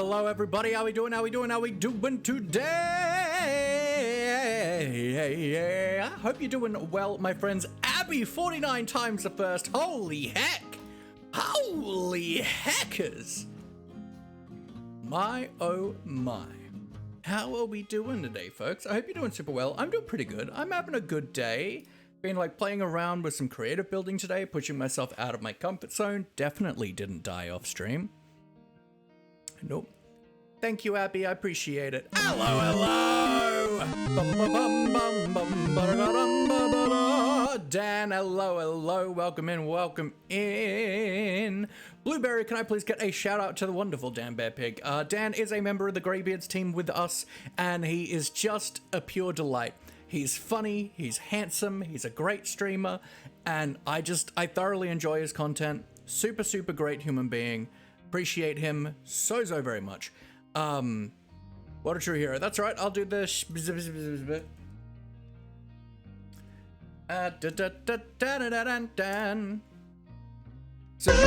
Hello, everybody. How we doing? How we doing today? I hope you're doing well, my friends. Abby, 49 times the first. Holy heck. Holy heckers. My, oh my. How are we doing today, folks? I hope you're doing super well. I'm doing pretty good. I'm having a good day. Been like playing around with some creative building today, pushing myself out of my comfort zone. Definitely didn't die off stream. Nope. Thank you, Abby. I appreciate it. Hello. Dan, hello. Welcome in. Blueberry, can I please get a shout out to the wonderful Dan Bear Pig? Dan is a member of the Greybeards team with us, and he is just a pure delight. He's funny, he's handsome, he's a great streamer, and I thoroughly enjoy his content. Super great human being. Appreciate him so very much. What a true hero. That's right, I'll do the Da, da, da, da, da, da, da, da. So you were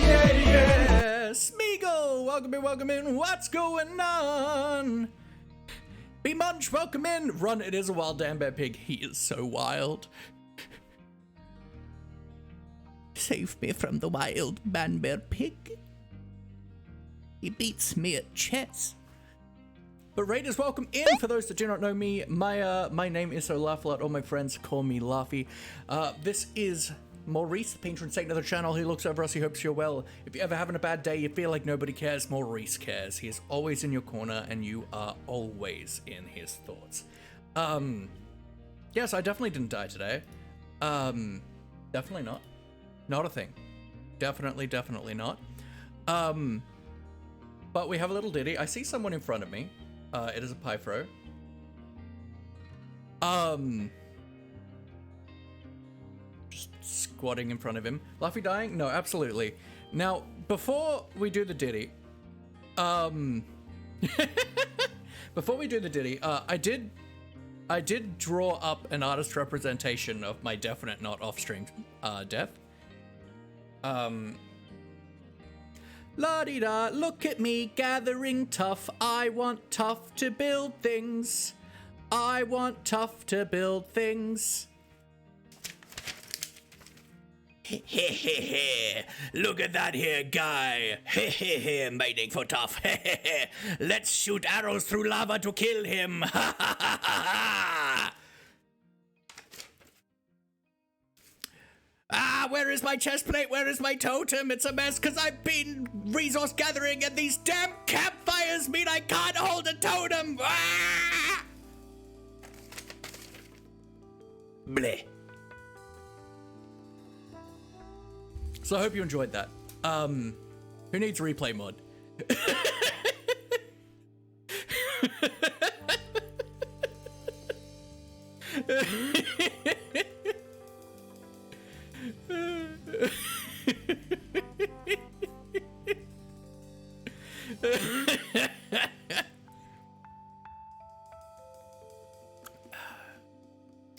doing yeah. Smeagol, welcome in. What's going on? Be Munch, welcome in. Run, it is a wild damn bear pig. He is so wild. Save me from the wild man bear pig. He beats me at chess. But Raiders, welcome in. For those that do not know me, my name is Laughlot. All my friends call me Laughy. This is Maurice, the patron saint of the channel. He looks over us. He hopes you're well. If you're ever having a bad day, you feel like nobody cares, Maurice cares. He is always in your corner, and you are always in his thoughts. Yes, I definitely didn't die today. Definitely not. Not a thing. Definitely not. But we have a little ditty. I see someone in front of me. It is a Pythro. Just squatting in front of him. Luffy dying? No, absolutely. Now, before we do the ditty, I did draw up an artist representation of my definite not off-stream death. La-di-da, look at me gathering tough. I want tough to build things. I want tough to build things. Hehehe, look at that here guy. Hehehe, mining for tough. Hehehe, let's shoot arrows through lava to kill him. Ha ha ha ha. Ah, where is my chest plate? Where is my totem? It's a mess because I've been resource gathering and these damn campfires mean I can't hold a totem. Ah! Bleh. So I hope you enjoyed that. Who needs replay mod?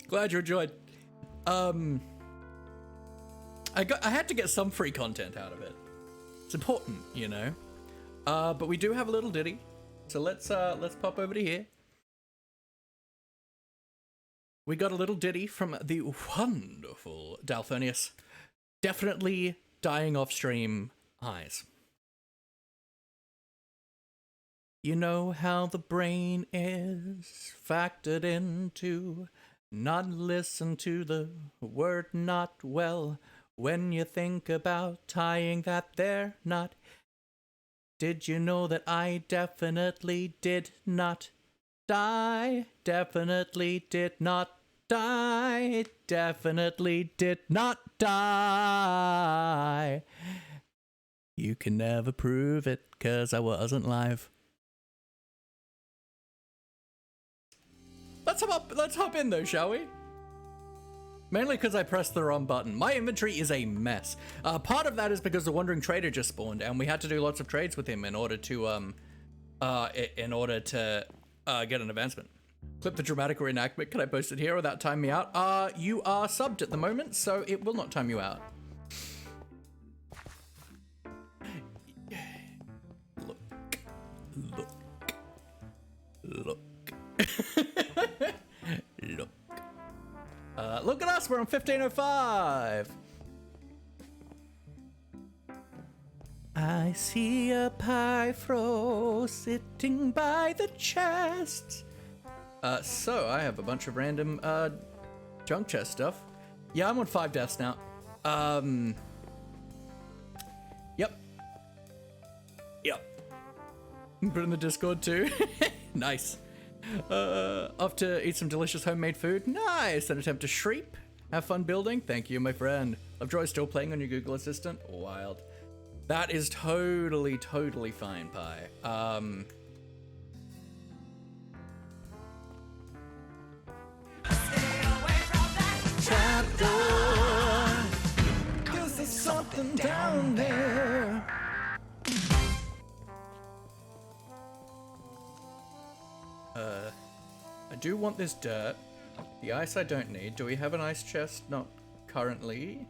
Glad you enjoyed. I had to get some free content out of it. It's important, you know. But we do have a little ditty, so let's pop over to here. We got a little ditty from the wonderful Dalphonius. Definitely dying off stream eyes. You know how the brain is factored into not listen to the word not well when you think about tying that there knot. Did you know that I definitely did not die? Definitely did not die. Definitely did not die. You can never prove it, 'cause I wasn't live. Let's hop in though, shall we? Mainly because I pressed the wrong button. My inventory is a mess. Part of that is because the Wandering Trader just spawned, and we had to do lots of trades with him in order to get an advancement. Clip the dramatic reenactment. Can I post it here without time me out? You are subbed at the moment, so it will not time you out. Look. Look. Look at us, we're on 1505. I see a Pythro sitting by the chest. So I have a bunch of random junk chest stuff. Yeah, I'm on 5 deaths now. Yep. Put in the Discord too. Nice. Off to eat some delicious homemade food. Nice. An attempt to shreep. Have fun building. Thank you, my friend. Lovejoy still playing on your Google Assistant. Wild. That is totally fine, Pie. Trapdoor, 'cause there's something down there. I do want this dirt. The ice I don't need. Do we have an ice chest? Not currently.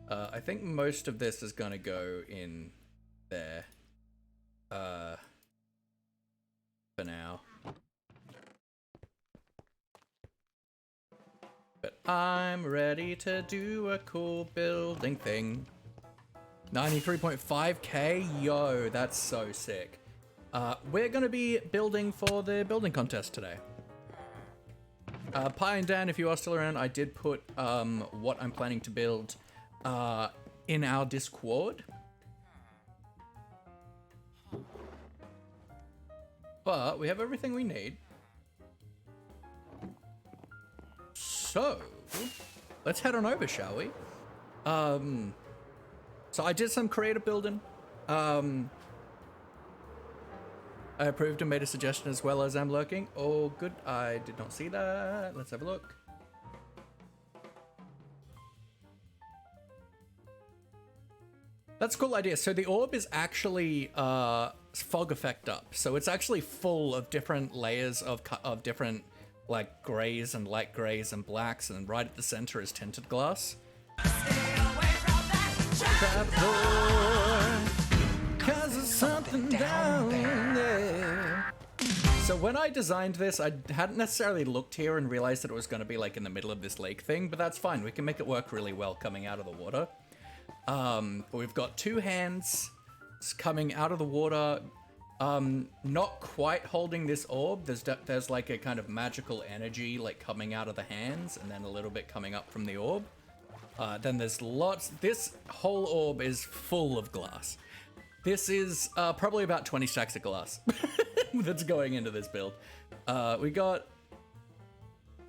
I think most of this is gonna go in there. For now. But I'm ready to do a cool building thing. 93.5k? Yo, that's so sick. We're gonna be building for the building contest today. Pi and Dan, if you are still around, I did put what I'm planning to build in our Discord. But we have everything we need. So, let's head on over, shall we? So I did some creative building. I approved and made a suggestion as well as I'm lurking. Oh, good. I did not see that. Let's have a look. That's a cool idea. So the orb is actually fog effect up. So it's actually full of different layers of different like grays and light grays and blacks, and right at the center is tinted glass. Trapdoor, 'cause there's something down there. So when I designed this, I hadn't necessarily looked here and realized that it was going to be like in the middle of this lake thing, but that's fine. We can make it work really well coming out of the water. We've got two hands coming out of the water, not quite holding this orb. There's like a kind of magical energy like coming out of the hands and then a little bit coming up from the orb. Then there's lots. This whole orb is full of glass. This is probably about 20 stacks of glass that's going into this build. We got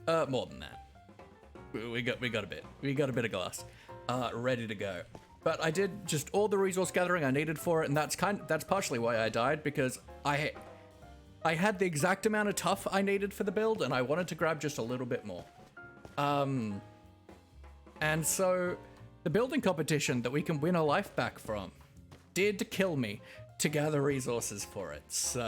more than that. We got a bit. We got a bit of glass ready to go. But I did just all the resource gathering I needed for it, and that's partially why I died, because I had the exact amount of tuff I needed for the build, and I wanted to grab just a little bit more. And so the building competition that we can win a life back from did kill me to gather resources for it. So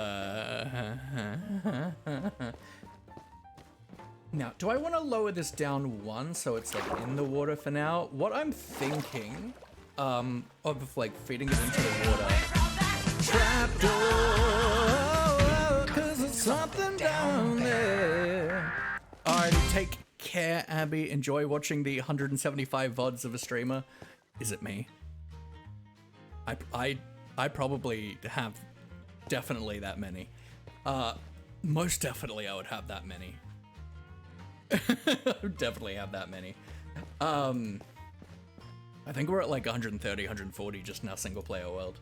now, do I want to lower this down one so it's like in the water for now? What I'm thinking of like feeding it into the water. Trapdoor, 'cause there's something down there. Alrighty, take care, Abby. Enjoy watching the 175 VODs of a streamer. Is it me? I probably have definitely that many. Most definitely I would have that many. I would definitely have that many. I think we're at like 130, 140 just in our single player world.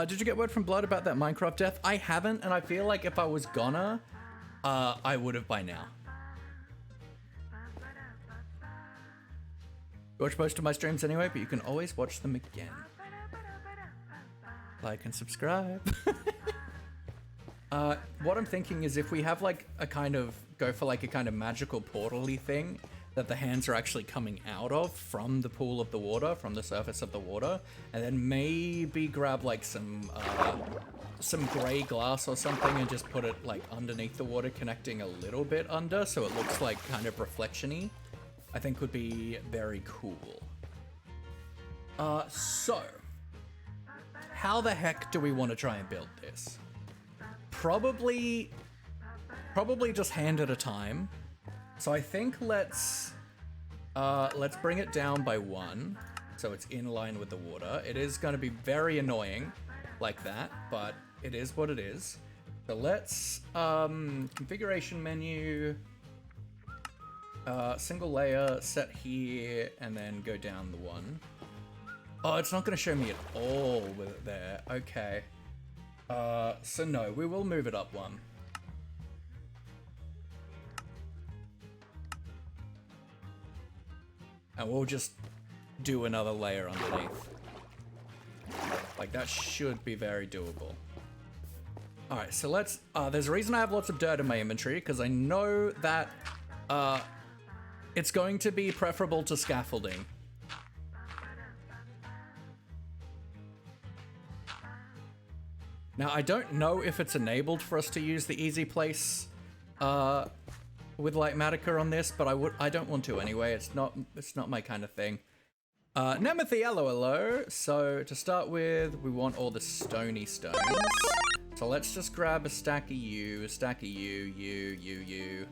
Did you get word from Blood about that Minecraft death? I haven't, and I feel like if I was gonna, I would have by now. You watch most of my streams anyway, but you can always watch them again. Like and subscribe. What I'm thinking is if we have like a kind of, go for like a kind of magical portal-y thing that the hands are actually coming out of from the pool of the water, from the surface of the water, and then maybe grab like some gray glass or something and just put it like underneath the water, connecting a little bit under so it looks like kind of reflection-y, I think would be very cool. So how the heck do we want to try and build this? Probably just hand at a time. So I think let's bring it down by one, so it's in line with the water. It is going to be very annoying like that, but it is what it is. So let's configuration menu, single layer, set here, and then go down the one. Oh, it's not going to show me at all with it there. Okay. So no, we will move it up one. And we'll just do another layer underneath. Like that should be very doable. All right, so let's, there's a reason I have lots of dirt in my inventory, because I know that it's going to be preferable to scaffolding. Now, I don't know if it's enabled for us to use the easy place with Lightmatica on this, but I don't want to anyway. It's not my kind of thing. Nemethy, hello. So to start with, we want all the stony stones. So let's just grab a stack of you, you.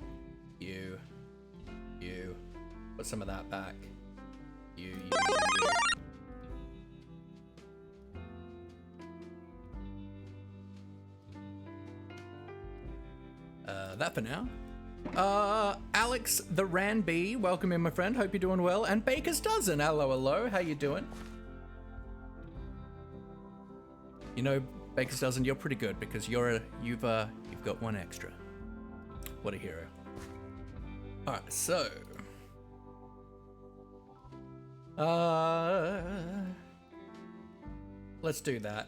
Put some of that back. You. That for now. Alex the Ranby, welcome in, my friend. Hope you're doing well. And Baker's Dozen, hello. How you doing? You know, Baker's Dozen, you're pretty good because you've got one extra. What a hero. All right, so let's do that.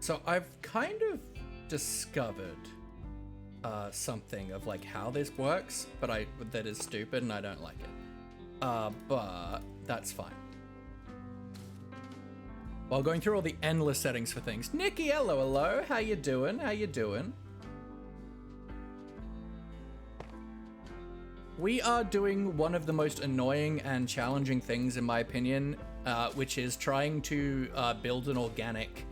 So I've kind of discovered something of like how this works, but that is stupid and I don't like it. But that's fine. While going through all the endless settings for things. Nikki, hello. How you doing? We are doing one of the most annoying and challenging things, in my opinion, which is trying to build an organic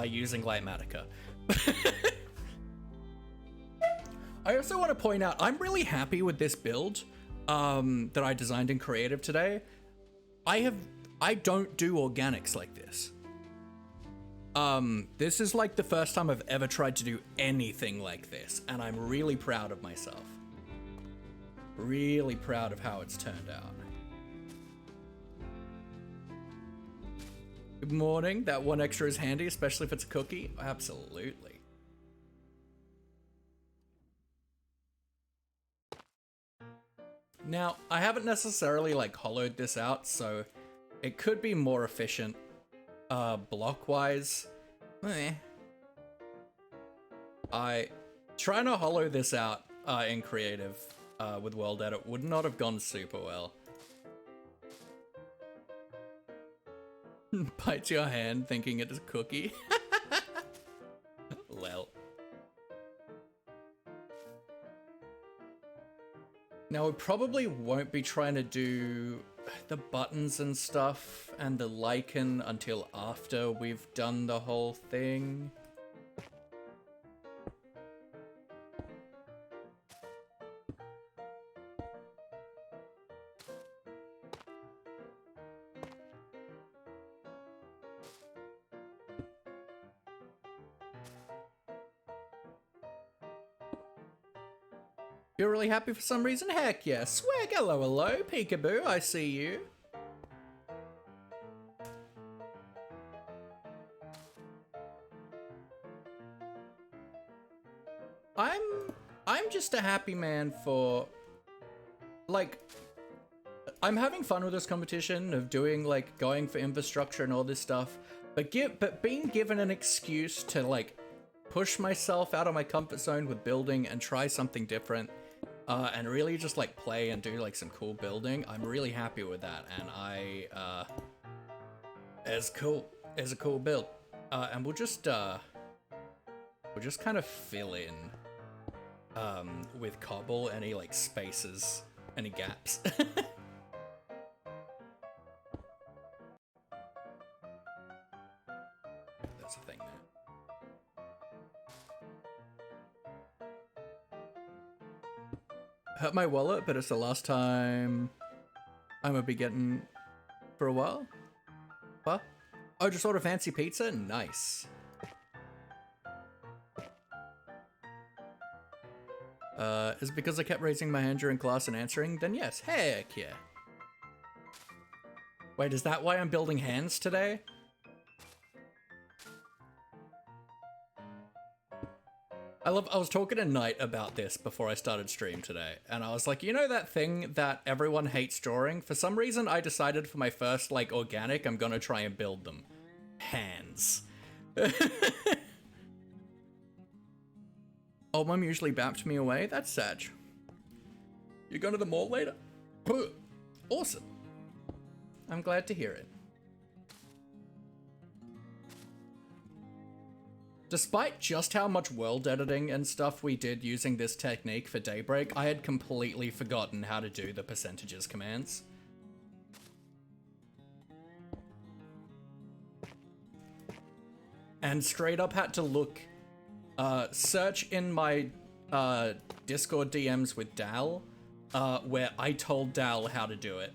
using Lightmatica. I also want to point out, I'm really happy with this build that I designed in Creative today. I don't do organics like this. This is like the first time I've ever tried to do anything like this, and I'm really proud of myself. Really proud of how it's turned out. Good morning. That one extra is handy, especially if it's a cookie. Absolutely. Now, I haven't necessarily like hollowed this out, so it could be more efficient block-wise. Trying to hollow this out in Creative with World Edit would not have gone super well. Bites your hand thinking it is a cookie. Lel. Now we probably won't be trying to do the buttons and stuff and the lichen until after we've done the whole thing. You're really happy for some reason? Heck yeah. Swag, hello. Peekaboo, I see you. I'm just a happy man for, like, I'm having fun with this competition of doing, like, going for infrastructure and all this stuff, but being given an excuse to, like, push myself out of my comfort zone with building and try something different. And really just like play and do like some cool building. I'm really happy with that, and it's cool. It's a cool build, and we'll just kind of fill in with cobble any like spaces, any gaps. That's the thing there. Hurt my wallet, but it's the last time I'm gonna be getting for a while. What? Oh, just order fancy pizza? Nice. Is it because I kept raising my hand during class and answering? Then yes, heck yeah. Wait, is that why I'm building hands today? I was talking to Knight about this before I started stream today, and I was like, you know that thing that everyone hates drawing? For some reason, I decided for my first, like, organic, I'm gonna try and build them. Hands. Oh, Mum usually bapped me away? That's sad. You going to the mall later? Awesome. I'm glad to hear it. Despite just how much world editing and stuff we did using this technique for Daybreak, I had completely forgotten how to do the percentages commands. And straight up had to look, search in my Discord DMs with Dal, where I told Dal how to do it.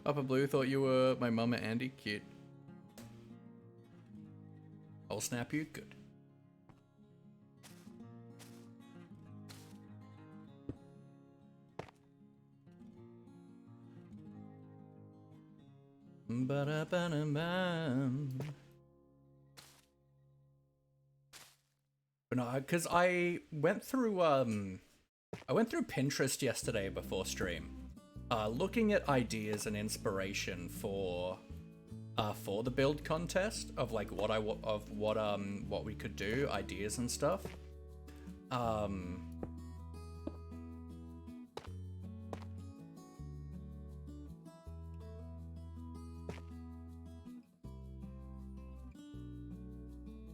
Papa Blue thought you were my mama Andy. Cute. I'll snap you. Good. But no, because I went through Pinterest yesterday before stream, looking at ideas and inspiration for the build contest of like what we could do, ideas and stuff.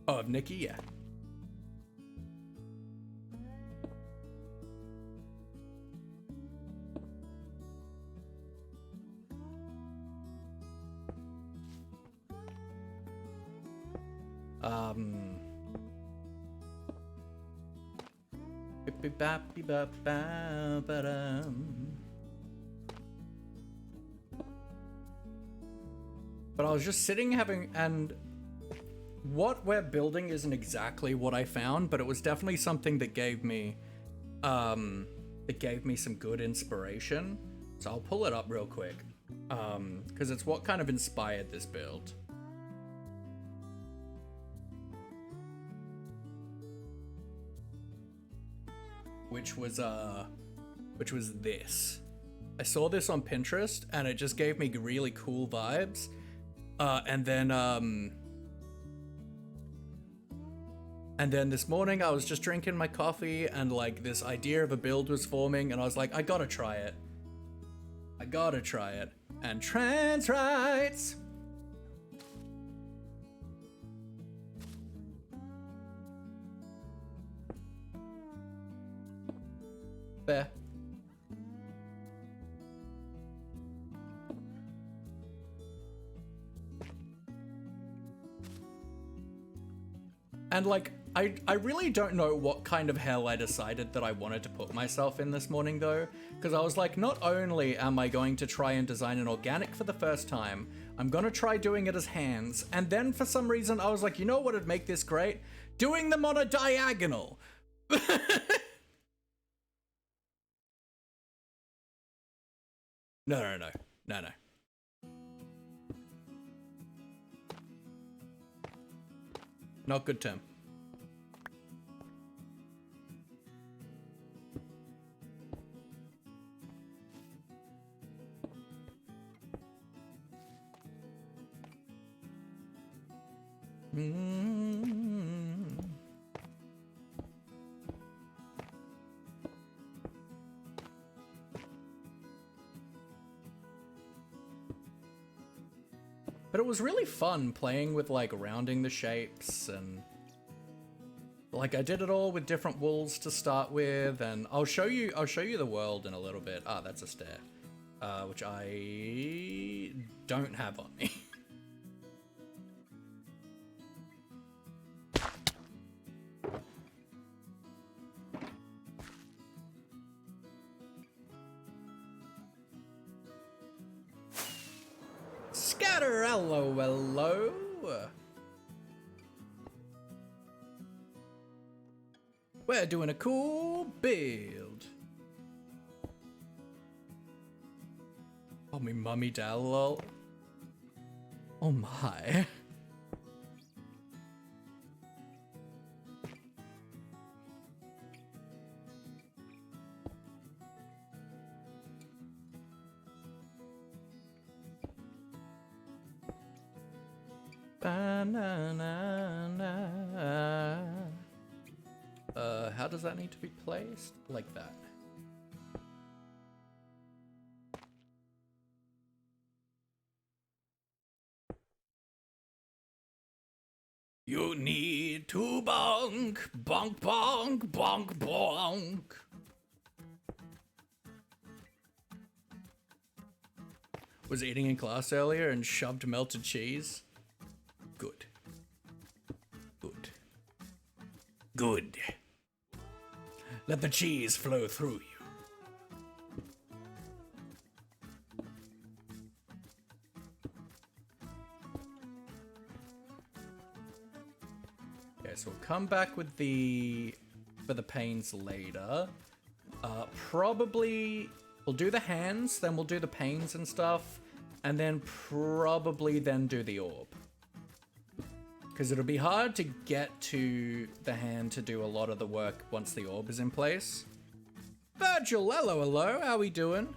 Oh, of Nikki, yeah. But I was just sitting and what we're building isn't exactly what I found, but it was definitely something that gave me some good inspiration. So I'll pull it up real quick, because it's what kind of inspired this build. Which was this. I saw this on Pinterest and it just gave me really cool vibes. And then this morning I was just drinking my coffee and like this idea of a build was forming and I was like, I gotta try it. And trans rights. Fair. And like, I really don't know what kind of hell I decided that I wanted to put myself in this morning though, because I was like, not only am I going to try and design an organic for the first time, I'm gonna try doing it as hands, and then for some reason I was like, you know what would make this great? Doing them on a diagonal! No. Not good term. But it was really fun playing with like rounding the shapes, and like I did it all with different wools to start with, and I'll show you the world in a little bit. Ah, that's a stair, which I don't have on me. Scatter, hello. We're doing a cool build. Oh, me mummy dal, lol. Oh my. How does that need to be placed? Like that. You need to bonk, bonk, bonk, bonk, bonk. Was eating in class earlier and shoved melted cheese. Good. Good. Good. Let the cheese flow through you. Okay, so we'll come back with for the panes later. Probably we'll do the hands, then we'll do the panes and stuff, and then probably then do the orb. Because it'll be hard to get to the hand to do a lot of the work once the orb is in place. Virgil, hello, hello, how we doing?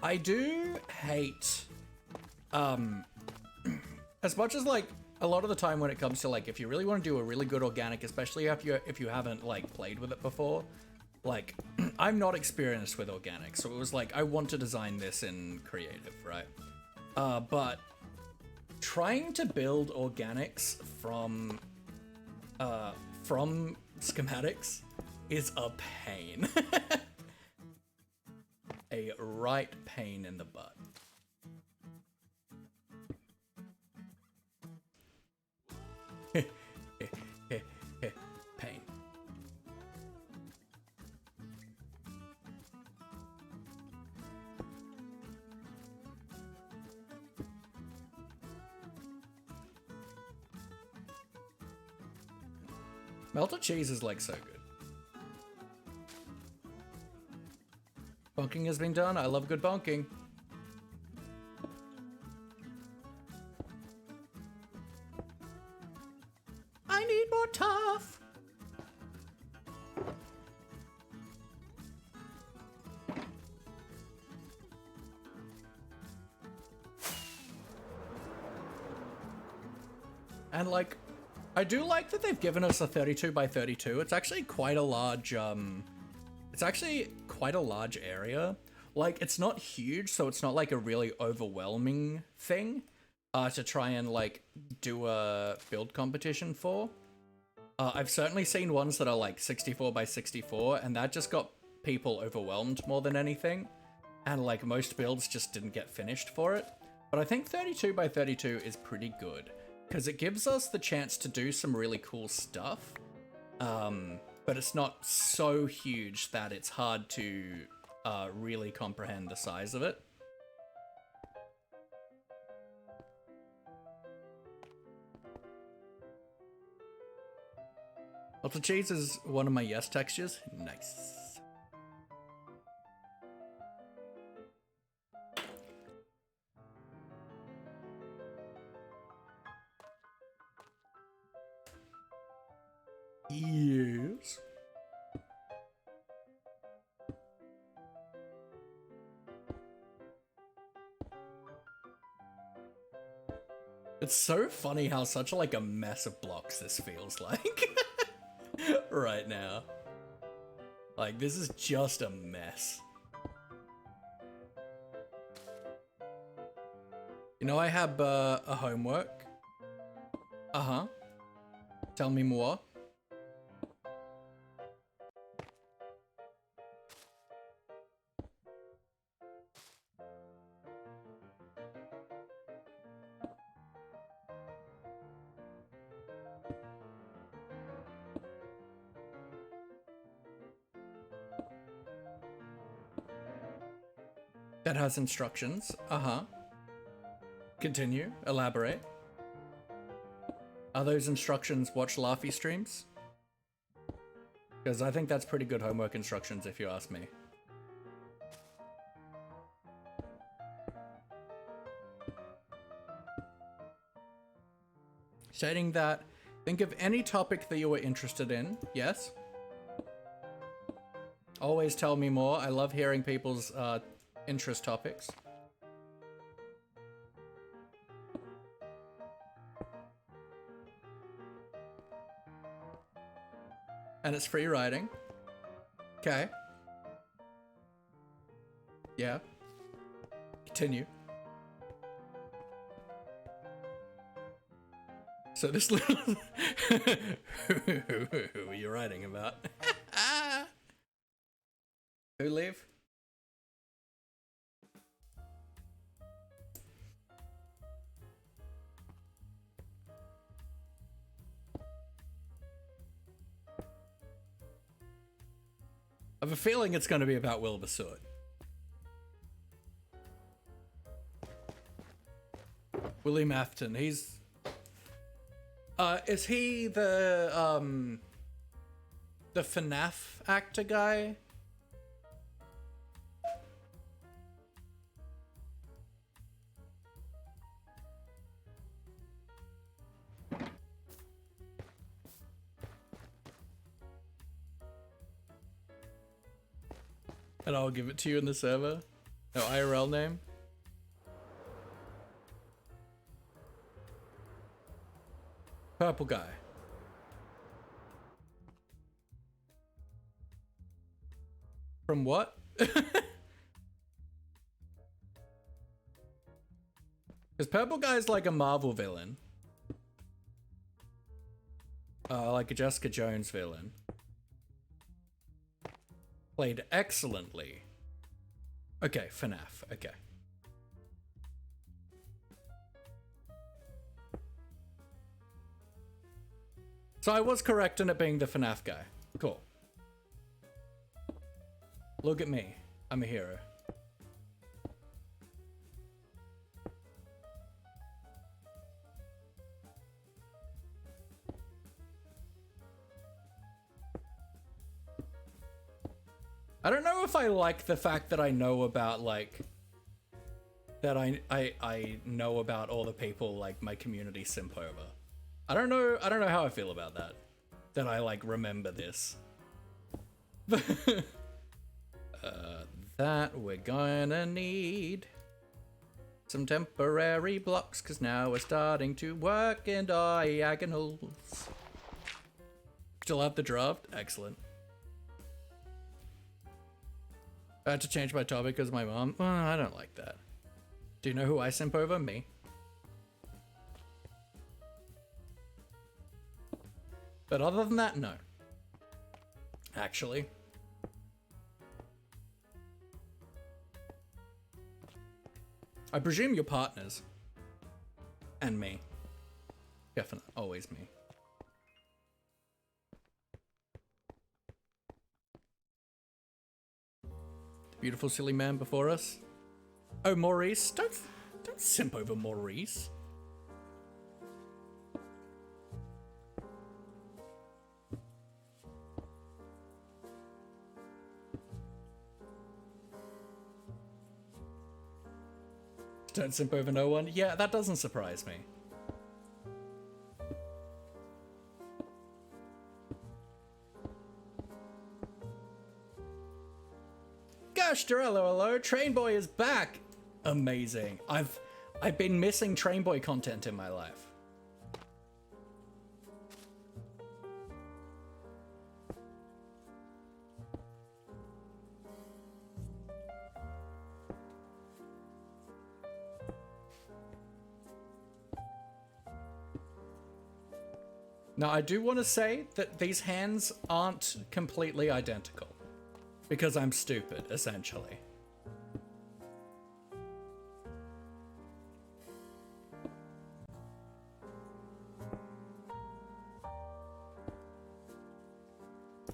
I do hate, as much as like a lot of the time when it comes to like, if you really want to do a really good organic, especially if you haven't like played with it before, like I'm not experienced with organic, so it was like I want to design this in creative, right? But trying to build organics from schematics is a pain. A right pain in the butt. Pain. Melted cheese is like so good. Bonking has been done. I love good bonking. I need more tough. And like, I do like that they've given us a 32 by 32. It's actually quite a large, it's actually quite a large area. Like, it's not huge, so it's not like a really overwhelming thing to try and like do a build competition for. I've certainly seen ones that are like 64 by 64, and that just got people overwhelmed more than anything. And like most builds just didn't get finished for it. But I think 32 by 32 is pretty good, because it gives us the chance to do some really cool stuff. But it's not so huge that it's hard to really comprehend the size of it. Melted cheese is one of my yes textures. Nice. Yes. It's so funny how such like a mess of blocks this feels like right now. Like, this is just a mess. You know, I have a homework. Uh-huh. Tell me more. That has instructions. Uh-huh. Continue. Elaborate. Are those instructions watch Laughy streams? Because I think that's pretty good homework instructions if you ask me. Stating that, think of any topic that you were interested in. Yes? Always tell me more. I love hearing people's interest topics. And it's free writing. Okay. Yeah. Continue. So this little... Who are you writing about? Who leave? I have a feeling it's going to be about Wilbur-Soot. William Afton, he's... is he the FNAF actor guy? And I'll give it to you in the server. No IRL name. Purple guy. From what? Because Purple Guy's like a Marvel villain. Like a Jessica Jones villain. Played excellently. Okay, FNAF, okay. So I was correct in it being the FNAF guy. Cool. Look at me. I'm a hero. I don't know if I like the fact that I know about, like, that I know about all the people, like, my community simp over. I don't know how I feel about that. That I, like, remember this. That we're gonna need some temporary blocks, because now we're starting to work in diagonals. Still have the draft? Excellent. I had to change my topic because my mom... Well, I don't like that. Do you know who I simp over? Me. But other than that, no. Actually. I presume your partners. And me. Definitely. Always me. Beautiful silly man before us. Oh, Maurice. Don't simp over Maurice. Don't simp over no one? Yeah, that doesn't surprise me. Gosh, hello, Train Boy is back! Amazing. I've been missing Train Boy content in my life. Now, I do want to say that these hands aren't completely identical. Because I'm stupid, essentially.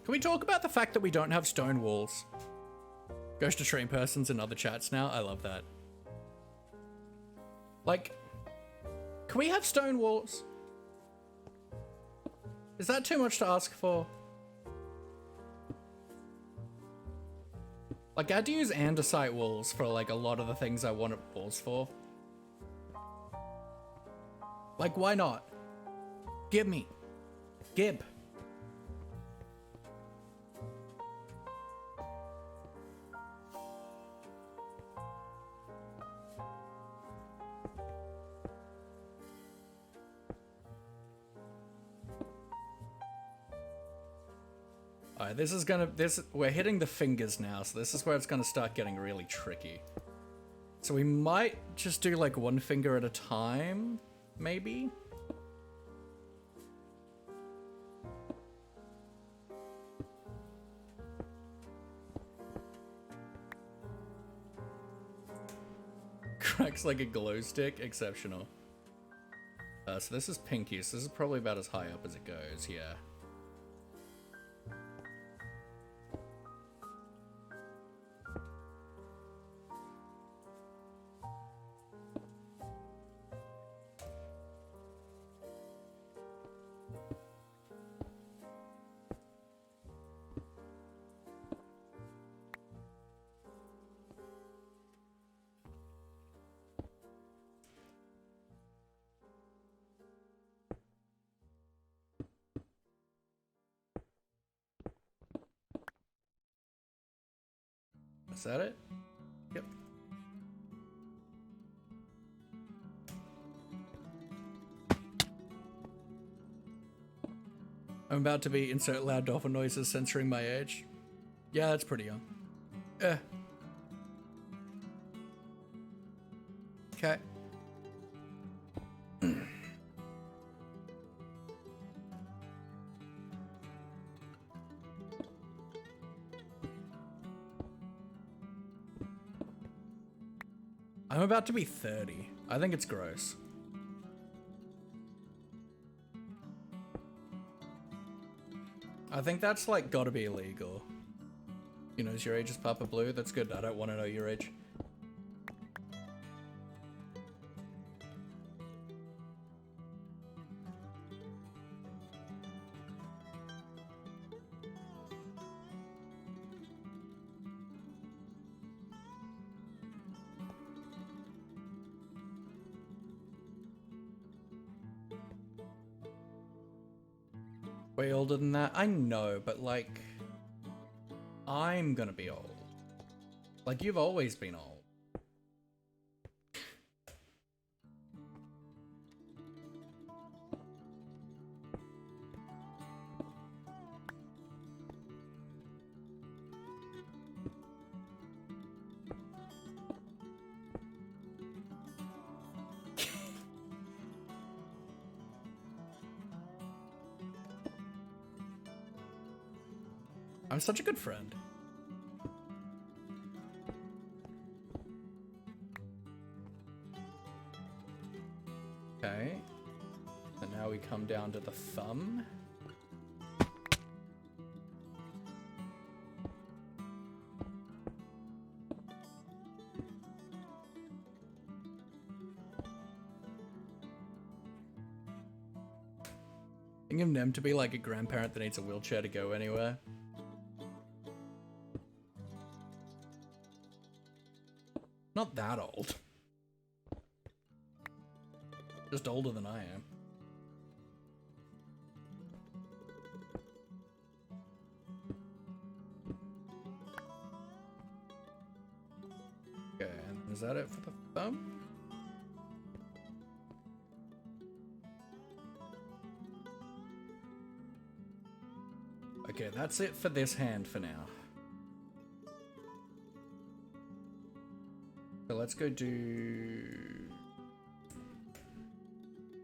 Can we talk about the fact that we don't have stone walls? Goes to train persons in other chats now. I love that. Like, can we have stone walls? Is that too much to ask for? Like, I had to use andesite walls for, like, a lot of the things I wanted walls for. Like, why not? Give me. Gib. Alright, we're hitting the fingers now, so this is where it's gonna start getting really tricky. So we might just do like one finger at a time, maybe? Cracks like a glow stick, exceptional. So this is pinky, so this is probably about as high up as it goes, yeah. Is that it? Yep. I'm about to be insert loud dolphin noises censoring my age. Yeah, that's pretty young. Okay. I'm about to be 30. I think it's gross. I think that's like gotta be illegal. You know, is your age is Papa Blue? That's good. I don't want to know your age. Way older than that? I know, but like, I'm gonna be old. Like, you've always been old. I'm such a good friend. Okay. And now we come down to the thumb. Think of Nem to be like a grandparent that needs a wheelchair to go anywhere. Not that old. Just older than I am. Okay, and is that it for the thumb? Okay, that's it for this hand for now. So let's go do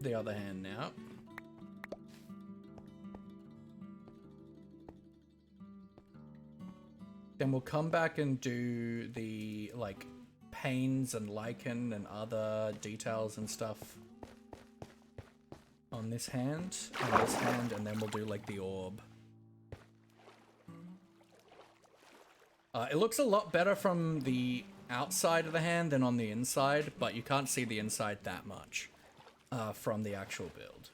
the other hand now. Then we'll come back and do the like panes and lichen and other details and stuff on this hand and this hand, and then we'll do like the orb. It looks a lot better from the outside of the hand than on the inside, but you can't see the inside that much from the actual build.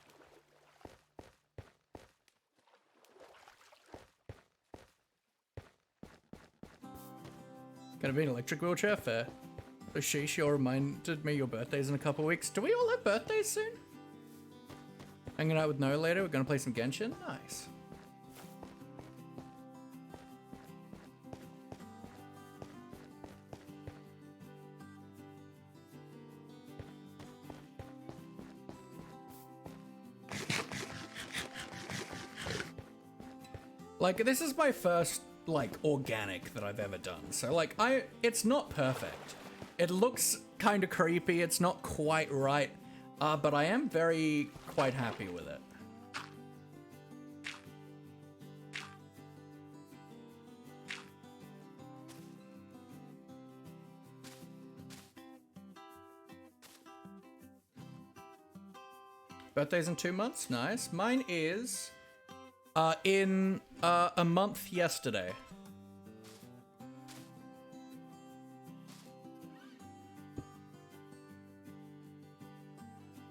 Gonna be an electric wheelchair? Fair. So sheesh, you reminded me your birthday's in a couple weeks. Do we all have birthdays soon? Hanging out with Noah later, we're gonna play some Genshin? Nice. Like, this is my first, like, organic that I've ever done. So, like, it's not perfect. It looks kind of creepy. It's not quite right. But I am quite happy with it. Birthday's in 2 months? Nice. Mine is in a month yesterday.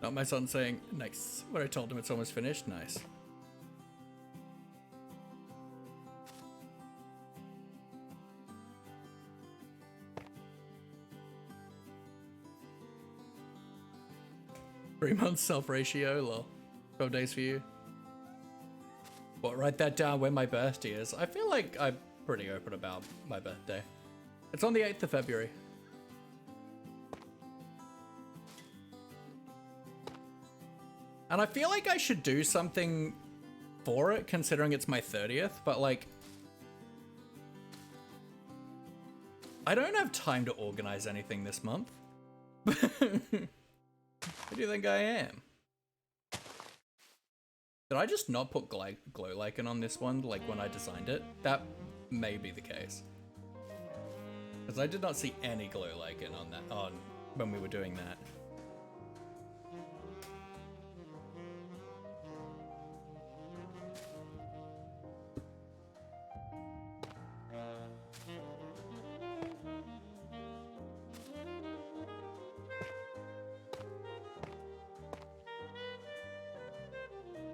Not my son saying, nice. When I told him it's almost finished, nice. Three months self-ratio, lol. 12 days for you. What, write that down when my birthday is? I feel like I'm pretty open about my birthday. It's on the 8th of February. And I feel like I should do something for it, considering it's my 30th, but like... I don't have time to organize anything this month. Who do you think I am? Did I just not put glow lichen on this one, like when I designed it? That may be the case. Because I did not see any glow lichen on when we were doing that.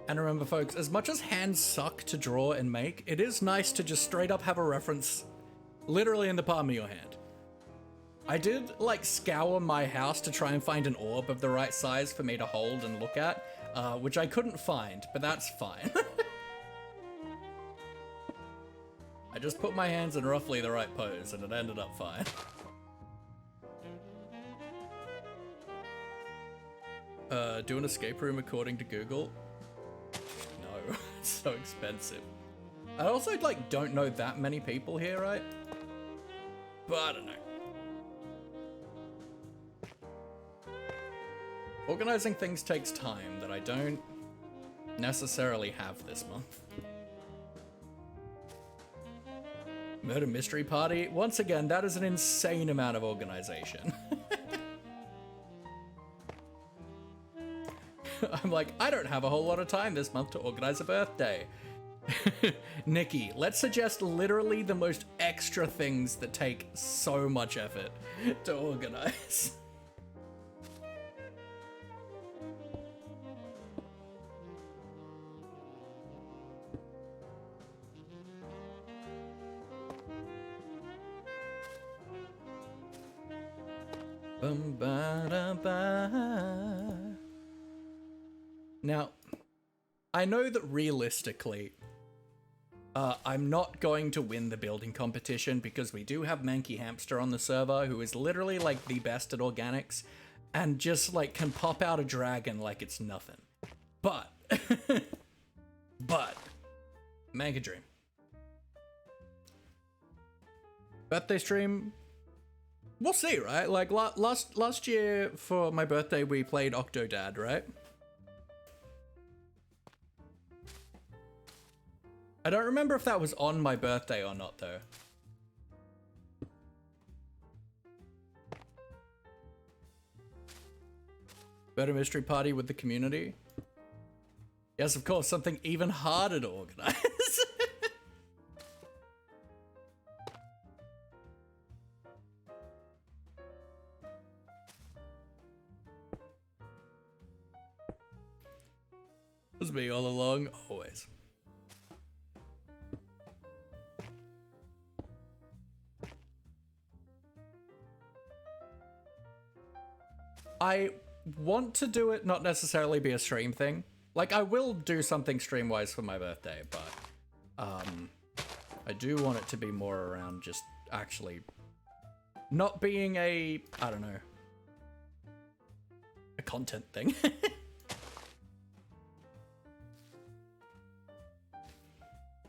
And remember folks, as much as hands suck to draw and make, it is nice to just straight up have a reference literally in the palm of your hand. I did like scour my house to try and find an orb of the right size for me to hold and look at, which I couldn't find, but that's fine. I just put my hands in roughly the right pose and it ended up fine. Do an escape room according to Google? It's so expensive. I also like don't know that many people here, right? But I don't know. Organizing things takes time that I don't necessarily have this month. Murder mystery party. Once again, that is an insane amount of organization. I'm like, I don't have a whole lot of time this month to organize a birthday. Nikki, let's suggest literally the most extra things that take so much effort to organize. Now, I know that realistically, I'm not going to win the building competition because we do have Manky Hamster on the server who is literally like the best at organics and just like can pop out a dragon like it's nothing. But, make a dream. Birthday stream, we'll see, right? Like last year for my birthday, we played Octodad, right? I don't remember if that was on my birthday or not, though. Better mystery party with the community. Yes, of course, something even harder to organize. It was me all along, always. I want to do it not necessarily be a stream thing. Like, I will do something stream-wise for my birthday, but I do want it to be more around just actually not being a, I don't know, a content thing.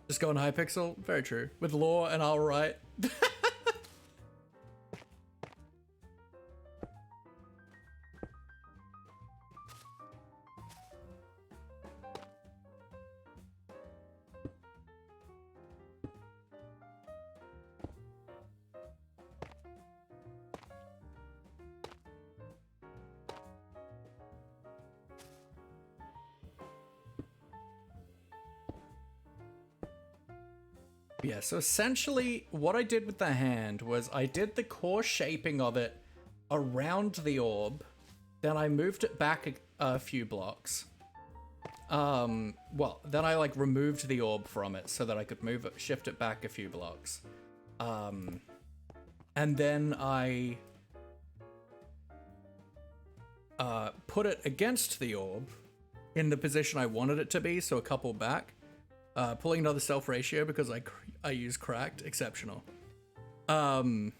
Just going Hypixel? Very true. With lore and I'll write. Yeah, so essentially what I did with the hand was I did the core shaping of it around the orb, then I moved it back a few blocks. Well, then I like removed the orb from it so that I could shift it back a few blocks. And then I put it against the orb in the position I wanted it to be, so a couple back. Pulling another self ratio because I use cracked. Exceptional. And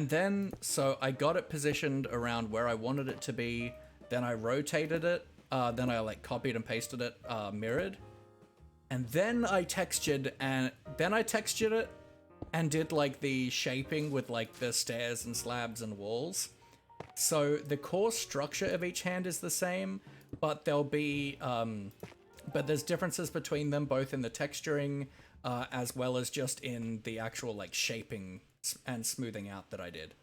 then, so I got it positioned around where I wanted it to be, then I rotated it, then I like copied and pasted it, mirrored, and then I textured it, and did like the shaping with like the stairs and slabs and walls. So the core structure of each hand is the same, but there'll be, but there's differences between them, both in the texturing, as well as just in the actual like shaping and smoothing out that I did.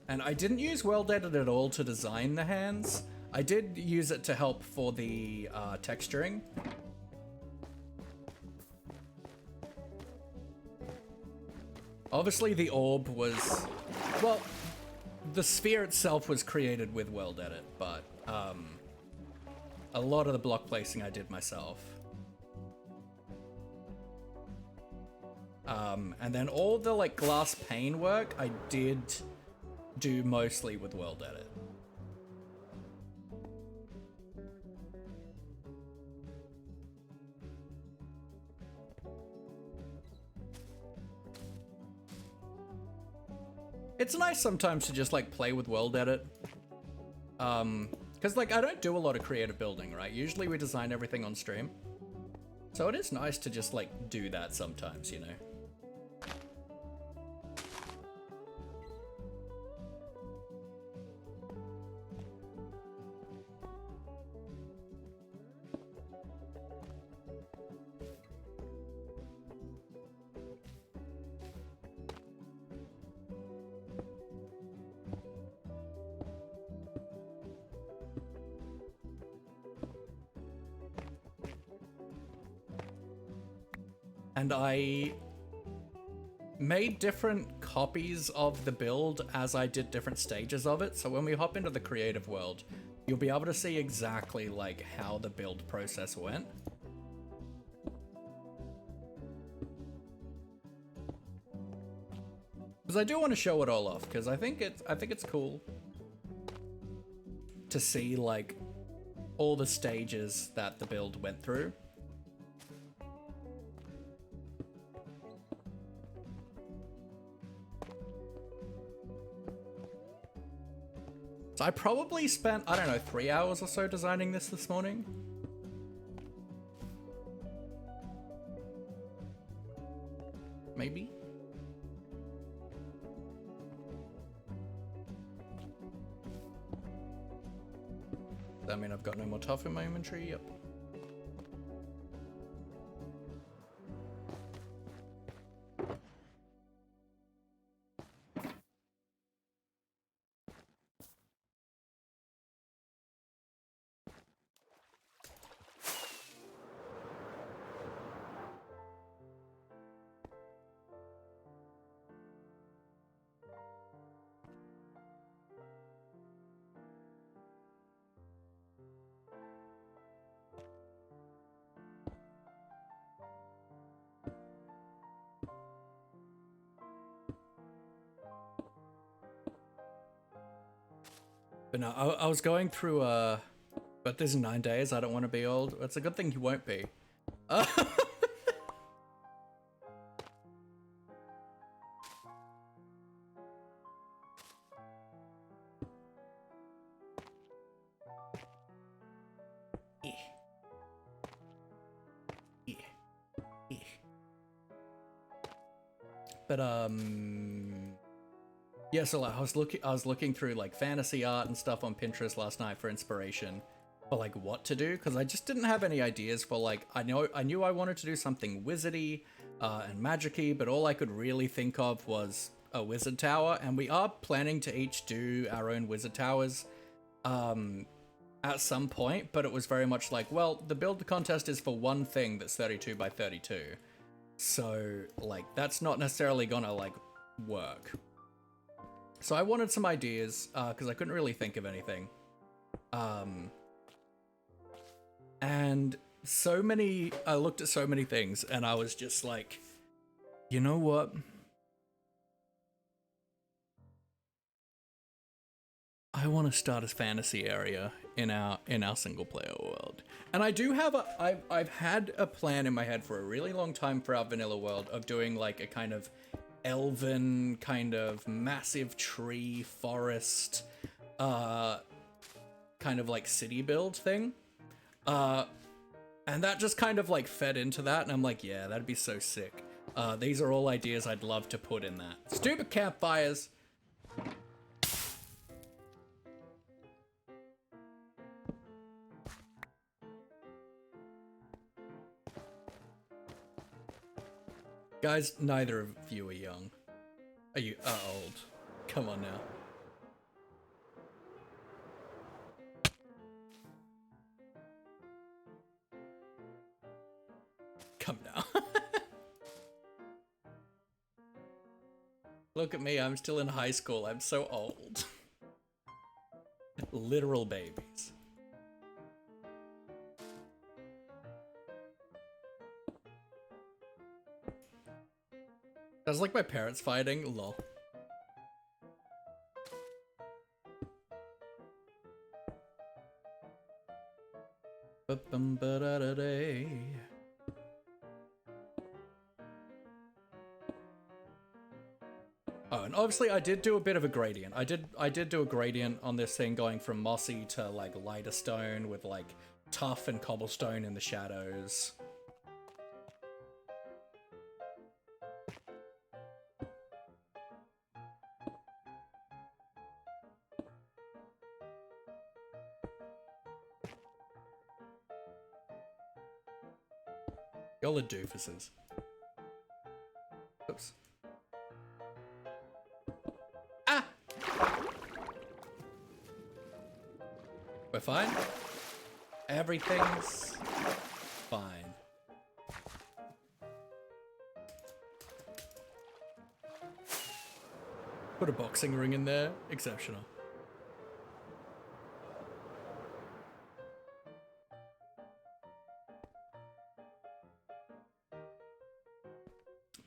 And I didn't use World Edit at all to design the hands. I did use it to help for the texturing. Obviously the orb was, well, the sphere itself was created with World Edit, but a lot of the block placing I did myself. And then all the like glass pane work I did do mostly with World Edit. It's nice sometimes to just like play with World Edit. Because like I don't do a lot of creative building, right? Usually we design everything on stream. So it is nice to just like do that sometimes, you know? And I made different copies of the build as I did different stages of it. So when we hop into the creative world, you'll be able to see exactly like how the build process went. Because I do want to show it all off, because I think it's cool to see like all the stages that the build went through. So I probably spent, I don't know, 3 hours or so designing this morning. Maybe. Does that mean I've got no more tough in my inventory? Yep. But no, I was going through But this is 9 days, I don't want to be old. It's a good thing you won't be. But yeah, so like I was looking through like fantasy art and stuff on Pinterest last night for inspiration for like what to do, because I just didn't have any ideas for like I knew I wanted to do something wizardy and magic-y, but all I could really think of was a wizard tower, and we are planning to each do our own wizard towers at some point, but it was very much like, well, the build contest is for one thing that's 32 by 32. So, like, that's not necessarily gonna, like, work. So I wanted some ideas, because I couldn't really think of anything. And I looked at so many things, and I was just like, you know what? I want to start a fantasy area in our single player world. And I do have I've had a plan in my head for a really long time for our vanilla world of doing like a kind of elven, kind of massive tree forest, kind of like city build thing. And that just kind of like fed into that, and I'm like, yeah, that'd be so sick. These are all ideas I'd love to put in that. Stupid campfires. Guys, neither of you are young. You are old. Come on now. Come now. Look at me, I'm still in high school. I'm so old. Literal babies. Sounds like my parents fighting, lol. Oh, and obviously I did do a bit of a gradient. I did do a gradient on this thing, going from mossy to like lighter stone with like tough and cobblestone in the shadows. Y'all are doofuses. Oops. Ah! We're fine? Everything's fine. Put a boxing ring in there. Exceptional.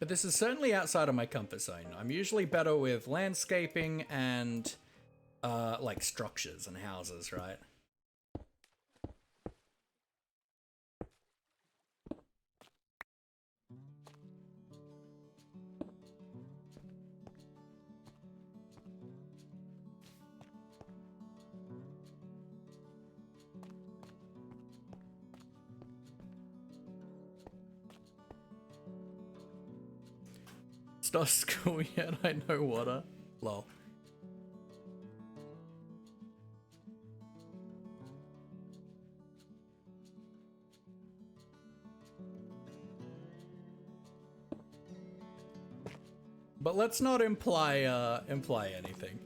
But this is certainly outside of my comfort zone. I'm usually better with landscaping and like structures and houses, right? Start school yet? I know water. Lol. But let's not imply anything.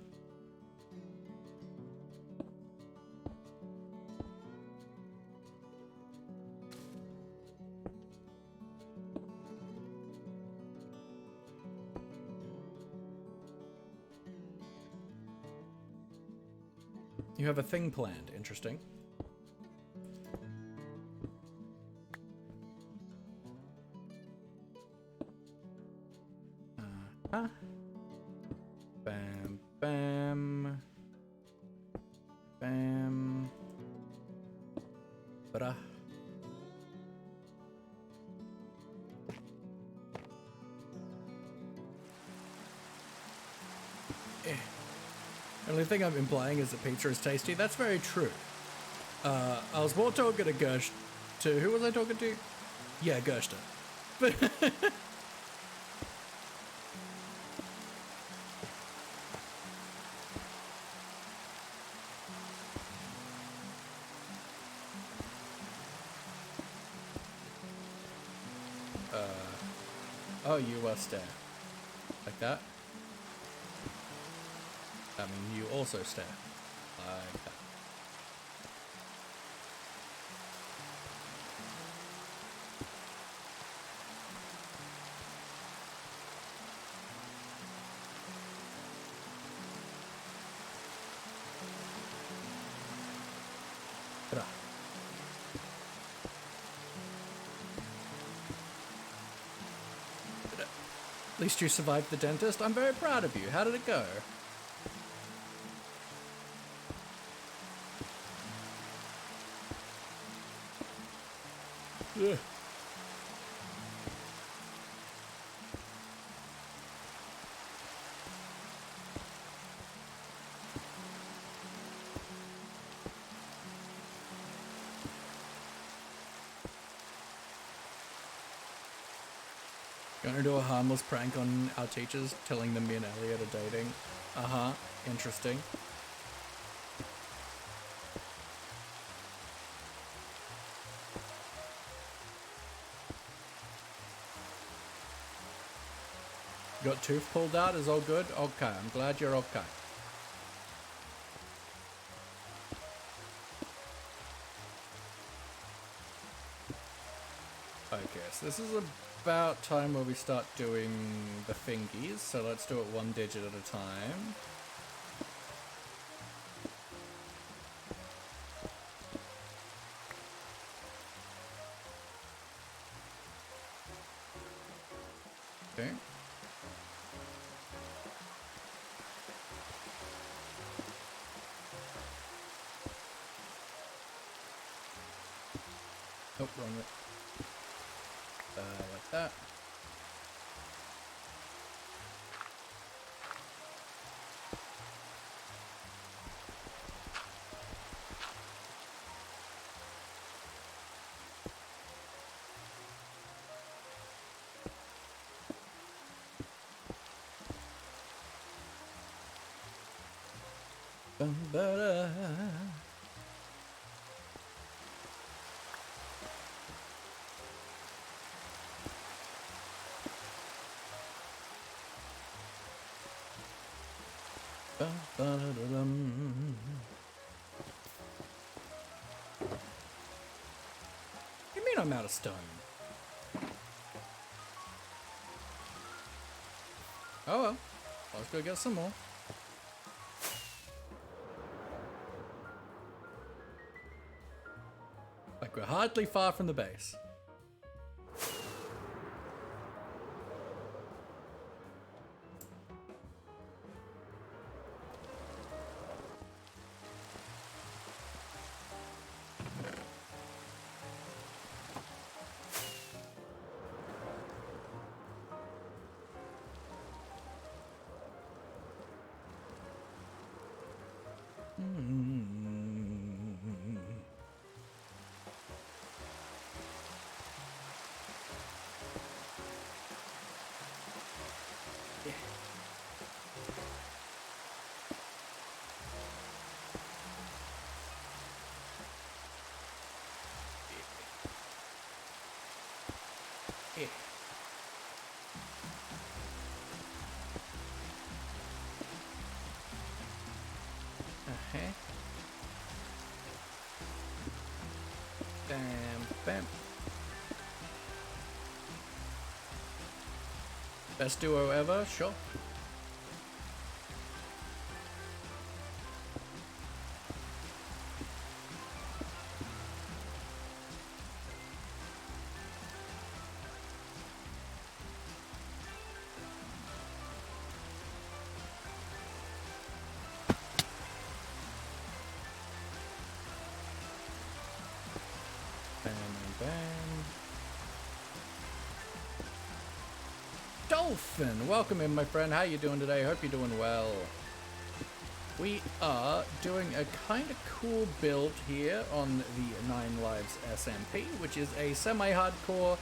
You have a thing planned. Interesting. Bam, bam. Bam. But only thing I'm implying is that pizza is tasty. That's very true. I was more talking to Gersh. To who was I talking to? Yeah, Gershta. But oh, you stare like that. I mean, you also stare like that. At least you survived the dentist. I'm very proud of you. How did it go? Ugh. Gonna do a harmless prank on our teachers, telling them me and Elliot are dating. Uh-huh. Interesting. Got tooth pulled out, is all good? Okay, I'm glad you're okay. Okay, so this is about time where we start doing the fingies, so let's do it one digit at a time. Okay. Oh, wrong way. Like that. Bum-ba-da. Ba-ba-da-dum. You mean I'm out of stone? Oh well, let's go get some more. Like we're hardly far from the base. Yeah. Uh-huh. Bam, bam. Best duo ever? Sure. Dolphin, welcome in, my friend. How you doing today? Hope you're doing well. We are doing a kind of cool build here on the 9 Lives SMP, which is a semi-hardcore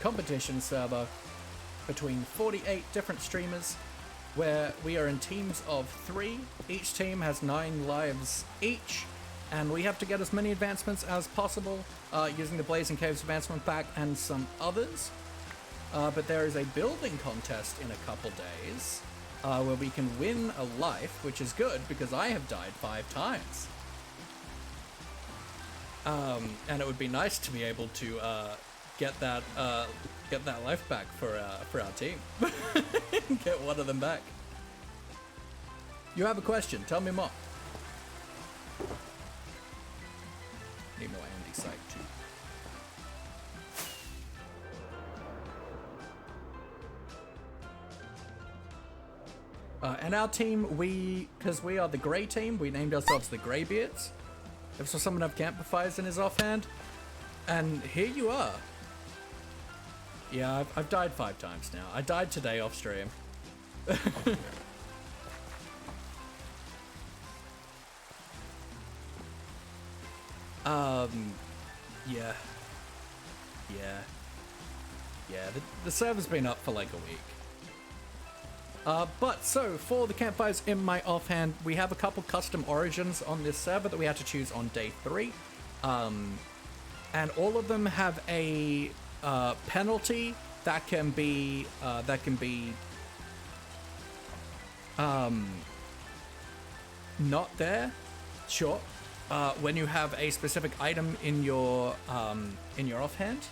competition server between 48 different streamers, where we are in teams of 3. Each team has 9 lives each, and we have to get as many advancements as possible using the Blazing Caves advancement pack and some others. But there is a building contest in a couple days where we can win a life, which is good because I have died 5 times. And it would be nice to be able to get that life back for our team. Get one of them back. You have a question? Tell me more. Need more Andy Psych too. And our team, because we are the Grey team, we named ourselves the Greybeards. If so, someone have campfires in his offhand, and here you are. Yeah, I've died 5 times now. I died today off stream. Yeah. The server's been up for like a week. But so for the campfires in my offhand, we have a couple custom origins on this server that we had to choose on day 3. And all of them have a penalty that can be not there. Sure. When you have a specific item in your offhand.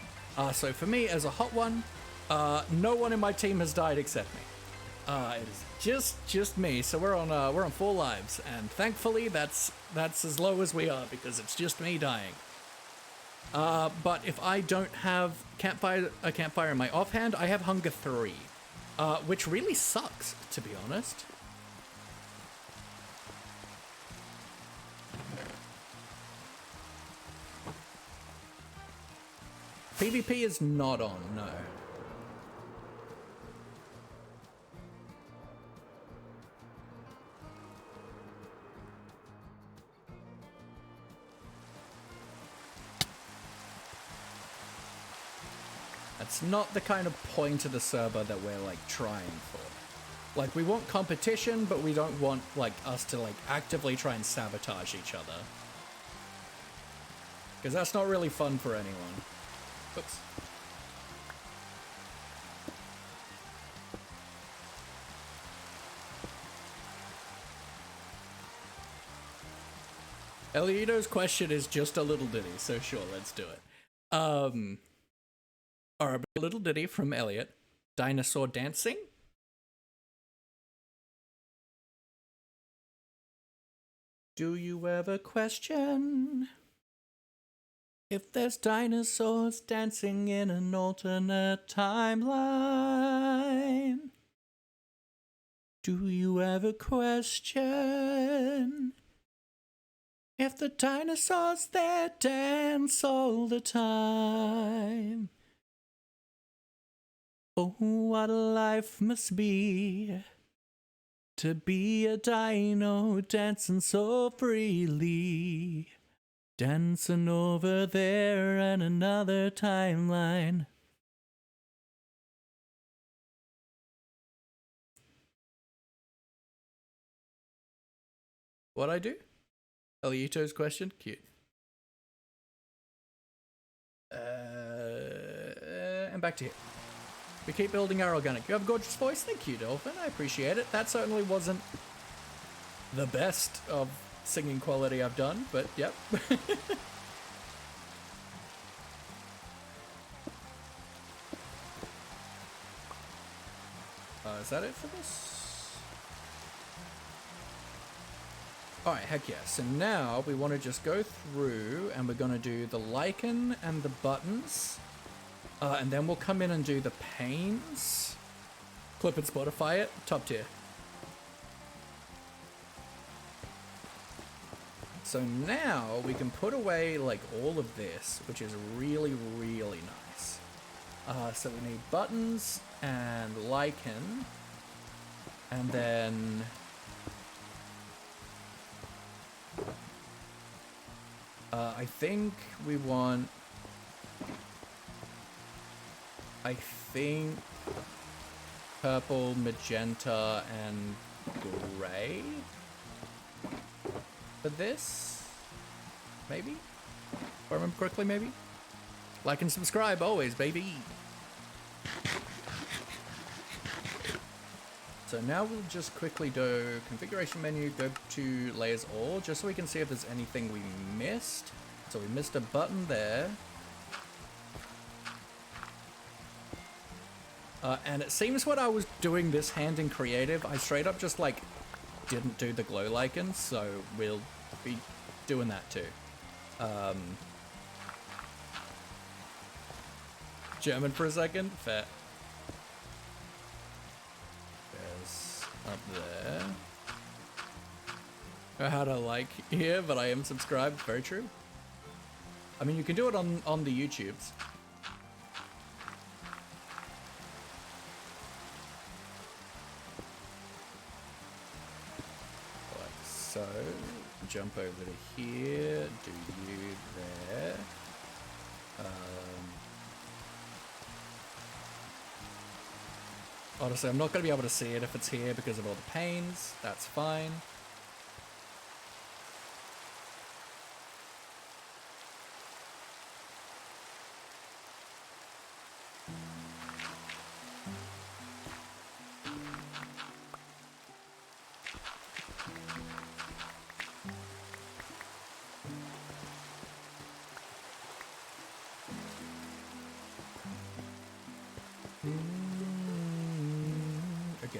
So for me, as a hot one, no one in my team has died except me. It is just me. So we're on 4 lives, and thankfully that's as low as we are because it's just me dying. But if I don't have a campfire in my offhand, I have hunger 3, which really sucks, to be honest. PvP is not on, no. That's not the kind of point of the server that we're like trying for. Like, we want competition, but we don't want like us to like actively try and sabotage each other. Because that's not really fun for anyone. Oops. Elioto's question is just a little ditty, so sure, let's do it. Alright, a little ditty from Elliot. Dinosaur dancing? Do you ever question if there's dinosaurs dancing in an alternate timeline? Do you ever question if the dinosaurs there dance all the time? Oh, what a life must be to be a dino dancing so freely. Dancing over there in another timeline. What'd I do? Elioto's question? Cute. And back to here. We keep building our organic. You have a gorgeous voice. Thank you, Dolphin. I appreciate it. That certainly wasn't the best of singing quality I've done, but yep. Is that it for this? Alright, heck yeah. So now we want to just go through and we're going to do the lichen and the buttons. And then we'll come in and do the panes. Clip and Spotify it. Top tier. So now we can put away like all of this, which is really, really nice. So we need buttons and lichen. And then... I think we want... I think... purple, magenta, and gray? For this? Maybe? If I remember correctly, maybe? Like and subscribe always, baby! So now we'll just quickly do configuration menu, go to layers all, just so we can see if there's anything we missed. So we missed a button there. And it seems when I was doing this hand in creative, I straight up just like didn't do the glow lichens, so we'll be doing that too. German for a second? Fair. Up there. I had a like here, but I am subscribed. Very true. I mean, you can do it on the YouTubes. Like so. Jump over to here. Do you there. Honestly, I'm not going to be able to see it if it's here because of all the panes. That's fine.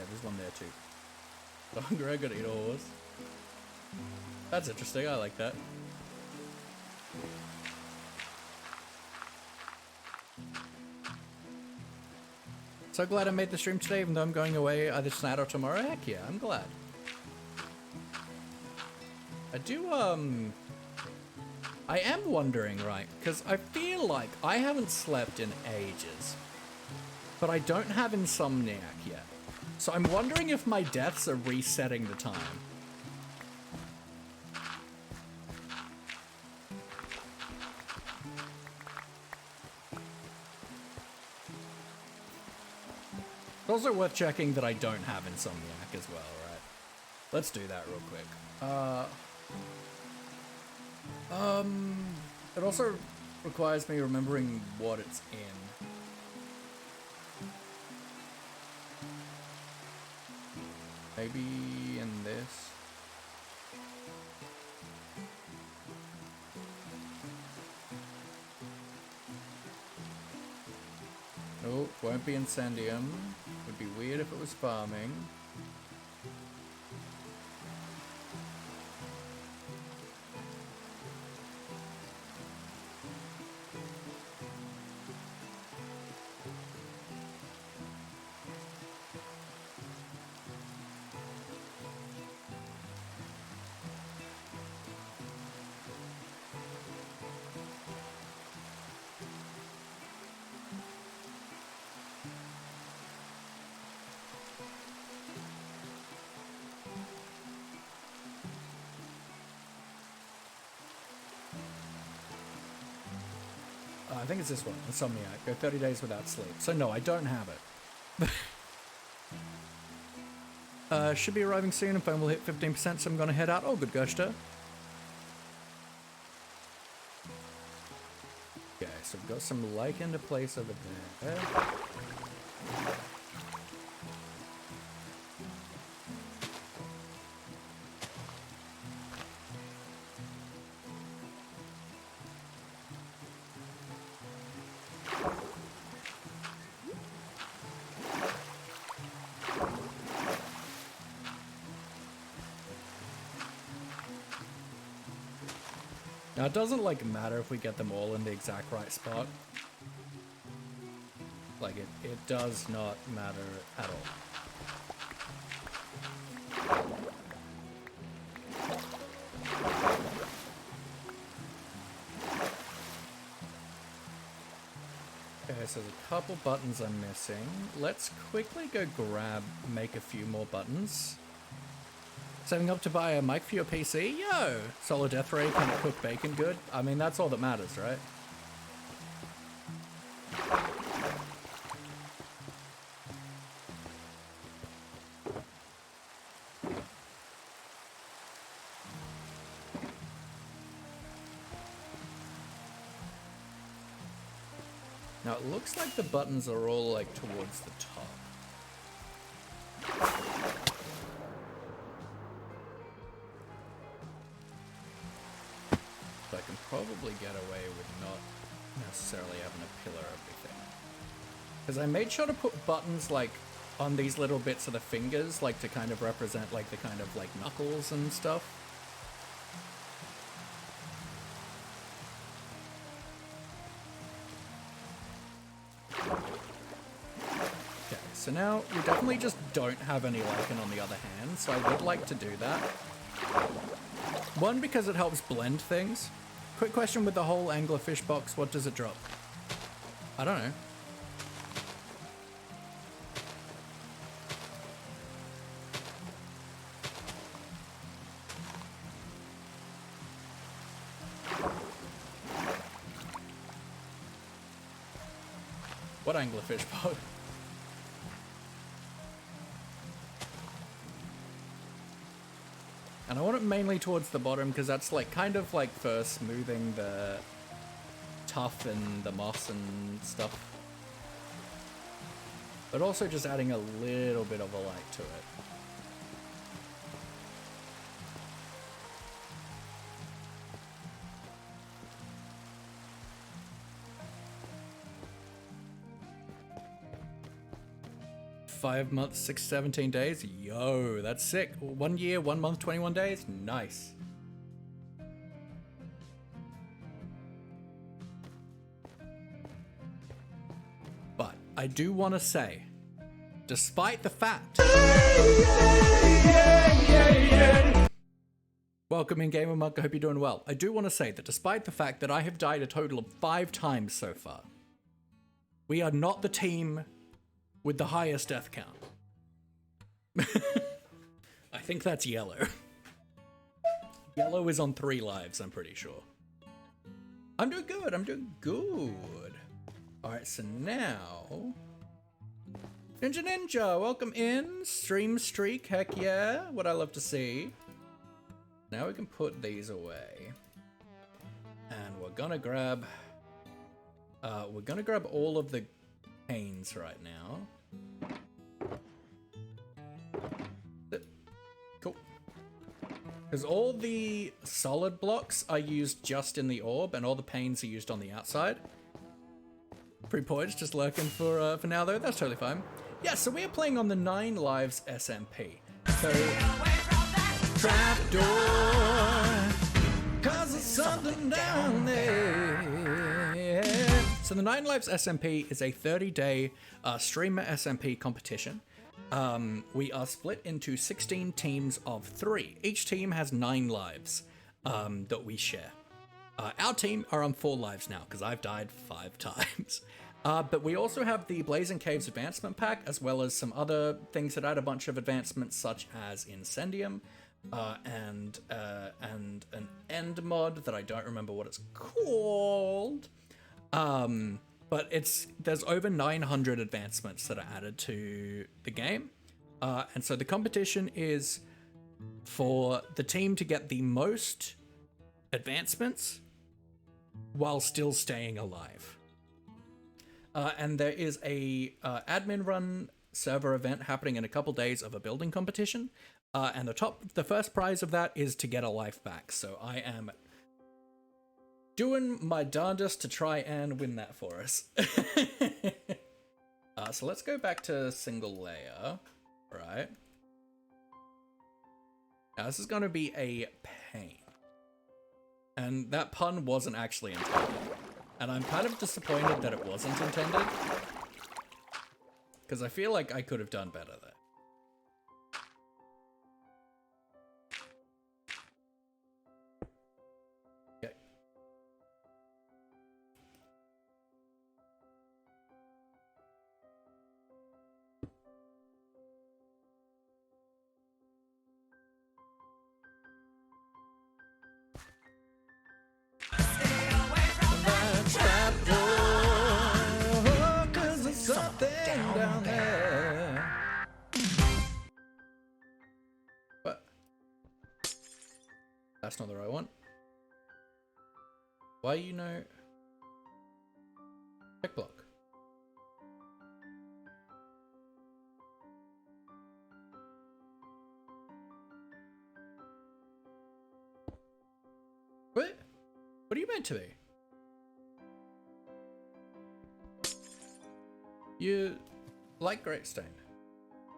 There's one there too. The longer I gotta eat ores. That's interesting, I like that. So glad I made the stream today, even though I'm going away either tonight or tomorrow. Heck yeah, I'm glad. I am wondering, right, because I feel like I haven't slept in ages, but I don't have insomniac yet. So I'm wondering if my deaths are resetting the time. It's also worth checking that I don't have insomniac as well, right? Let's do that real quick. It also requires me remembering what it's in. Maybe in this. Nope, won't be incendium. Would be weird if it was farming. I think it's this one, Insomniac. Go 30 days without sleep. So no, I don't have it. Should be arriving soon and phone will hit 15%, so I'm gonna head out. Oh, good Gushter. Okay, so we've got some lichen to place over there. Now, it doesn't, like, matter if we get them all in the exact right spot. Like, it does not matter at all. Okay, Okay, so there's a couple buttons I'm missing. Let's quickly go make a few more buttons. Saving up to buy a mic for your PC? Yo! Solid death ray, can it cook bacon good? I mean, that's all that matters, right? Now it looks like the buttons are all like towards the top. So I can probably get away with not necessarily having to pillar everything. Because I made sure to put buttons like on these little bits of the fingers, like to kind of represent like the kind of like knuckles and stuff. So now we definitely just don't have any lichen on the other hand, so I would like to do that. One, because it helps blend things. Quick question with the whole anglerfish box, what does it drop? I don't know. What anglerfish box? And I want it mainly towards the bottom because that's like kind of like for smoothing the tuff and the moss and stuff. But also just adding a little bit of a light to it. Five months, 17 days. Yo, that's sick. 1 year, 1 month, 21 days. Nice. But I do want to say, despite the fact... Welcome in, Gamer Monk. I hope you're doing well. I do want to say that despite the fact that I have died a total of 5 times so far, we are not the team with the highest death count. I think that's yellow. Yellow is on 3 lives, I'm pretty sure. I'm doing good, I'm doing good. Alright, so now... Ninja, welcome in. Stream streak, heck yeah. What I love to see. Now we can put these away. And we're gonna grab all of the panes right now. Cool. Because all the solid blocks are used just in the orb, and all the panes are used on the outside. Pre-poised, just lurking for now though. That's totally fine. Yeah, so we are playing on the 9 lives SMP. So trapdoor, 'cause there's something down there. So the 9 lives SMP is a 30-day streamer SMP competition. We are split into 16 teams of 3. Each team has 9 lives that we share. Our team are on 4 lives now because I've died 5 times. But we also have the Blazing Caves Advancement Pack, as well as some other things that add a bunch of advancements, such as Incendium, and an end mod that I don't remember what it's called. But there's over 900 advancements that are added to the game. And so the competition is for the team to get the most advancements while still staying alive. And there is a admin run server event happening in a couple days of a building competition. And the first prize of that is to get a life back. So I am doing my darndest to try and win that for us. So let's go back to single layer, right? Now this is going to be a pain. And that pun wasn't actually intended. And I'm kind of disappointed that it wasn't intended. Because I feel like I could have done better there. That's not the right one. Why you know? Check block. What? What are you meant to be? You like grey stain.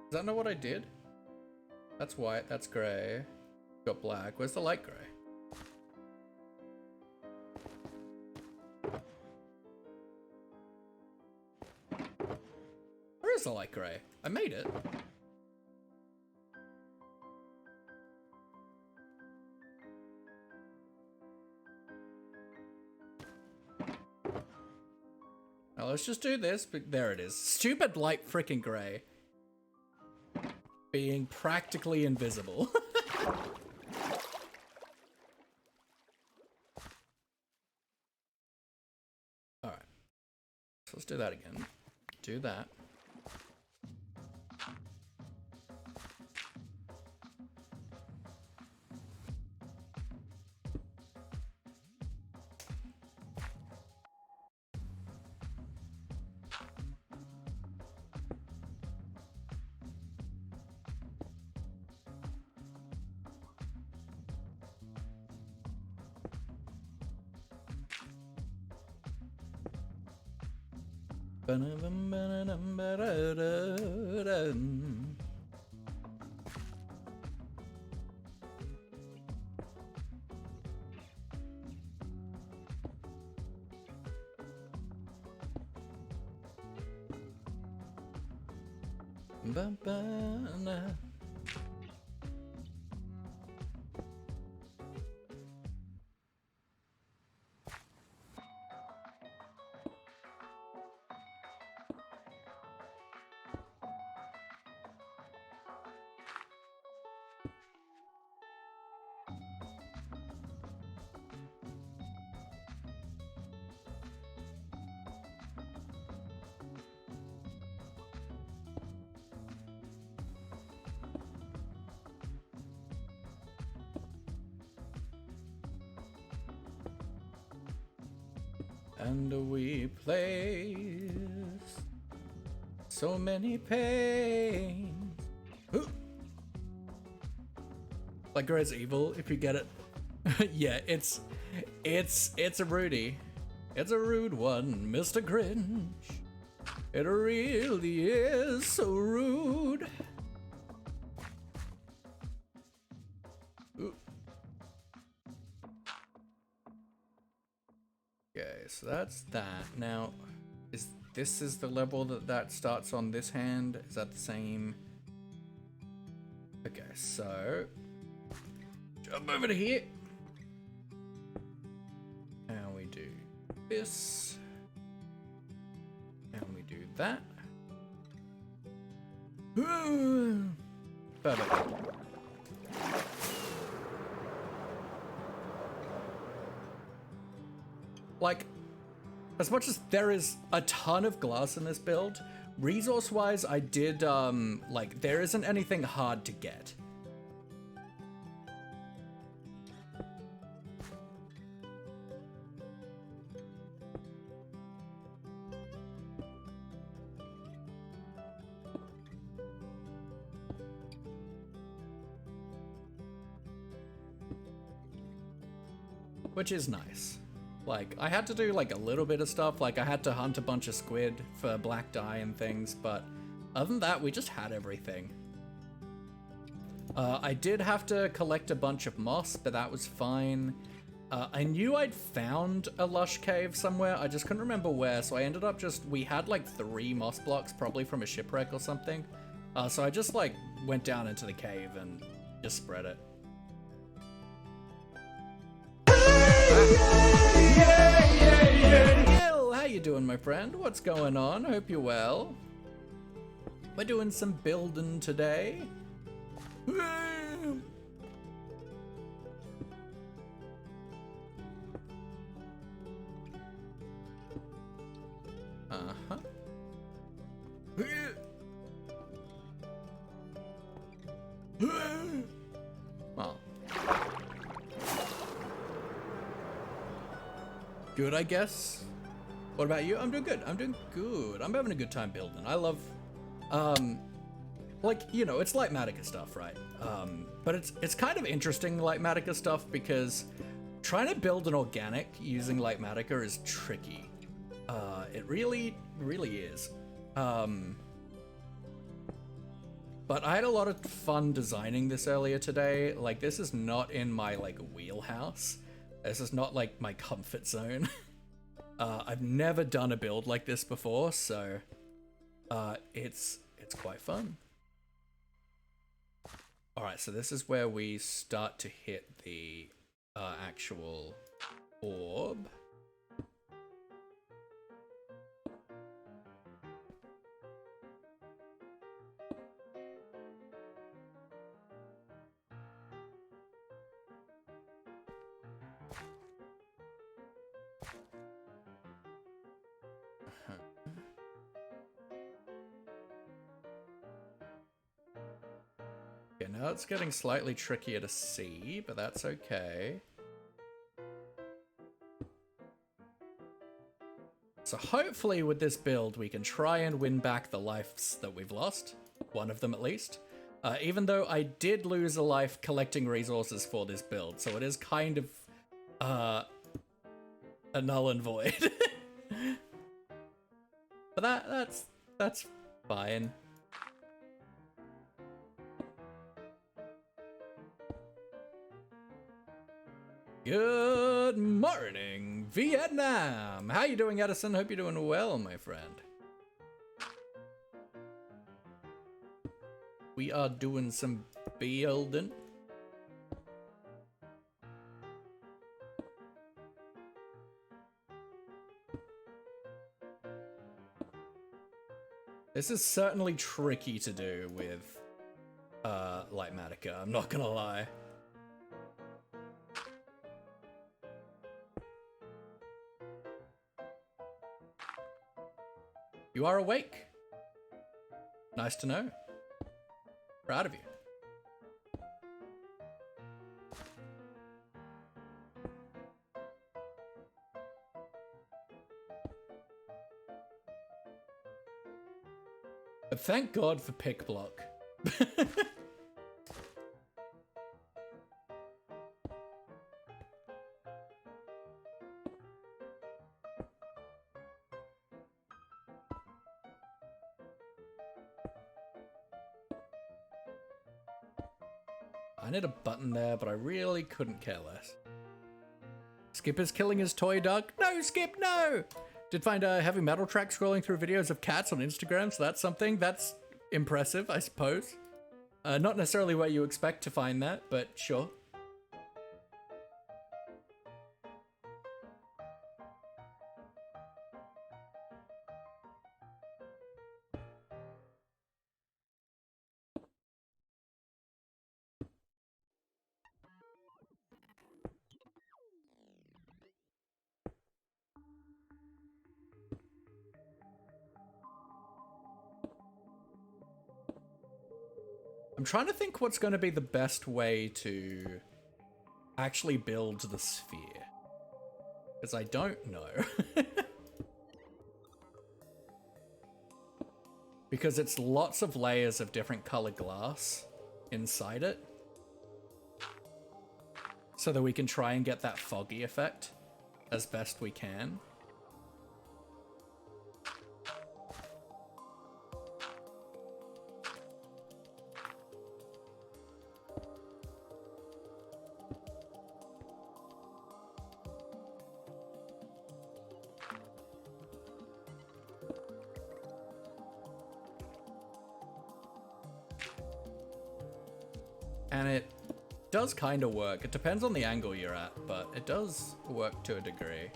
Is that not what I did? That's white, that's grey. Got black. Where's the light grey? Where is the light grey? I made it. Now let's just do this, but there it is. Stupid light freaking grey. Being practically invisible. Alright. So let's do that again. Do that. And we place so many pains. Ooh. Like Grey's evil, if you get it. Yeah, it's a Rudy. It's a rude one, Mr. Grinch. It really is so rude. Ooh. Okay, so that's that. Now, this is the level that starts on this hand? Is that the same? Okay, so jump over to here. And we do this. And we do that. Perfect. Like, as much as there is a ton of glass in this build, resource-wise, I did, like, there isn't anything hard to get. Which is nice. Like, I had to do, like, a little bit of stuff. Like, I had to hunt a bunch of squid for black dye and things, but other than that, we just had everything. I did have to collect a bunch of moss, but that was fine. I knew I'd found a lush cave somewhere, I just couldn't remember where, so I ended up we had, like, 3 moss blocks, probably from a shipwreck or something. So I just, like, went down into the cave and just spread it. How you doing, my friend? What's going on? Hope you're well. We're doing some building today. Uh-huh. Well. good, I guess. What about you? I'm doing good. I'm doing good. I'm having a good time building. I love, like, you know, it's Lightmatica stuff, right? But it's kind of interesting Lightmatica stuff because trying to build an organic using Lightmatica is tricky. It really, really is. But I had a lot of fun designing this earlier today. Like, this is not in my, like, wheelhouse. This is not, like, my comfort zone. I've never done a build like this before, so it's quite fun. Alright, so this is where we start to hit the actual orb. Okay, now it's getting slightly trickier to see, but that's okay. So hopefully with this build, we can try and win back the lives that we've lost. One of them at least. Even though I did lose a life collecting resources for this build, so it is kind of a null and void. But that's fine. Good morning, Vietnam! How you doing, Edison? Hope you're doing well, my friend. We are doing some building. This is certainly tricky to do with Lightmatica, I'm not gonna lie. You are awake. Nice to know. Proud of you. But thank God for pick block. I need a button there, but I really couldn't care less. Skip is killing his toy dog. No, Skip, no! Did find a heavy metal track scrolling through videos of cats on Instagram, so that's something. That's impressive, I suppose. Not necessarily where you expect to find that, but sure. I'm trying to think what's going to be the best way to actually build the sphere. Because I don't know. Because it's lots of layers of different colored glass inside it. So that we can try and get that foggy effect as best we can. And it does kind of work. It depends on the angle you're at, but it does work to a degree.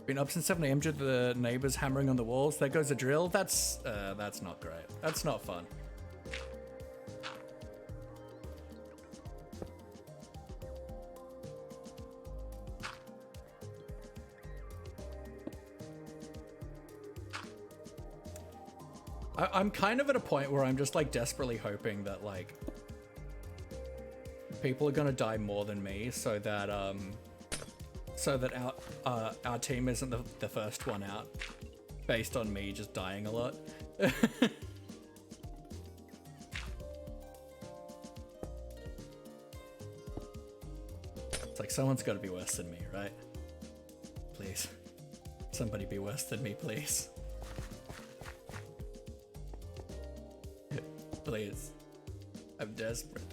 Been up since 7 AM due to the neighbors hammering on the walls. There goes a drill. That's not great. That's not fun. I'm kind of at a point where I'm just like desperately hoping that like people are gonna die more than me, so that our team isn't the first one out, based on me just dying a lot. It's like someone's got to be worse than me, right? Please, somebody be worse than me, please. Please, I'm desperate.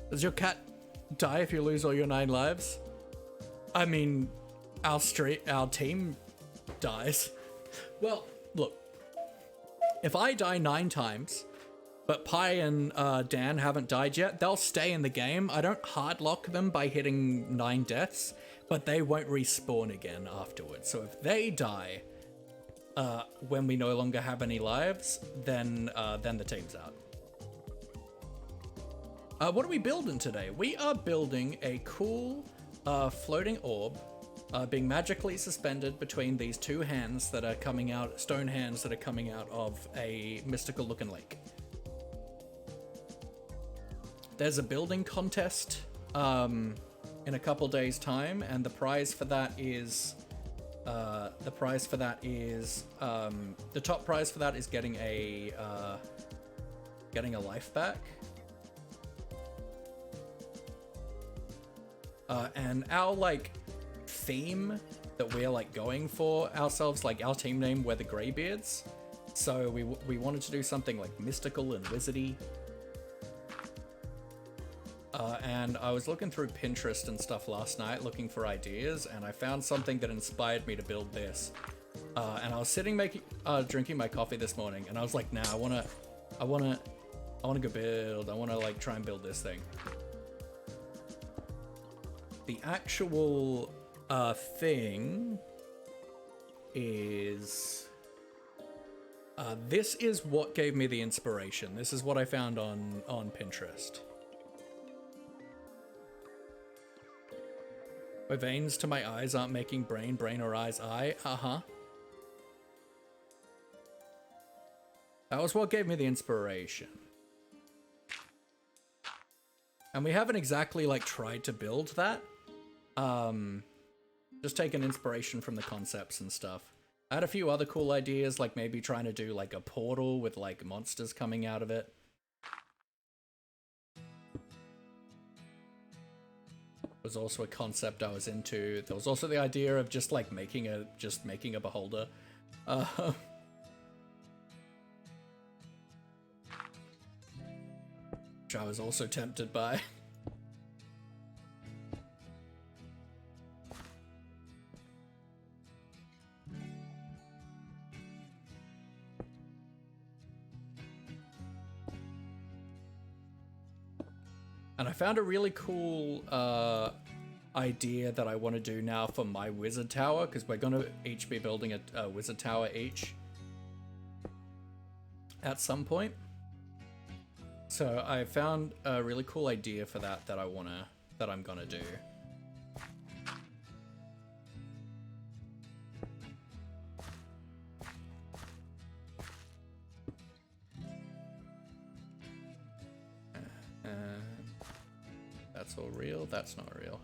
Does your cat die if you lose all your 9 lives? I mean, our team dies. Well, look, if I die 9 times, but Pi and Dan haven't died yet, they'll stay in the game. I don't hard lock them by hitting 9 deaths, but they won't respawn again afterwards. So if they die when we no longer have any lives, then the team's out. What are we building today? We are building a cool floating orb being magically suspended between these 2 hands that are coming out, stone hands that are coming out of a mystical looking lake. There's a building contest in a couple days time, and the prize for that is the top prize for that is getting a life back. And our like theme that we're like going for ourselves, like our team name, we're the Greybeards. So we wanted to do something like mystical and wizardy. And I was looking through Pinterest and stuff last night looking for ideas, and I found something that inspired me to build this. And I was sitting drinking my coffee this morning, and I was like, nah, I wanna go build. I wanna like try and build this thing. The actual thing is this is what gave me the inspiration. This is what I found on Pinterest. My veins to my eyes aren't making brain or eyes eye. That was what gave me the inspiration. And we haven't exactly like tried to build that. Just taking inspiration from the concepts and stuff. I had a few other cool ideas, like maybe trying to do like a portal with like monsters coming out of it. Was also a concept I was into. There was also the idea of just like making a beholder. Which I was also tempted by. And I found a really cool idea that I want to do now for my wizard tower, because we're going to each be building a wizard tower each at some point. So I found a really cool idea for that I'm gonna do. That's all real. That's not real.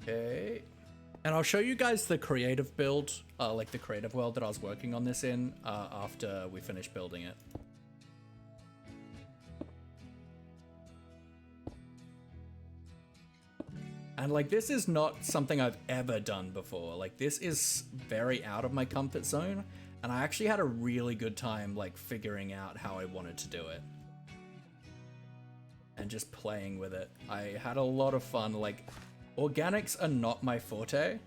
Okay, and I'll show you guys the creative build, like the creative world that I was working on this in, after we finish building it. And like, this is not something I've ever done before. Like, this is very out of my comfort zone. And I actually had a really good time like figuring out how I wanted to do it. And just playing with it. I had a lot of fun. Like, organics are not my forte,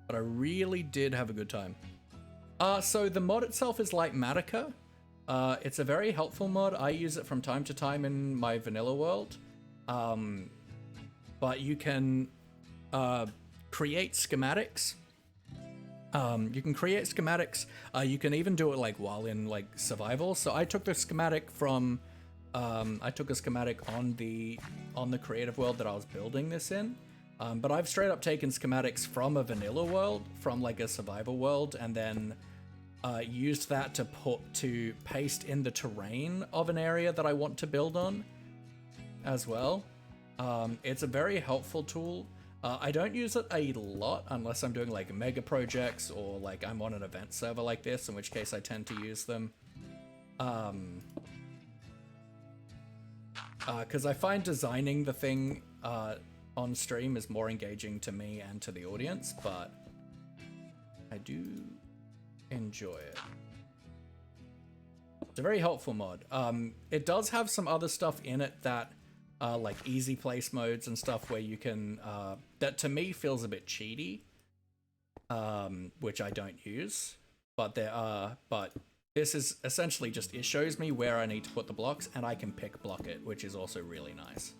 but I really did have a good time. So the mod itself is like Matica. It's a very helpful mod. I use it from time to time in my vanilla world. But you can create schematics. You can create schematics. You can even do it like while in like survival. So I took the schematic from, I took a schematic on the creative world that I was building this in. But I've straight up taken schematics from a vanilla world, from like a survival world, and then used that to paste in the terrain of an area that I want to build on as well. It's a very helpful tool. I don't use it a lot unless I'm doing like mega projects or like I'm on an event server like this, in which case I tend to use them. Because I find designing the thing on stream is more engaging to me and to the audience, but I do enjoy it. It's a very helpful mod. It does have some other stuff in it that like easy place modes and stuff where you can that to me feels a bit cheaty, which I don't use, but this is essentially just, it shows me where I need to put the blocks and I can pick block it, which is also really nice.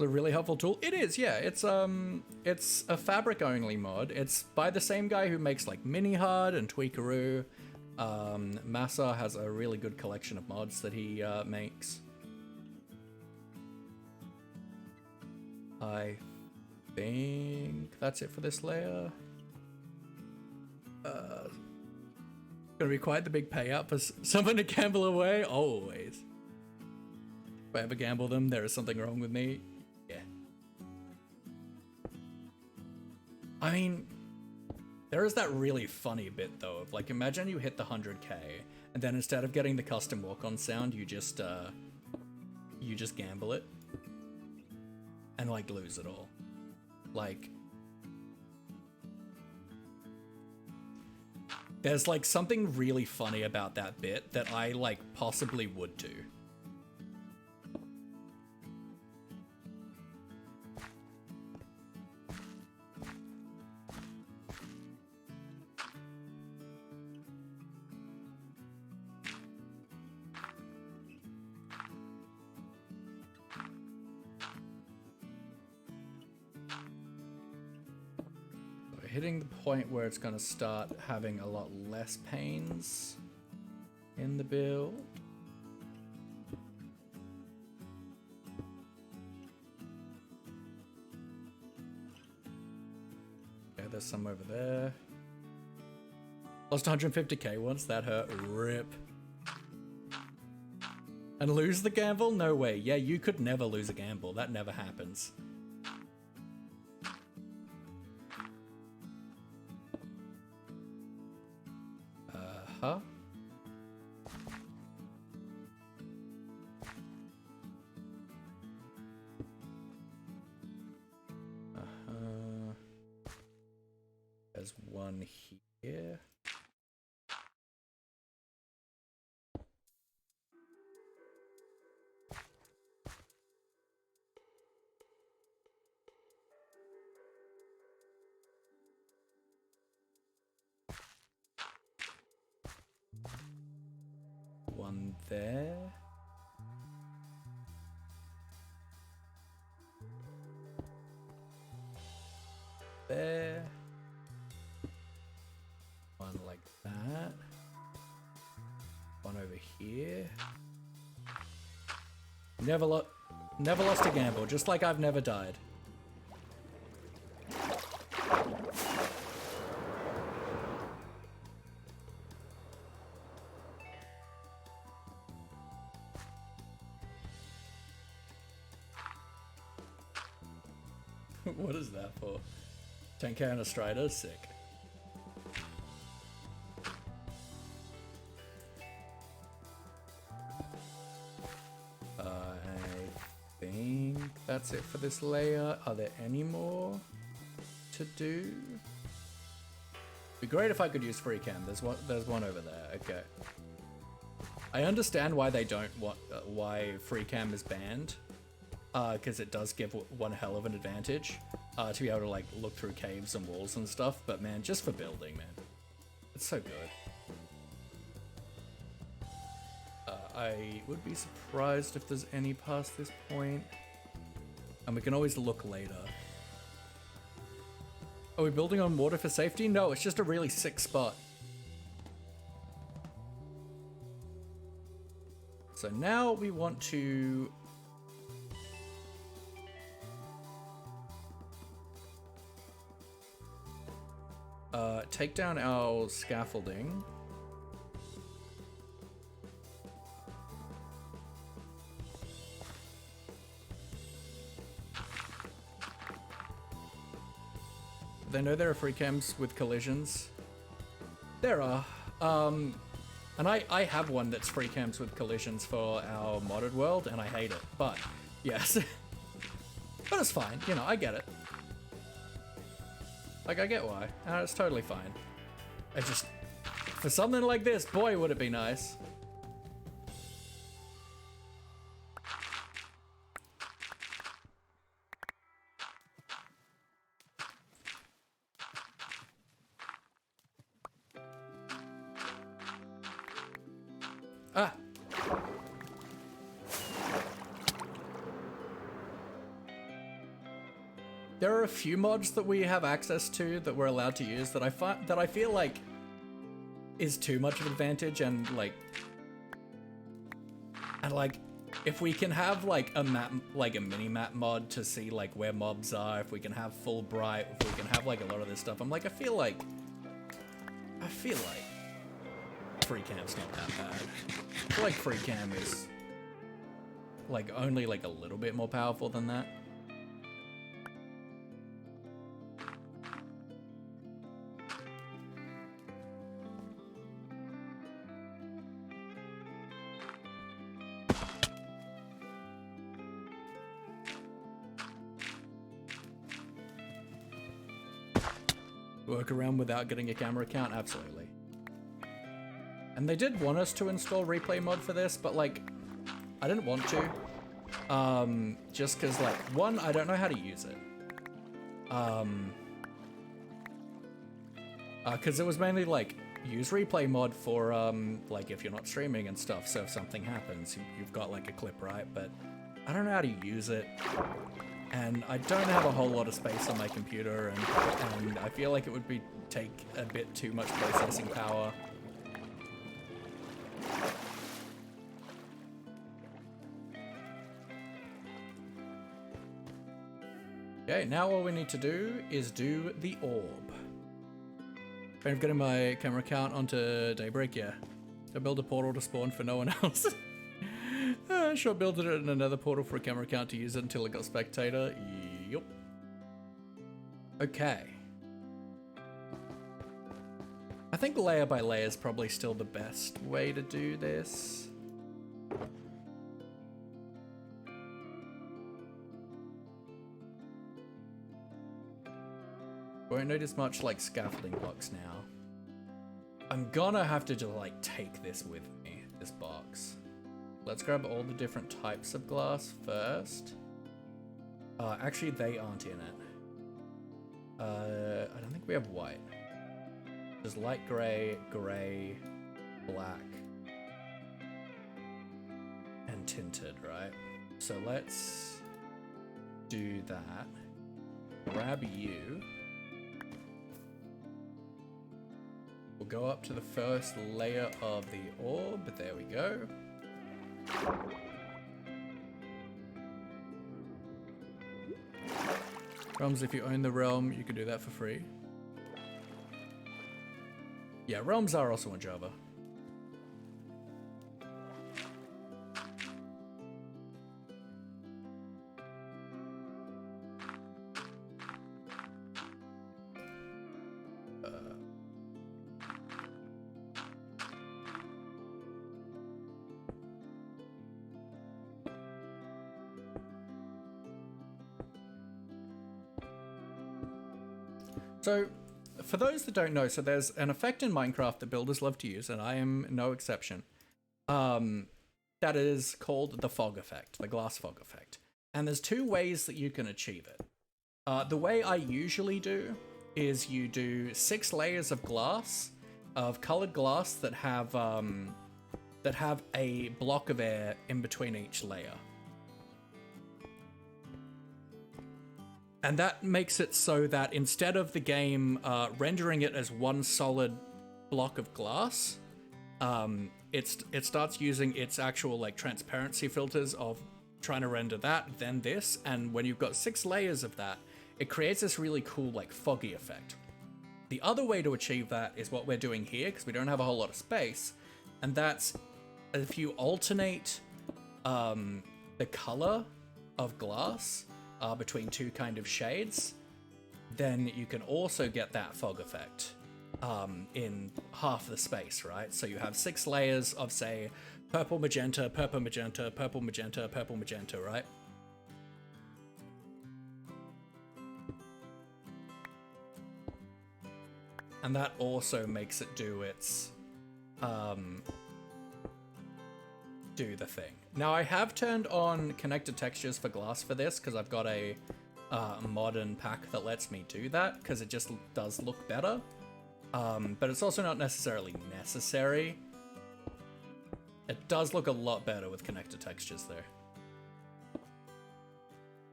A really helpful tool. It is, yeah. It's a fabric only mod. It's by the same guy who makes like Mini Hard and Tweakaroo. Massa has a really good collection of mods that he makes. I think that's it for this layer. Gonna be quite the big payout for someone to gamble away. Always. If I ever gamble them, there is something wrong with me. Yeah. I mean, there is that really funny bit though of like, imagine you hit the 100k and then instead of getting the custom walk-on sound, you just gamble it and like lose it all. Like, there's like something really funny about that bit that I like possibly would do. Hitting the point where it's going to start having a lot less pains in the build. Okay, there's some over there. Lost 150k once, that hurt. Rip. And lose the gamble? No way. Yeah, you could never lose a gamble. That never happens. Huh? There's one here. One there. There. One like that. One over here. Never lost a gamble, just like I've never died. What is that for? 10k on a Strider? Sick. that's it for this layer. Are there any more to do? Be great if I could use free cam. There's one over there. Okay. I understand why they don't want why free cam is banned, because it does give one hell of an advantage to be able to like look through caves and walls and stuff. But man, just for building, man, it's so good. I would be surprised if there's any past this point, and we can always look later. Are we building on water for safety? No, it's just a really sick spot. So now we want to take down our scaffolding. They know there are free cams with collisions. There are. And I have one that's free cams with collisions for our modded world, and I hate it. But, yes. But it's fine. You know, I get it. Like, I get why. It's totally fine. I just... For something like this, boy, would it be nice. Ah! There are a few mods that we have access to that we're allowed to use that I feel like is too much of an advantage, and like if we can have like a map, like a mini map mod to see like where mobs are, if we can have full bright, if we can have like a lot of this stuff, I'm like, I feel like free cam's not that bad. I feel like free cam is like only like a little bit more powerful than that. Work around without getting a camera account? Absolutely. And they did want us to install replay mod for this, but like, I didn't want to. Just cause like, one, I don't know how to use it. Cause it was mainly like, use replay mod for like if you're not streaming and stuff, so if something happens, you've got like a clip, right? But I don't know how to use it. And I don't have a whole lot of space on my computer, and I feel like it would take a bit too much processing power. Okay, now all we need to do is do the orb. I'm getting my camera account onto Daybreak, yeah. I build a portal to spawn for no one else. Sure, build it in another portal for a camera account to use it until it got spectator. Yup. Okay. I think layer by layer is probably still the best way to do this. Won't notice much like scaffolding blocks now. I'm gonna have to just like take this with me, this box. Let's grab all the different types of glass first. Actually, they aren't in it. I don't think we have white. There's light gray, gray, black, and tinted, right? So let's do that. Grab you. We'll go up to the first layer of the orb. There we go. Realms, if you own the realm, you can do that for free. Yeah, realms are also in Java. So, for those that don't know, so there's an effect in Minecraft that builders love to use, and I am no exception. That is called the fog effect, the glass fog effect. And there's two ways that you can achieve it. The way I usually do is you do 6 layers of glass, of colored glass that have a block of air in between each layer. And that makes it so that instead of the game rendering it as one solid block of glass, it starts using its actual like transparency filters of trying to render that, then this, and when you've got 6 layers of that, it creates this really cool like foggy effect. The other way to achieve that is what we're doing here, because we don't have a whole lot of space, and that's if you alternate the color of glass between 2 kind of shades, then you can also get that fog effect in half the space, right? So you have 6 layers of, say, purple, magenta, purple, magenta, purple, magenta, purple, magenta, right? And that also makes it do its do the thing. Now I have turned on connected textures for glass for this because I've got a modern pack that lets me do that because it just does look better. But it's also not necessarily necessary. It does look a lot better with connected textures though.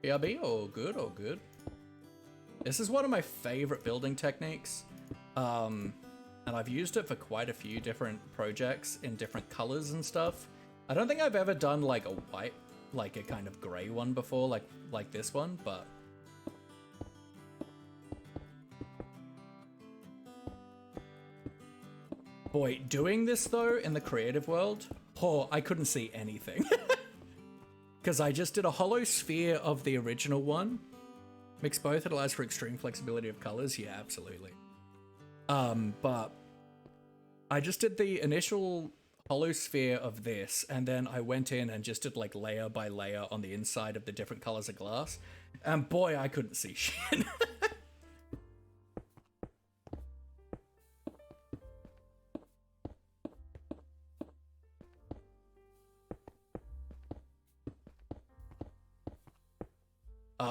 BRB, all good, all good. This is one of my favorite building techniques. And I've used it for quite a few different projects in different colors and stuff. I don't think I've ever done like a white, like a kind of gray one before, like this one, but boy, doing this though in the creative world, I couldn't see anything. Because I just did a hollow sphere of the original one. Mix both, it allows for extreme flexibility of colors. Yeah, absolutely. But I just did the initial hollow sphere of this, and then I went in and just did like layer by layer on the inside of the different colors of glass. And boy, I couldn't see shit.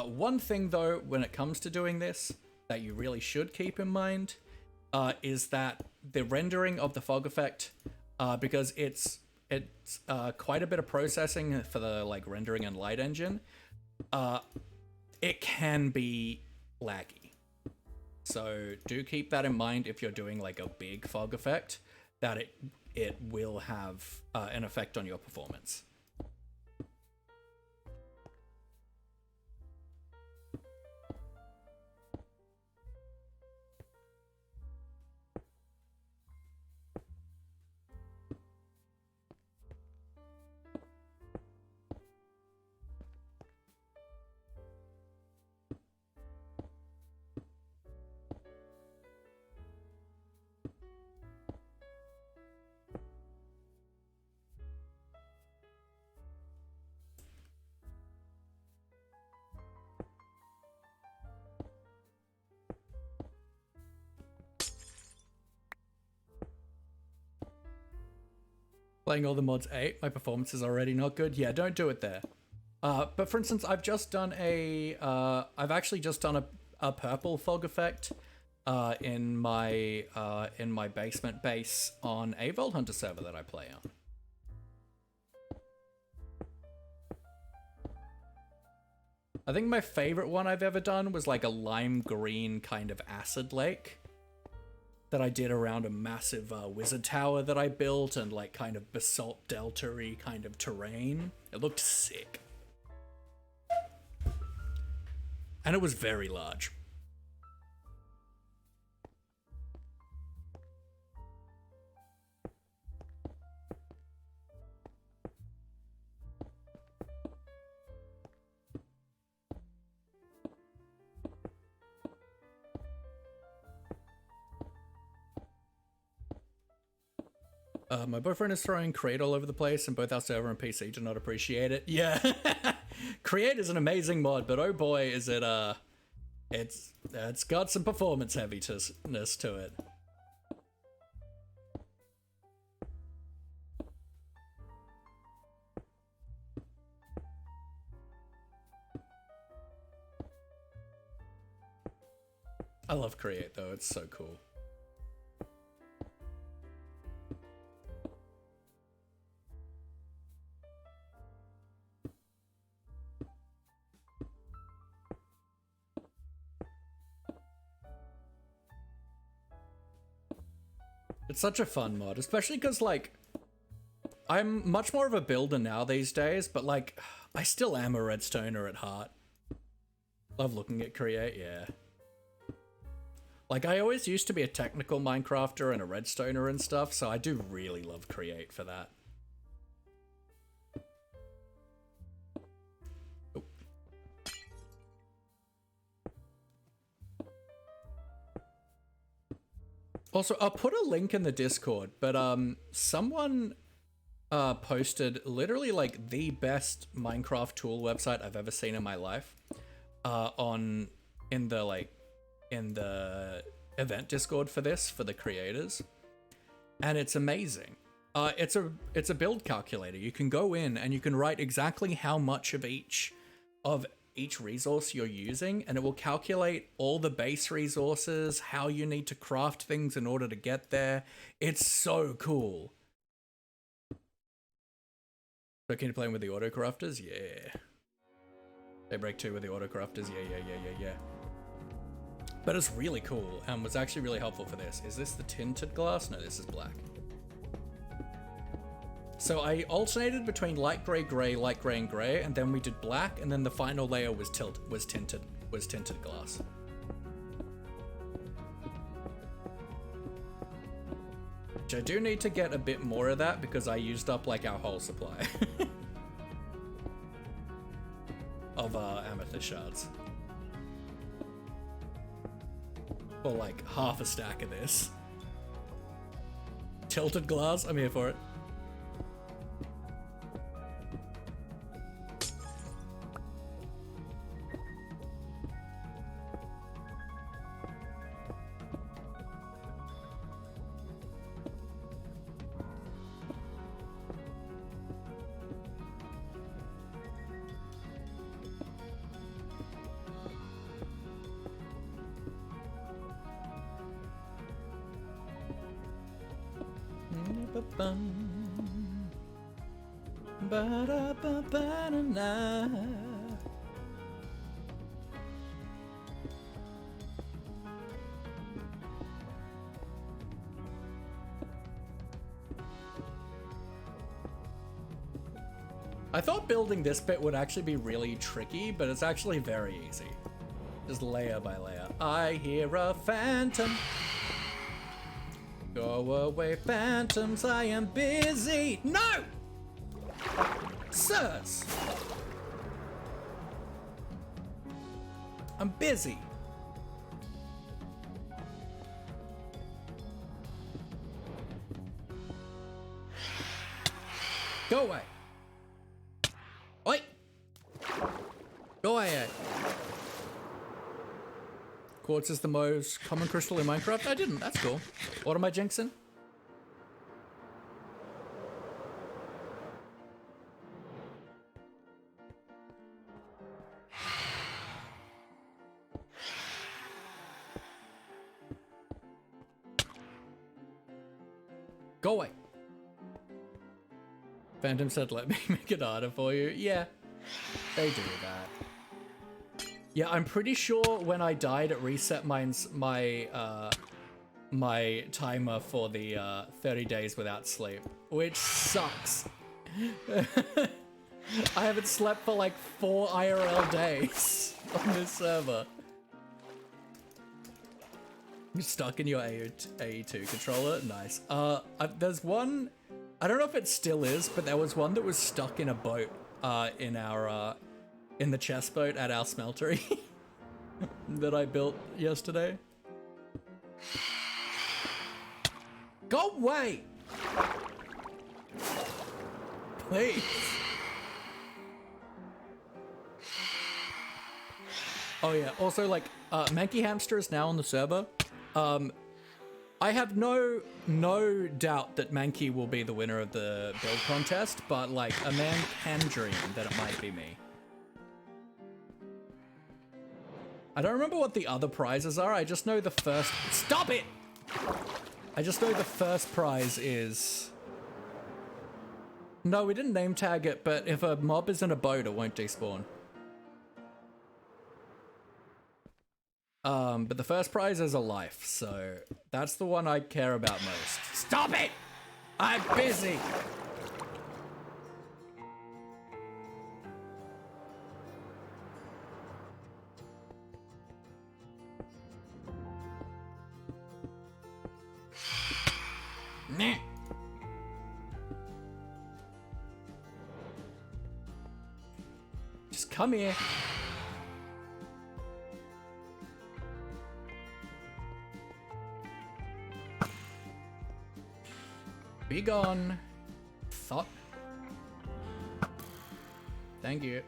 One thing though, when it comes to doing this, that you really should keep in mind, is that the rendering of the fog effect, because it's quite a bit of processing for the like rendering and light engine, it can be laggy. So do keep that in mind if you're doing like a big fog effect, that it will have an effect on your performance. Playing all the mods 8, my performance is already not good. Yeah, don't do it there. But for instance, I've just done I've actually just done a purple fog effect in my basement base on a Vault Hunter server that I play on. I think my favorite one I've ever done was like a lime green kind of acid lake that I did around a massive wizard tower that I built, and like kind of basalt delta-y kind of terrain. It looked sick. And it was very large. My boyfriend is throwing Create all over the place, and both our server and PC do not appreciate it. Yeah, Create is an amazing mod, but oh boy, is it It's got some performance heaviness to it. I love Create though, it's so cool. It's such a fun mod, especially because, like, I'm much more of a builder now these days, but, like, I still am a redstoner at heart. Love looking at Create, yeah. Like, I always used to be a technical Minecrafter and a redstoner and stuff, so I do really love Create for that. Oh. Also, I'll put a link in the Discord, but someone posted literally like the best Minecraft tool website I've ever seen in my life in the event Discord for this, for the creators, and it's amazing. It's a build calculator. You can go in and you can write exactly how much of each resource you're using, and it will calculate all the base resources, how you need to craft things in order to get there. It's so cool. So can you play with the auto crafters? Yeah. Daybreak 2 with the auto crafters. Yeah. But it's really cool and was actually really helpful for this. Is this the tinted glass? No, this is black. So I alternated between light gray, light gray, and gray, and then we did black, and then the final layer was tinted glass. Which I do need to get a bit more of that because I used up like our whole supply of amethyst shards. Or like half a stack of this. Tilted glass, I'm here for it. I thought building this bit would actually be really tricky, but it's actually very easy. Just layer by layer. I hear a phantom. Go away, phantoms, I am busy. No! Sirs! I'm busy. Go away. Oi! Go away. Quartz is the most common crystal in Minecraft? I didn't, that's cool. What am I jinxing? Go away. Phantom said, let me make it harder for you. Yeah, they do that. Yeah, I'm pretty sure when I died, it reset my timer for the 30 days without sleep, which sucks. I haven't slept for like 4 IRL days on this server. You're stuck in your AE2 controller? Nice. There's one, I don't know if it still is, but there was one that was stuck in a boat in the chest boat at our smeltery that I built yesterday. Go away! Please. Oh yeah, also like, Mankey Hamster is now on the server. I have no doubt that Mankey will be the winner of the build contest, but like, a man can dream that it might be me. I don't remember what the other prizes are, I just know the first— Stop it! I just know the first prize is— No, we didn't name tag it, but if a mob is in a boat, it won't despawn. But the first prize is a life, so that's the one I care about most. Stop it! I'm busy! Nah. Just come here. Be gone. Thought. Thank you.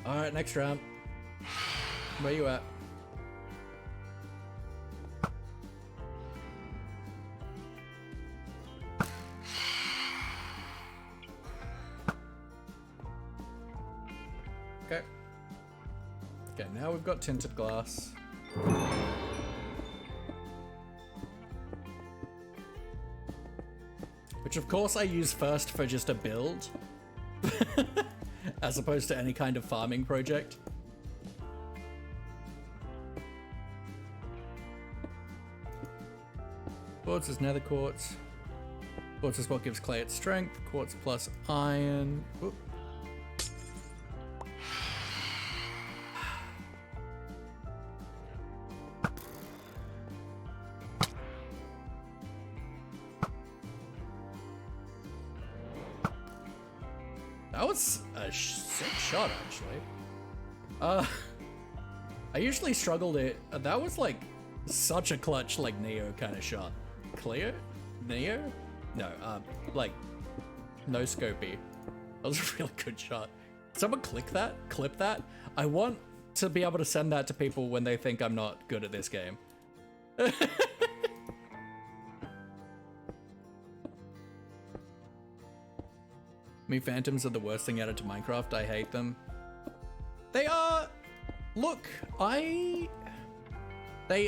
All right, next round. Where you at? Okay. Okay, now we've got tinted glass. Which of course I use first for just a build. As opposed to any kind of farming project. Quartz is nether quartz. Quartz is what gives clay its strength. Quartz plus iron. Oop. That was a sick shot, actually. I usually struggle to— that was like such a clutch, like Neo kind of shot. Clear? Neo? No, like, no scopy. That was a really good shot. Someone clip that. I want to be able to send that to people when they think I'm not good at this game. Me phantoms are the worst thing added to Minecraft. I hate them. They are— look, they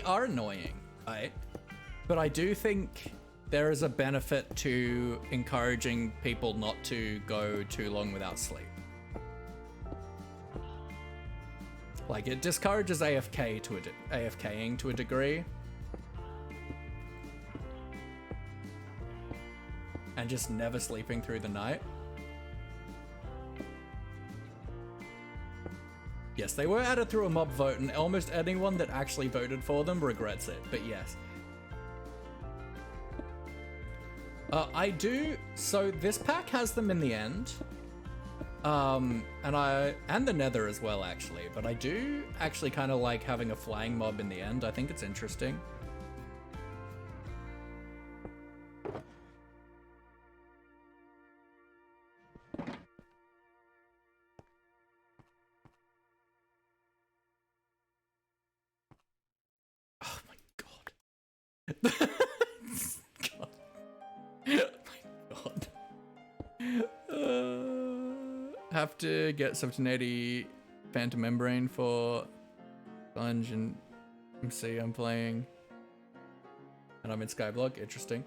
are annoying, right? But I do think there is a benefit to encouraging people not to go too long without sleep. Like, it discourages AFKing to a degree. And just never sleeping through the night. Yes, they were added through a mob vote, and almost anyone that actually voted for them regrets it, but yes. So this pack has them in the end. And the nether as well, actually, but I do actually kind of like having a flying mob in the end. I think it's interesting. Oh my god. God. Oh my god. Have to get 1780 Phantom Membrane for Sponge and MC I'm playing. And I'm in Skyblock, interesting.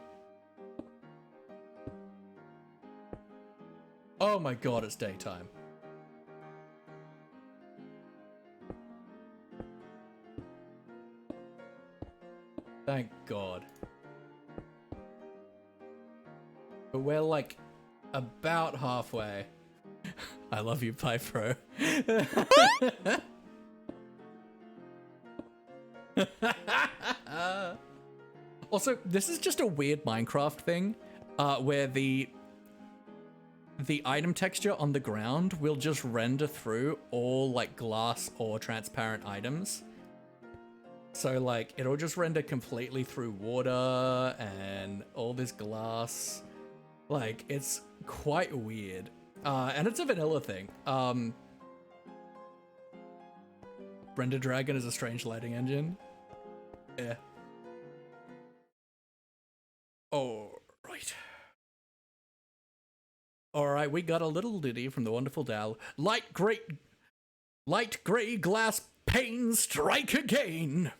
Oh my god, it's daytime. Thank god. But we're like about halfway. I love you, Pypro. Also, this is just a weird Minecraft thing, where the the item texture on the ground will just render through all like glass or transparent items. So like it'll just render completely through water and all this glass. Like it's quite weird. And it's a vanilla thing. Render Dragon is a strange lighting engine. Yeah. Alright, we got a little ditty from the wonderful Dal. Light grey glass pane strike again.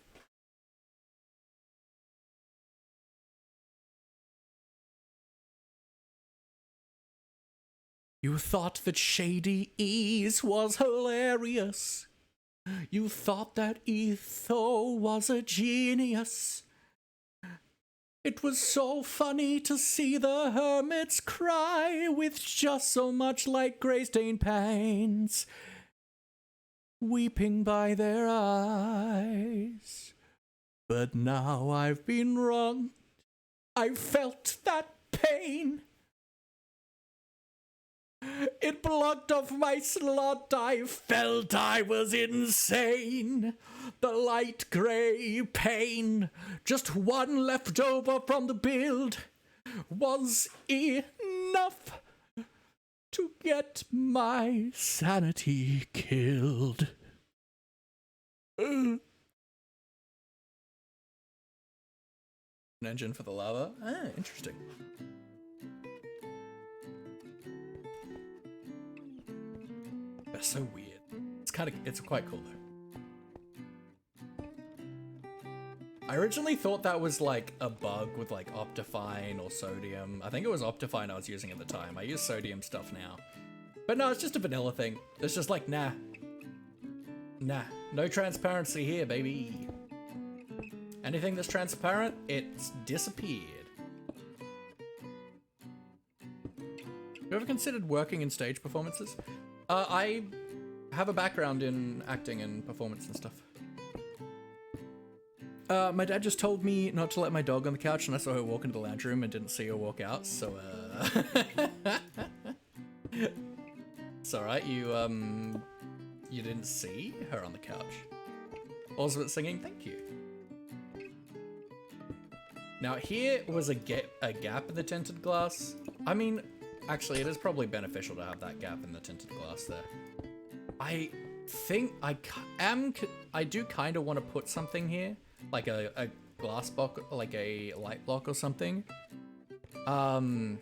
You thought that Shady Ease was hilarious. You thought that Etho was a genius. It was so funny to see the hermits cry with just so much light grey stained panes weeping by their eyes. But now I've been wronged. I felt that pain. It blocked off my slot. I felt I was insane. The light grey pane, just one left over from the build, was enough to get my sanity killed. An engine for the lava? Ah, interesting. That's so weird. It's quite cool though. I originally thought that was like a bug with like Optifine or Sodium. I think it was Optifine I was using at the time. I use Sodium stuff now. But no, it's just a vanilla thing. It's just like, nah. No transparency here, baby. Anything that's transparent, it's disappeared. You ever considered working in stage performances? I have a background in acting and performance and stuff. My dad just told me not to let my dog on the couch, and I saw her walk into the lounge room and didn't see her walk out, so, It's alright, you didn't see her on the couch. Ultimate singing, thank you. Now, here was a gap in the tinted glass. I mean, actually, it is probably beneficial to have that gap in the tinted glass there. I think I do kind of want to put something here. Like a glass block, like a light block or something. Although,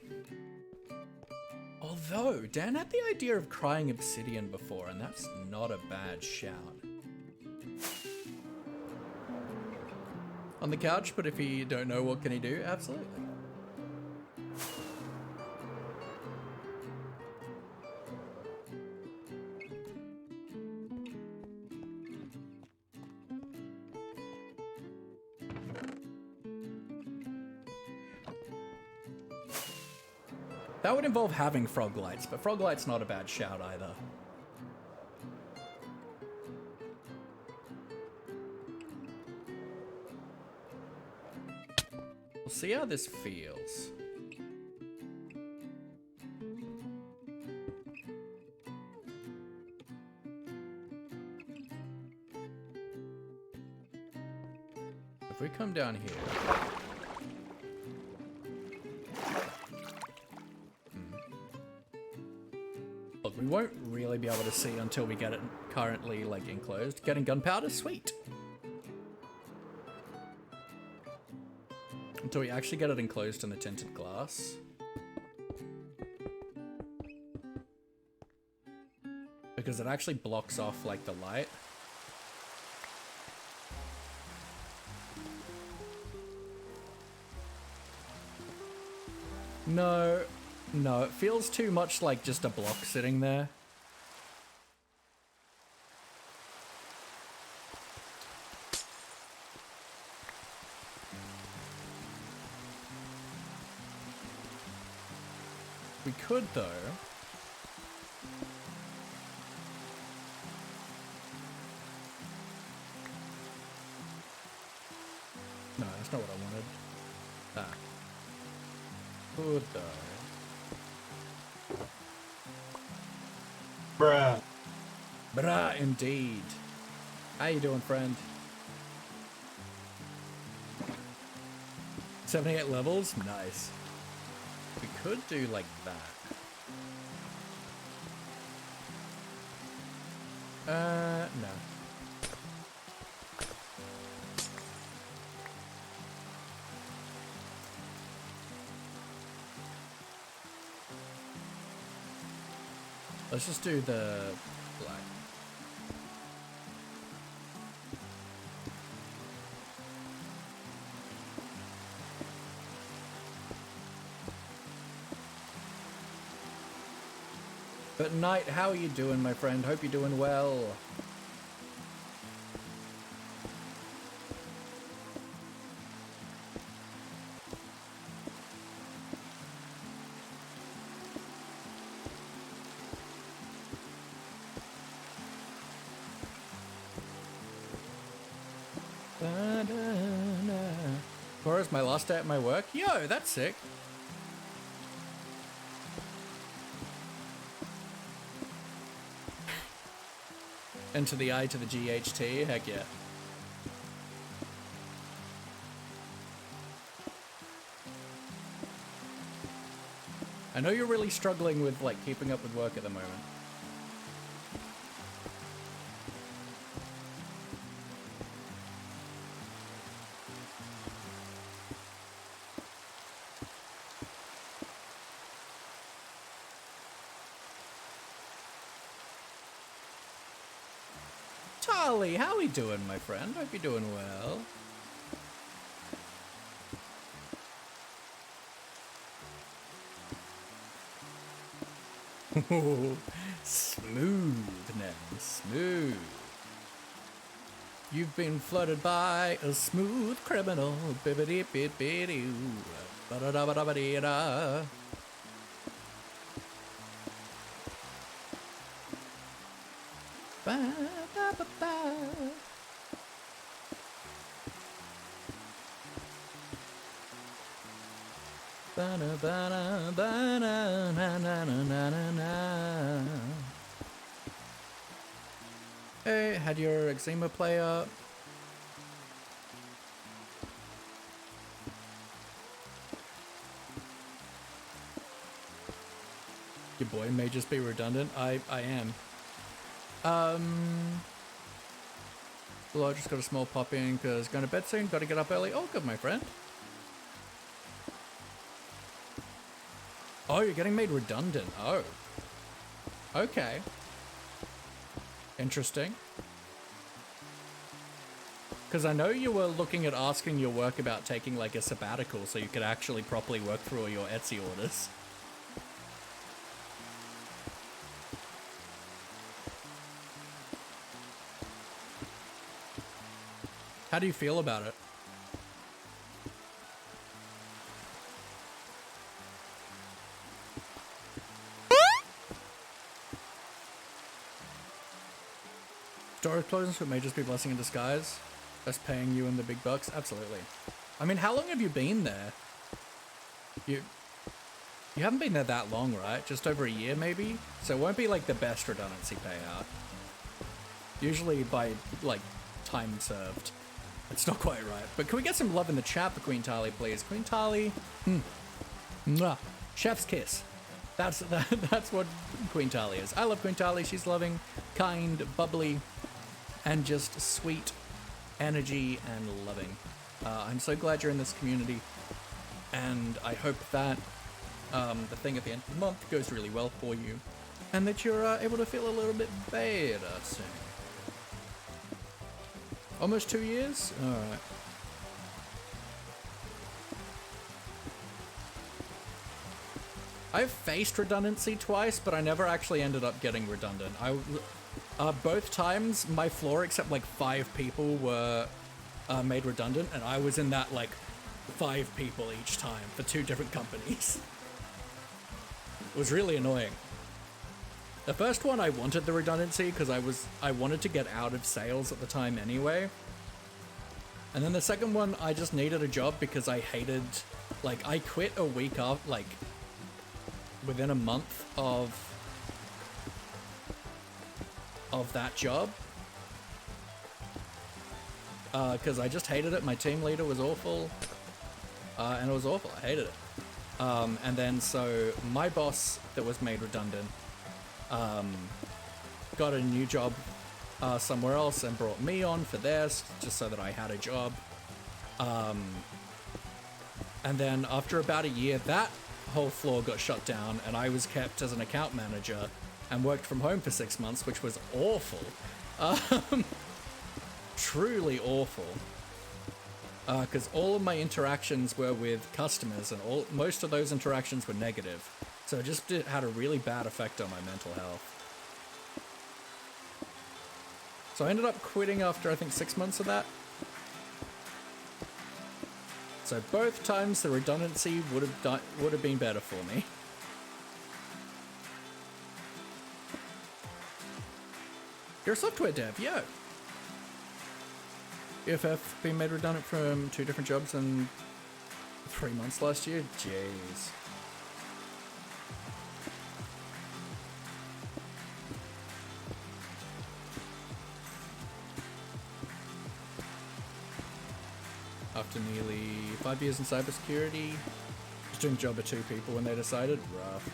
Dan had the idea of crying obsidian before, and that's not a bad shout. On the couch, but if you don't know, what can he do? Absolutely. That would involve having frog lights, but frog lights not a bad shout either. We'll see how this feels. If we come down here... Look, we won't really be able to see until we get it currently, like, enclosed. Getting gunpowder? Sweet! Until we actually get it enclosed in the tinted glass. Because it actually blocks off, like, the light. No, it feels too much like just a block sitting there. We could, though. No, that's not what I wanted. Ah. Could, though. Bruh. Bruh, indeed. How you doing, friend? 78 levels? Nice. We could do like that. No. Let's just do the black. But Knight, how are you doing, my friend? Hope you're doing well. Tomorrow's my last day at my work. Yo, that's sick. Enter the I to the GHT, heck yeah. I know you're really struggling with like keeping up with work at the moment. Charlie, how we doing, my friend? Hope you're doing well. Smooth now, smooth. You've been flooded by a smooth criminal. Bibbidi-bidi-bidi-oo. Ba-da-da-ba-da-ba-dee-da. Ba-da-ba-ba. Ba-da-ba-da-ba-da-na-na-na-na-na. Hey, had your eczema play up? Your boy may just be redundant. I am. Well, I just got a small pop in because going to bed soon. Got to get up early. Oh, good, my friend. Oh, you're getting made redundant. Oh. Okay. Interesting. Because I know you were looking at asking your work about taking like a sabbatical so you could actually properly work through all your Etsy orders. How do you feel about it? Store closing, so it may just be a blessing in disguise. Best paying you in the big bucks. Absolutely. I mean, how long have you been there? You haven't been there that long, right? Just over a year, maybe? So it won't be like the best redundancy payout. Usually by like time served. It's not quite right. But can we get some love in the chat for Queen Tali, please? Queen Tali. Mwah. Chef's kiss. That's what Queen Tali is. I love Queen Tali. She's loving, kind, bubbly, and just sweet energy and loving. I'm so glad you're in this community, and I hope that the thing at the end of the month goes really well for you, and that you're able to feel a little bit better soon. Almost 2 years? Alright. I've faced redundancy twice, but I never actually ended up getting redundant. Both times, my floor, except like 5 people, were made redundant, and I was in that like 5 people each time for 2 different companies. It was really annoying. The first one, I wanted the redundancy because I wanted to get out of sales at the time anyway. And then the second one, I just needed a job because I hated, like, I quit a week after, like, within a month of of that job. Because I just hated it. My team leader was awful. And it was awful. I hated it. And then so my boss that was made redundant got a new job somewhere else and brought me on for this just so that I had a job. And then after about a year, that whole floor got shut down and I was kept as an account manager and worked from home for 6 months, which was awful. Truly awful. Because all of my interactions were with customers and most of those interactions were negative. So it just had a really bad effect on my mental health. So I ended up quitting after I think 6 months of that. So both times the redundancy would have been better for me. You're a software dev, yo. EFF being made redundant from 2 different jobs in 3 months last year? Jeez. After nearly 5 years in cybersecurity, just doing a job of 2 people when they decided, rough.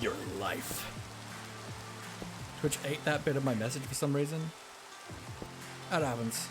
Your life. Twitch ate that bit of my message for some reason. That happens.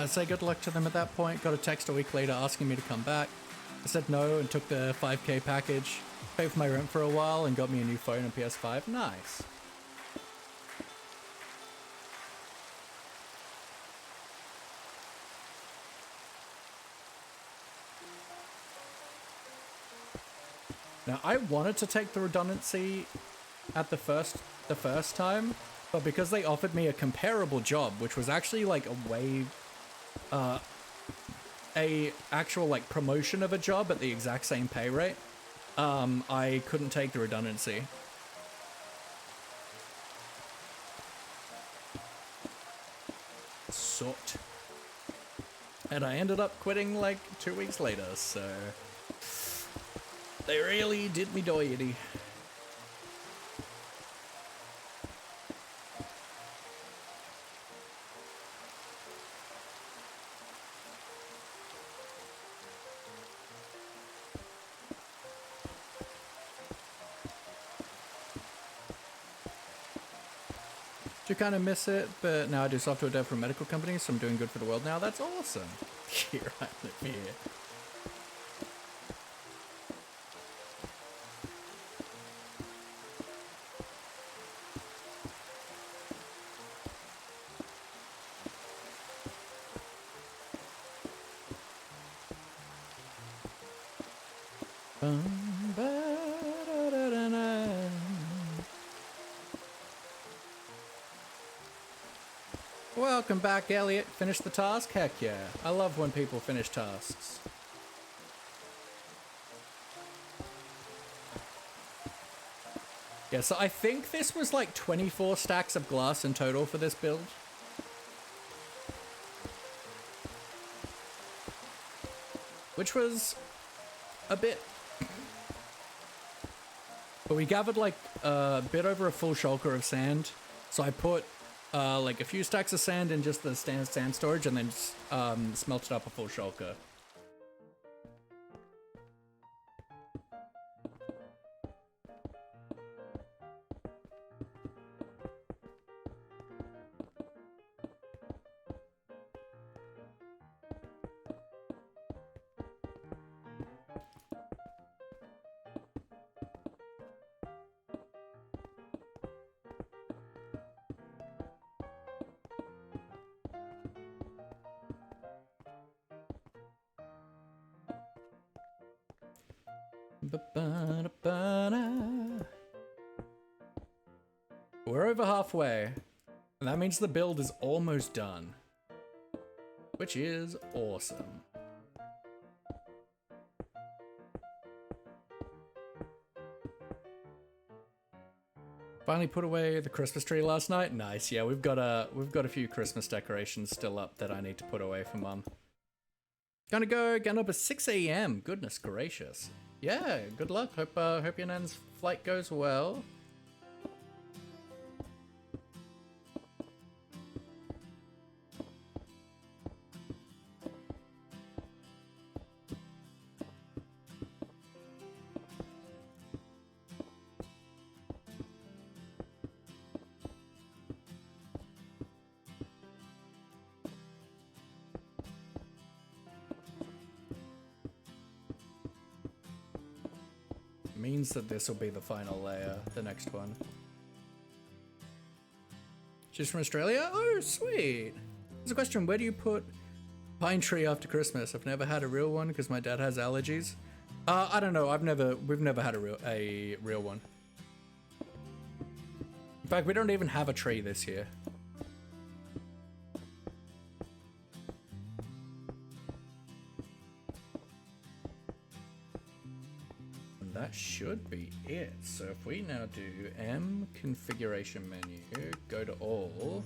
Say good luck to them at that point. Got a text a week later asking me to come back. I said no and took the 5k package, paid for my rent for a while and got me a new phone and PS5. Nice. Now I wanted to take the redundancy at the first time, but because they offered me a comparable job, which was actually like a actual like promotion of a job at the exact same pay rate, I couldn't take the redundancy. Sucked. And I ended up quitting like 2 weeks later, so they really did me dirty. Do kind of miss it, but now I do software dev for a medical company, so I'm doing good for the world now. That's awesome. Here, I live here. Welcome back, Elliot. Finish the task? Heck yeah. I love when people finish tasks. Yeah, so I think this was like 24 stacks of glass in total for this build. Which was a bit. But we gathered like a bit over a full shulker of sand. So I put like a few stacks of sand in just the standard sand storage and then smelted up a full shulker. We're over halfway, and that means the build is almost done, which is awesome. Finally put away the Christmas tree last night. Nice. Yeah, we've got a few Christmas decorations still up that I need to put away for Mum. Gonna go getting up at 6 a.m. Goodness gracious. Yeah, good luck. Hope your nan's flight goes well. Means that this will be the final layer, the next one. She's from Australia? Oh, sweet. There's a question, where do you put pine tree after Christmas? I've never had a real one because my dad has allergies. I don't know, we've never had a real one. In fact, we don't even have a tree this year. That should be it. So if we now do M configuration menu, go to all,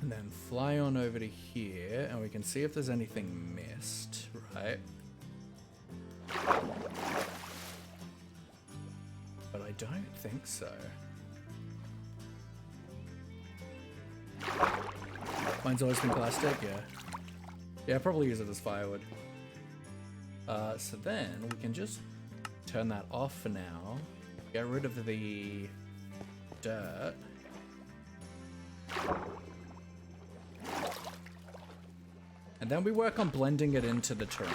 and then fly on over to here, and we can see if there's anything missed, right? But I don't think so. Mine's always been plastic, yeah. Yeah, I'll probably use it as firewood. So then we can just turn that off for now. Get rid of the dirt. And then we work on blending it into the terrain.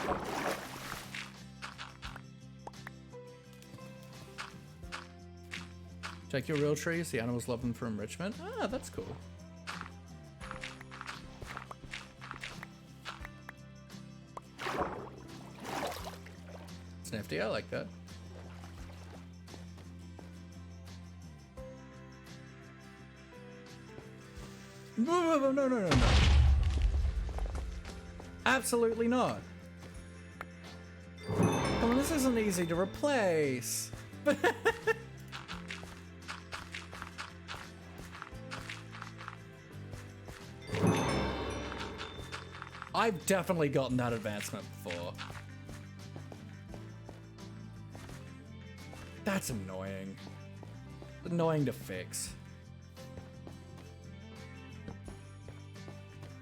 Take your real trees, the animals love them for enrichment. Ah, that's cool. It's nifty, I like that. No. Absolutely not. Come on, this isn't easy to replace. I've definitely gotten that advancement before. That's annoying. Annoying to fix.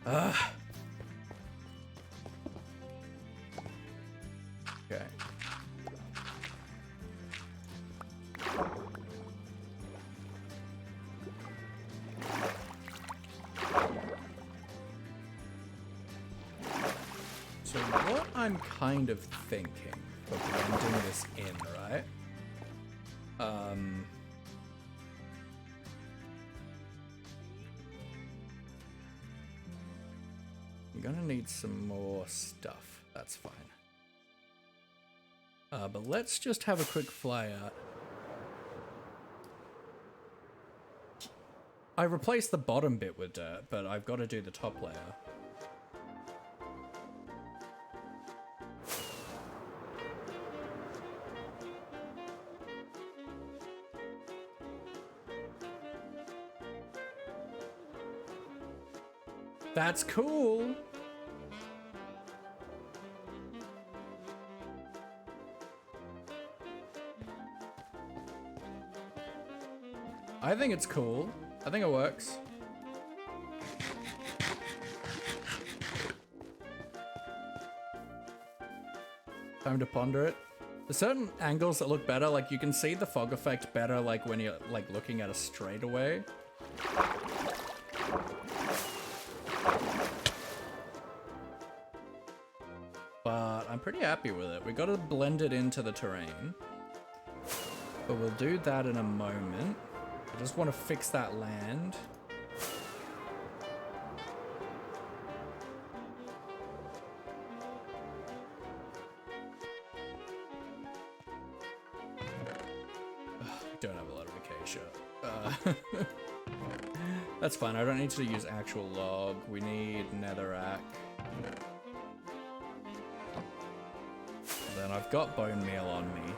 Ugh. Okay. So what I'm kind of thinking for blending this in, right? I'm gonna need some more stuff. That's fine. But let's just have a quick fly out. I replaced the bottom bit with dirt, but I've got to do the top layer. That's cool. I think it's cool. I think it works. Time to ponder it. There's certain angles that look better, like you can see the fog effect better like when you're like looking at a straightaway. But I'm pretty happy with it. We gotta blend it into the terrain. But we'll do that in a moment. I just want to fix that land. Don't have a lot of acacia. That's fine. I don't need to use actual log. We need netherrack. Then I've got bone meal on me.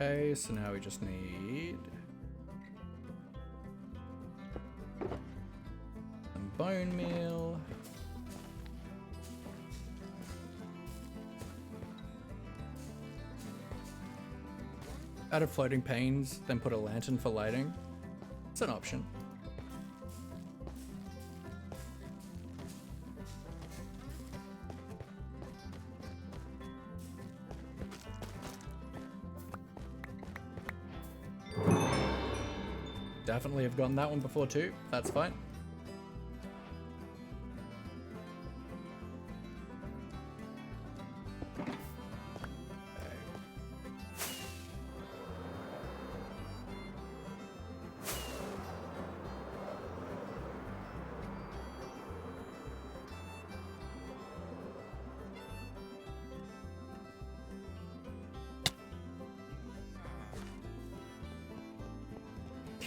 Okay, so now we just need some bone meal. Added floating panes, then put a lantern for lighting. It's an option. Definitely have gotten that one before too. That's fine.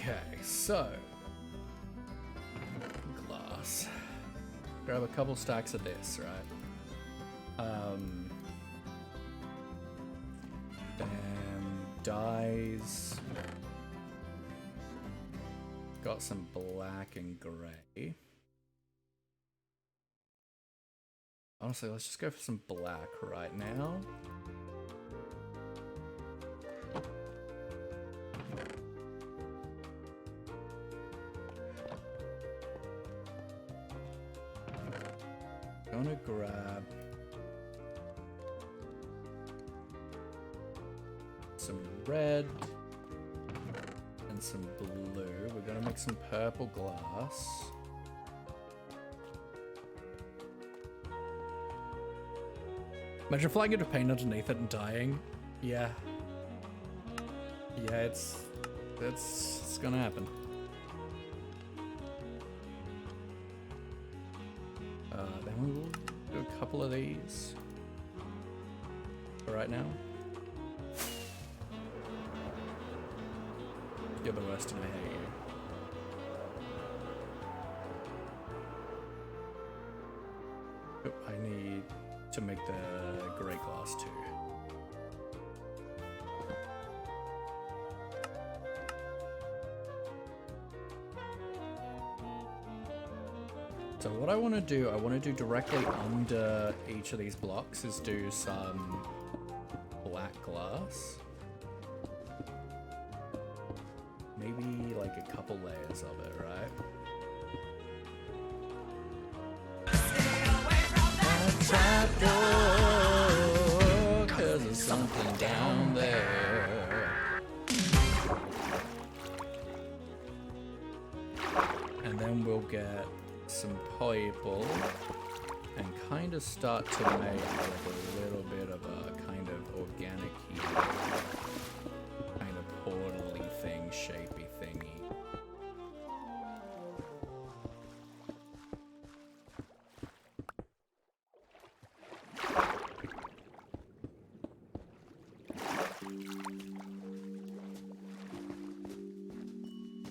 Okay, so glass. Grab a couple stacks of this, right? Then dyes. Got some black and gray. Honestly, let's just go for some black right now. Gonna grab some red and some blue. We're gonna make some purple glass. Imagine flying into paint underneath it and dying. Yeah. Yeah, it's gonna happen. Then we will do a couple of these for right now. You're the worst and I hate you. Oh, I need to make the grey glass too. So what I want to do directly under each of these blocks is do some black glass. Maybe like a couple layers of it, right? That door, 'cause there's something down there. And then we'll get some purple and kind of start to make like a little bit of a kind of organic kind of portal-y thing, shapey thingy.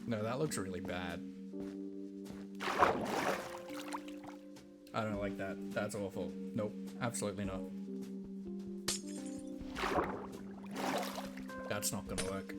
No, that looks really bad. I don't like that. That's awful. Nope, absolutely not. That's not gonna work.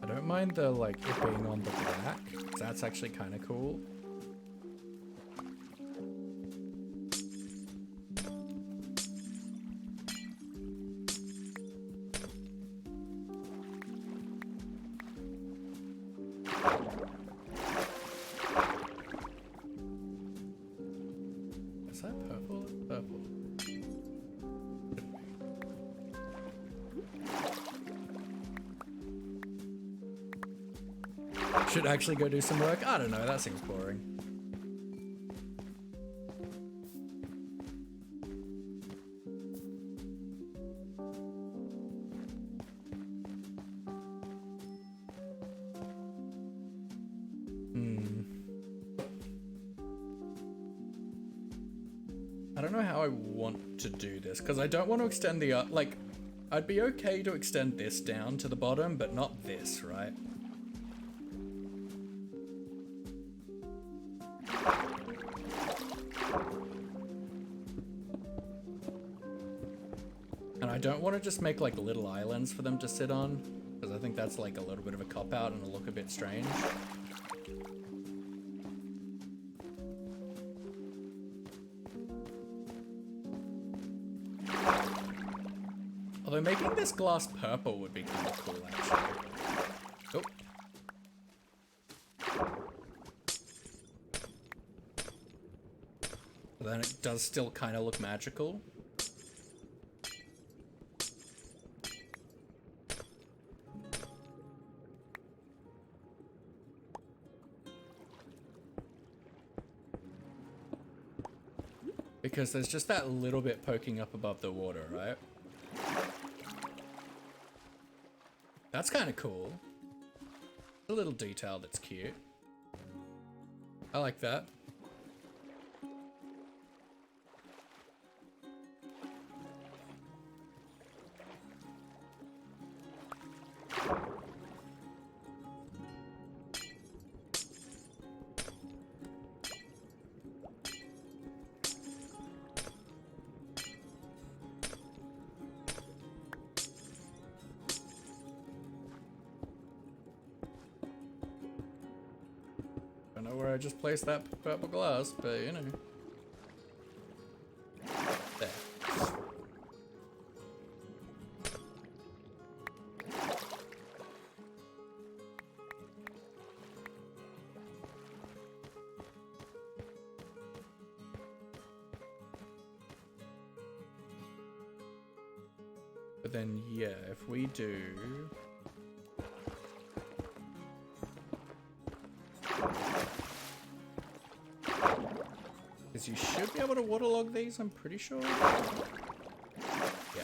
I don't mind the, like, it being on the black. That's actually kind of cool. Is that purple? Purple. Should actually go do some work? I don't know, that seems boring. I don't know how I want to do this, because I don't want to extend the, like, I'd be okay to extend this down to the bottom, but not this, right? And I don't want to just make like little islands for them to sit on, because I think that's like a little bit of a cop-out and it'll look a bit strange. Although making this glass purple would be kind of cool, actually. Oh. But then it does still kind of look magical. Because there's just that little bit poking up above the water, right? That's kind of cool. A little detail that's cute. I like that. I don't know where I just placed that purple glass, but you know. There. But then, yeah, if we do... Because you should be able to waterlog these, I'm pretty sure. Yeah.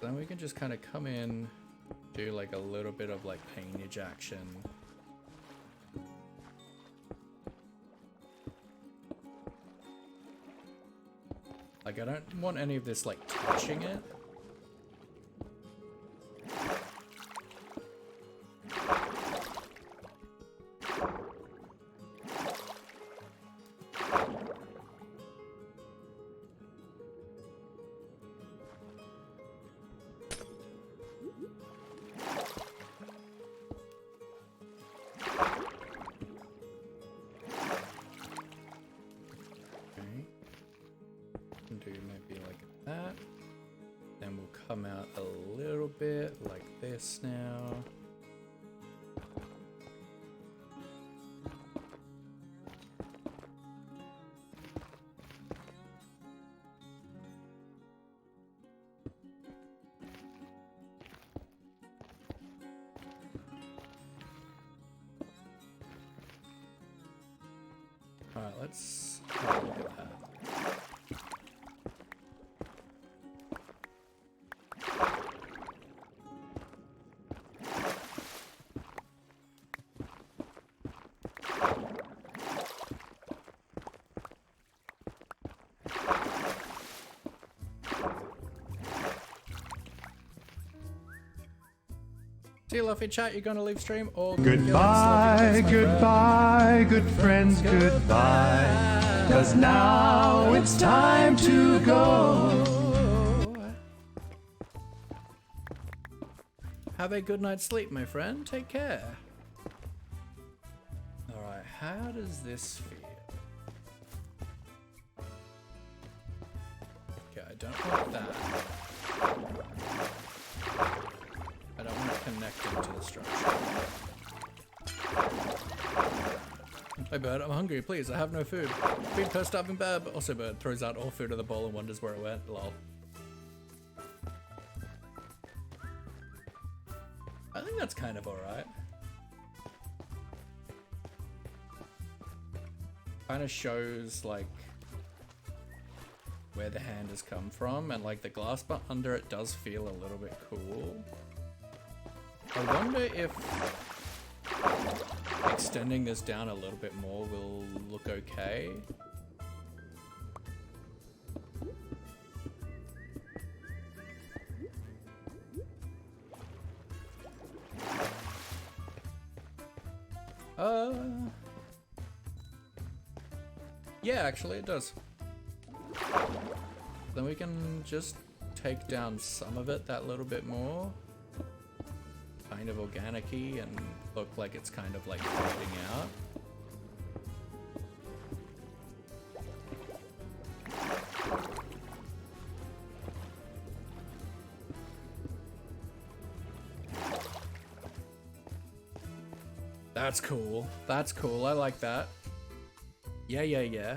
Then we can just kind of come in, do like a little bit of like paintage action. Like I don't want any of this like touching it. this now. Alright, let's have a look at that. See you, Luffy chat. You're gonna leave stream or goodbye, goodbye, good friends, goodbye. 'Cause now it's time to go. Have a good night's sleep, my friend. Take care. Alright, how does this feel? Okay, I don't want that. I don't want to connect them to the structure. Hey bird, I'm hungry, please, I have no food. Feed per starving bird, but also bird throws out all food of the bowl and wonders where it went, lol. I think that's kind of alright. Kind of shows like where the hand has come from, and like the glass under it does feel a little bit cool. I wonder if extending this down a little bit more will look okay. Yeah, actually it does. Then we can just take down some of it that little bit more. Kind of organic-y and look like it's kind of like fading out. That's cool. That's cool. I like that. Yeah.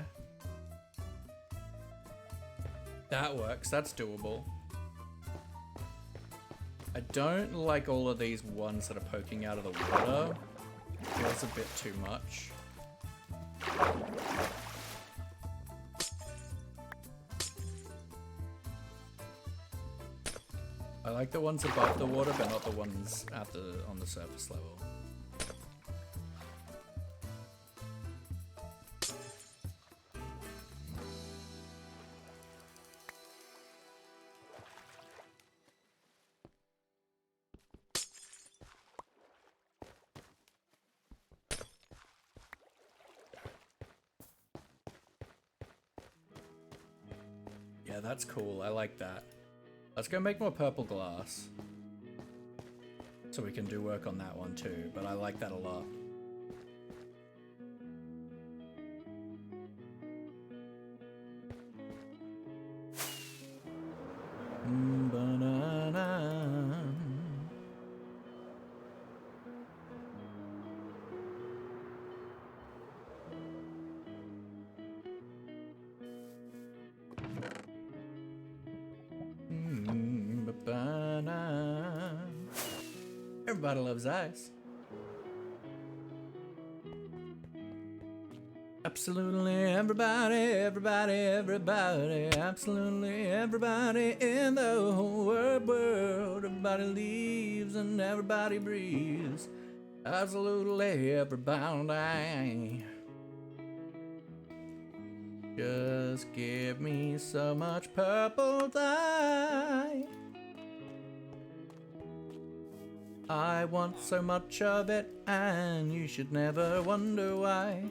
That works. That's doable. I don't like all of these ones that are poking out of the water. Feels a bit too much. I like the ones above the water, but not the ones at on the surface level. Yeah, that's cool. I like that. Let's go make more purple glass. So we can do work on that one too, but I like that a lot. Everybody loves ice. Absolutely everybody, absolutely everybody in the whole world. Everybody leaves and everybody breathes. Absolutely everybody. Just give me so much purple dye. I want so much of it, and you should never wonder why.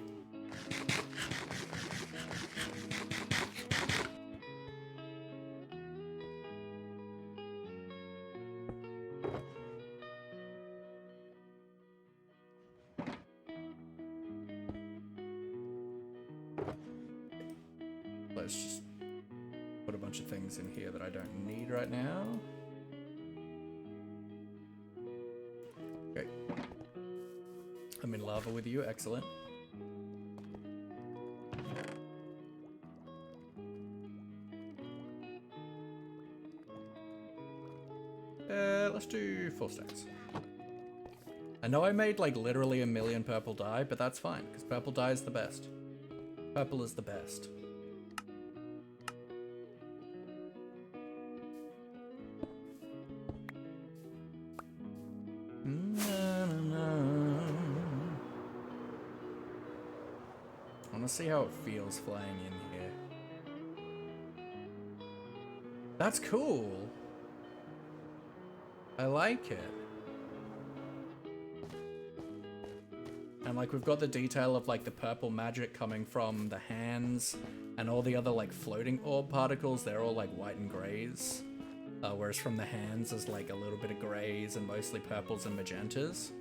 Let's just put a bunch of things in here that I don't need right now. I'm in lava with you, excellent. Let's do 4 stacks. I know I made like literally 1,000,000 purple dye, but that's fine, because purple dye is the best. Purple is the best. I want to see how it feels flying in here. That's cool. I like it. And like we've got the detail of like the purple magic coming from the hands and all the other like floating orb particles, they're all like white and grays. Whereas from the hands there's like a little bit of grays and mostly purples and magentas.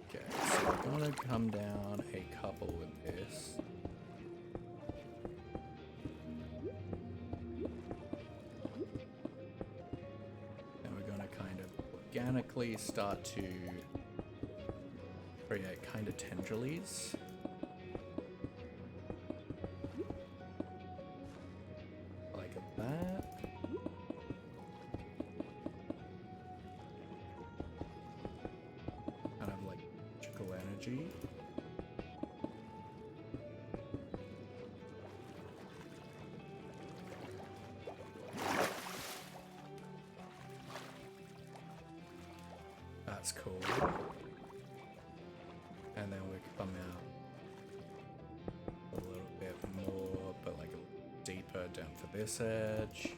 Okay, so we're gonna come down a couple with this. And we're gonna kind of organically start to create kind of tendrils. Like that. Kind of like magical energy. That's cool. And then we come out a little bit more, but like a little deeper down for this edge.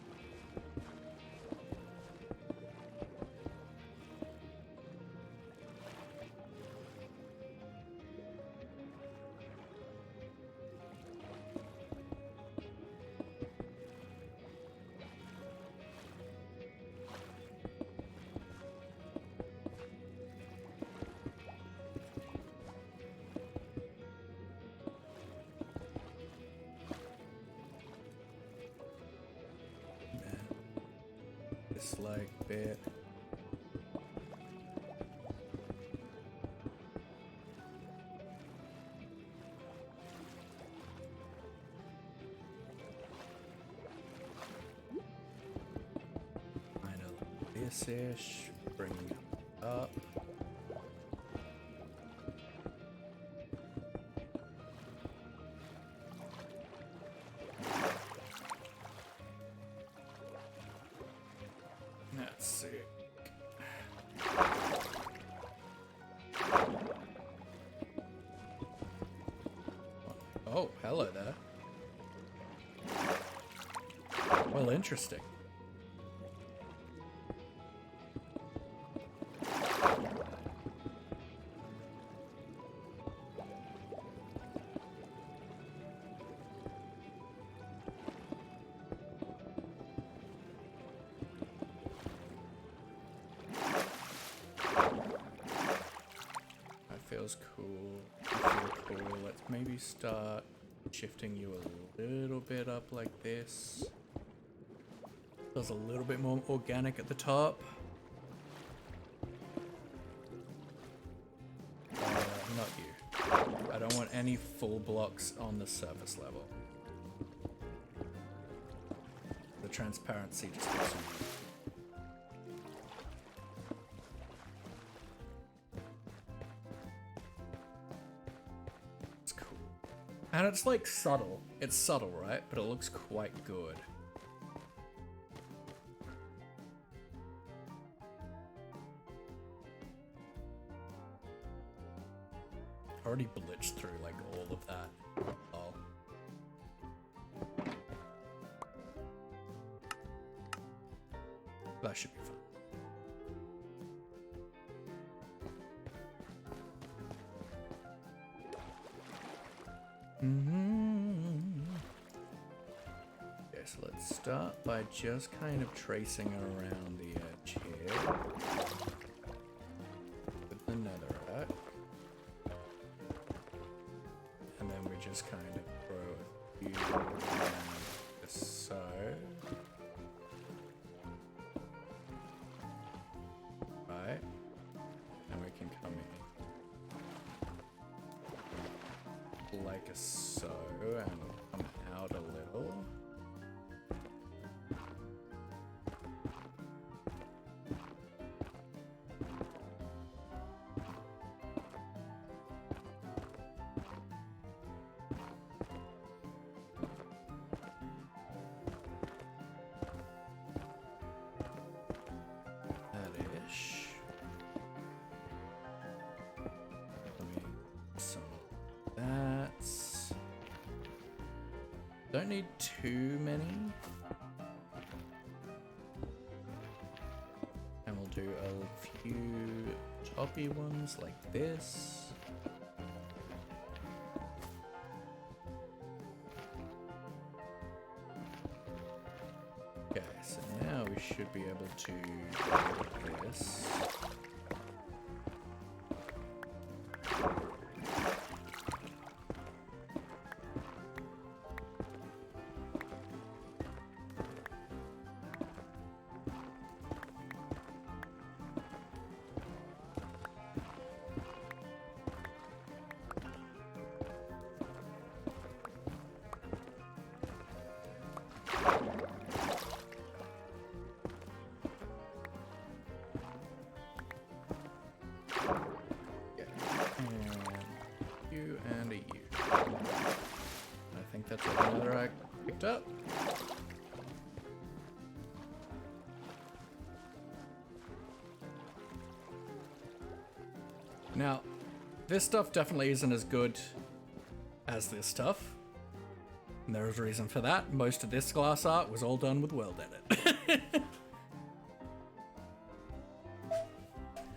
This like bit. Kind of like this-ish, bring it up. That's sick. Oh, hello there. Well, interesting. Feels cool. You feel cool. Let's maybe start shifting you a little bit up like this. Feels a little bit more organic at the top. Not you. I don't want any full blocks on the surface level. The transparency just gets you. And it's like subtle. It's subtle, right? But it looks quite good. I already blitzed through like all of that. Oh. That should be fun. Okay, so let's start by just kind of tracing around the edge here with the netherite, and then we just kind of throw a few around so. Right. And we can come in like a so and come out a little. Don't need too many. And we'll do a few toppy ones like this. Okay, so now we should be able to do this. That's another I picked up. Now, this stuff definitely isn't as good as this stuff. And there is a reason for that. Most of this glass art was all done with World Edit.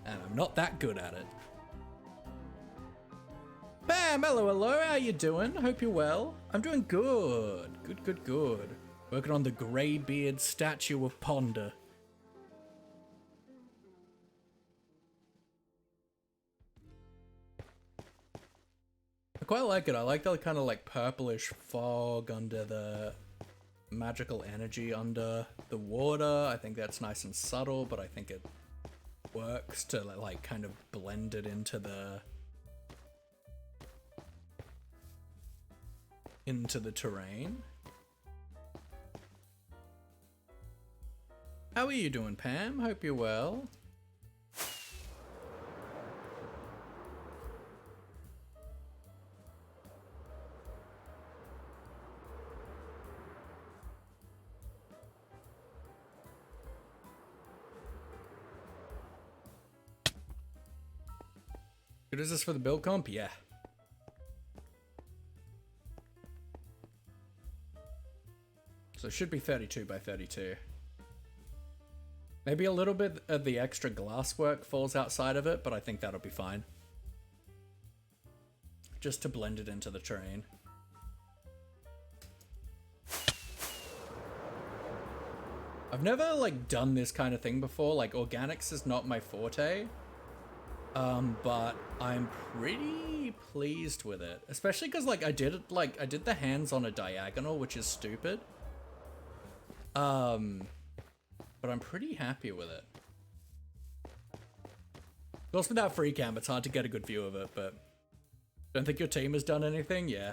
And I'm not that good at it. Bam! Hello, hello, how you doing? Hope you're well. I'm doing good. Good. Working on the greybeard statue of Ponder. I quite like it. I like the kind of like purplish fog under the magical energy under the water. I think that's nice and subtle, but I think it works to like kind of blend it into the terrain. How are you doing, Pam? Hope you're well. Good, is this for the build comp? Yeah. So it should be 32 by 32. Maybe a little bit of the extra glasswork falls outside of it, but I think that'll be fine. Just to blend it into the terrain. I've never like done this kind of thing before. Like organics is not my forte. But I'm pretty pleased with it, especially because like I did the hands on a diagonal, which is stupid. But I'm pretty happy with it. Of course, without free cam, it's hard to get a good view of it, but don't think your team has done anything? Yeah.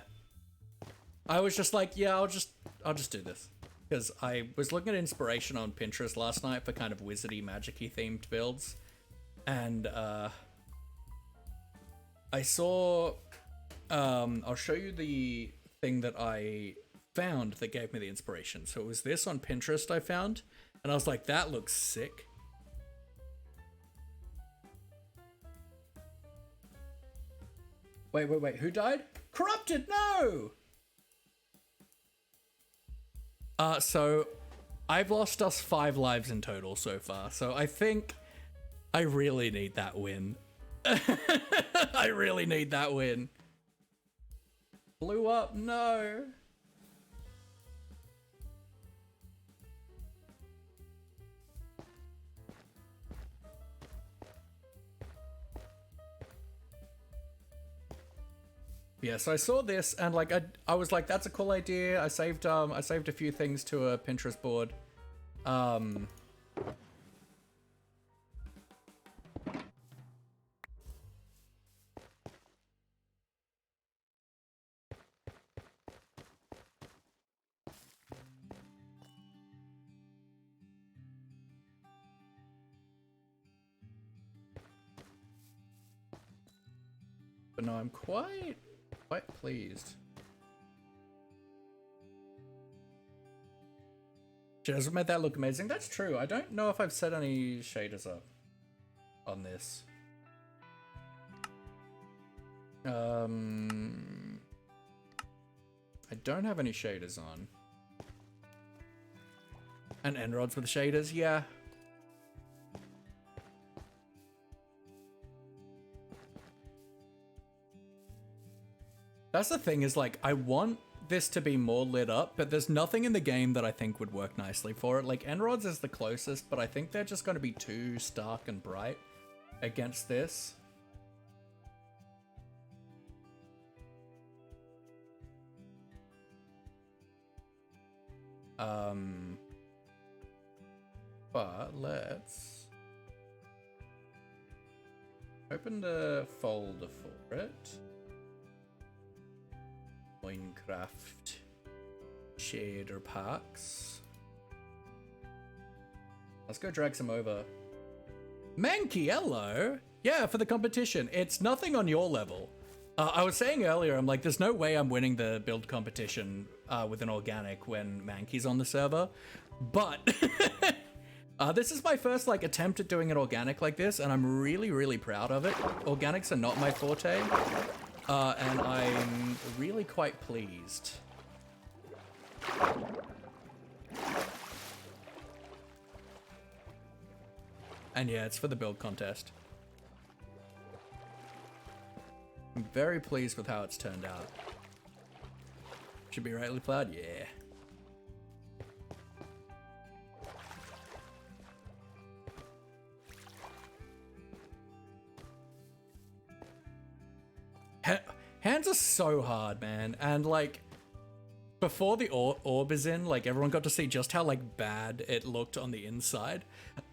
I was just like, yeah, I'll just do this. Because I was looking at inspiration on Pinterest last night for kind of wizardy, magic-y themed builds. And, I saw, I'll show you the thing that I found that gave me the inspiration. So it was this on Pinterest I found, and I was like, that looks sick. Wait, who died? Corrupted, no! So I've lost us 5 lives in total so far, so I think I really need that win. I really need that win. Blew up, no. Yeah, so I saw this and like I was like, that's a cool idea. I saved a few things to a Pinterest board. But no, I'm quite pleased. Just made that look amazing. That's true. I don't know if I've set any shaders up on this. I don't have any shaders on. And end rods with shaders, yeah. That's the thing is like, I want this to be more lit up, but there's nothing in the game that I think would work nicely for it. Like end rods is the closest, but I think they're just going to be too stark and bright against this. But let's open the folder for it. Minecraft shader packs. Let's go drag some over. Mankey, hello! Yeah, for the competition. It's nothing on your level. I was saying earlier, I'm like, there's no way I'm winning the build competition with an organic when Mankey's on the server. But this is my first like attempt at doing an organic like this, and I'm really, really proud of it. Organics are not my forte. And I'm really quite pleased. And yeah, it's for the build contest. I'm very pleased with how it's turned out. Should be rightly plowed, yeah. Hands are so hard, man, and like before the orb is in, like everyone got to see just how like bad it looked on the inside.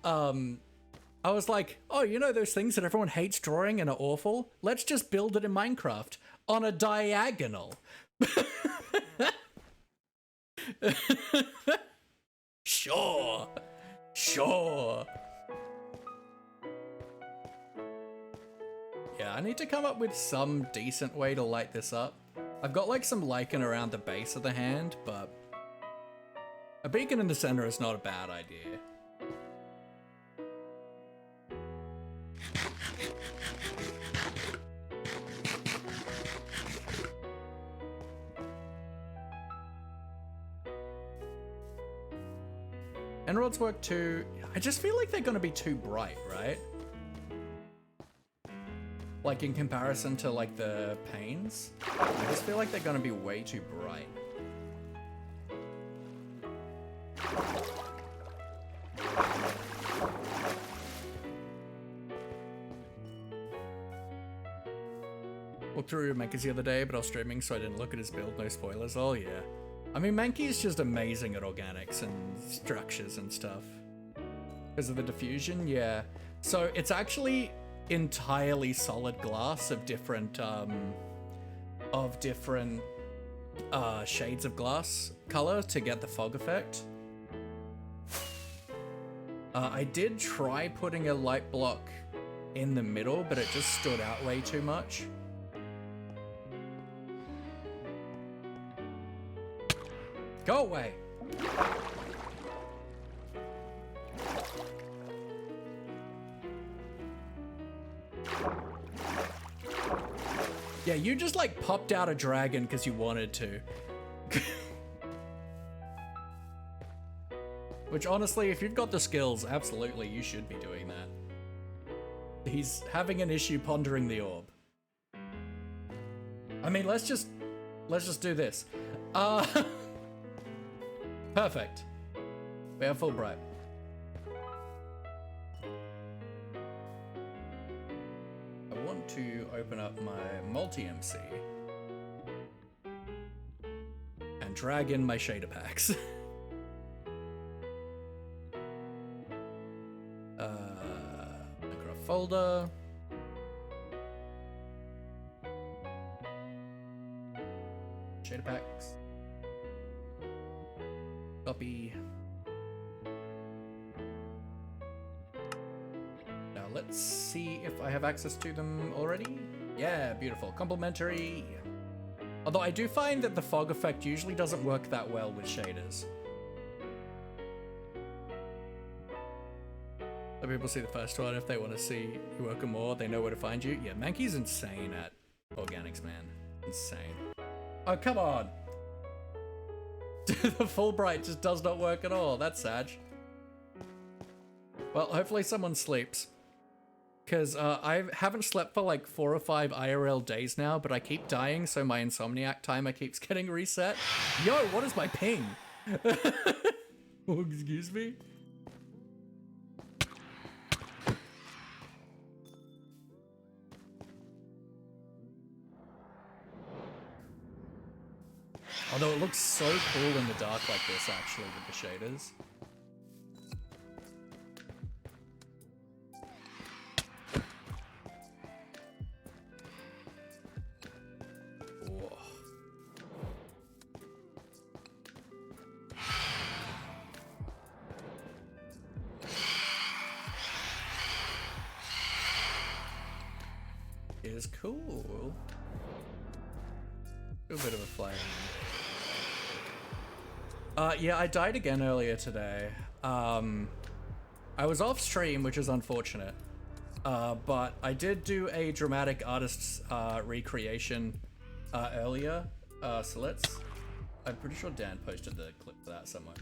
I was like, oh, you know those things that everyone hates drawing and are awful? Let's just build it in Minecraft on a diagonal. Sure. Yeah, I need to come up with some decent way to light this up. I've got like some lichen around the base of the hand, but a beacon in the center is not a bad idea. Emeralds work too. I just feel like they're gonna be too bright, right? Like in comparison to like the panes, I just feel like they're gonna be way too bright. Walked through Mankey's the other day, but I was streaming, so I didn't look at his build. No spoilers. Oh yeah. I mean, Mankey's just amazing at organics and structures and stuff. Because of the diffusion, yeah. So it's actually entirely solid glass of different shades of glass color to get the fog effect. I did try putting a light block in the middle, but it just stood out way too much. Go away. Yeah, you just like popped out a dragon because you wanted to. Which honestly, if you've got the skills, absolutely you should be doing that. He's having an issue pondering the orb. I mean, let's just do this. Perfect. We have full bright. I want to open up my multi-MC and drag in my shader packs. Minecraft folder. Shader packs. Copy. Now let's see if I have access to them already. Yeah, beautiful. Complementary. Although I do find that the fog effect usually doesn't work that well with shaders. Let people see the first one if they want to see you work more. They know where to find you. Yeah, Mankey's insane at organics, man. Insane. Oh, come on. The Fulbright just does not work at all. That's sad. Well, hopefully someone sleeps. Because I haven't slept for like 4 or 5 IRL days now, but I keep dying, so my Insomniac timer keeps getting reset. Yo, what is my ping? Oh, excuse me? Although it looks so cool in the dark like this, actually, with the shaders. Whoa. It is cool. A bit of a flame. Yeah, I died again earlier today. I was off stream, which is unfortunate. But I did do a dramatic artist's recreation earlier. So let's... I'm pretty sure Dan posted the clip for that somewhere.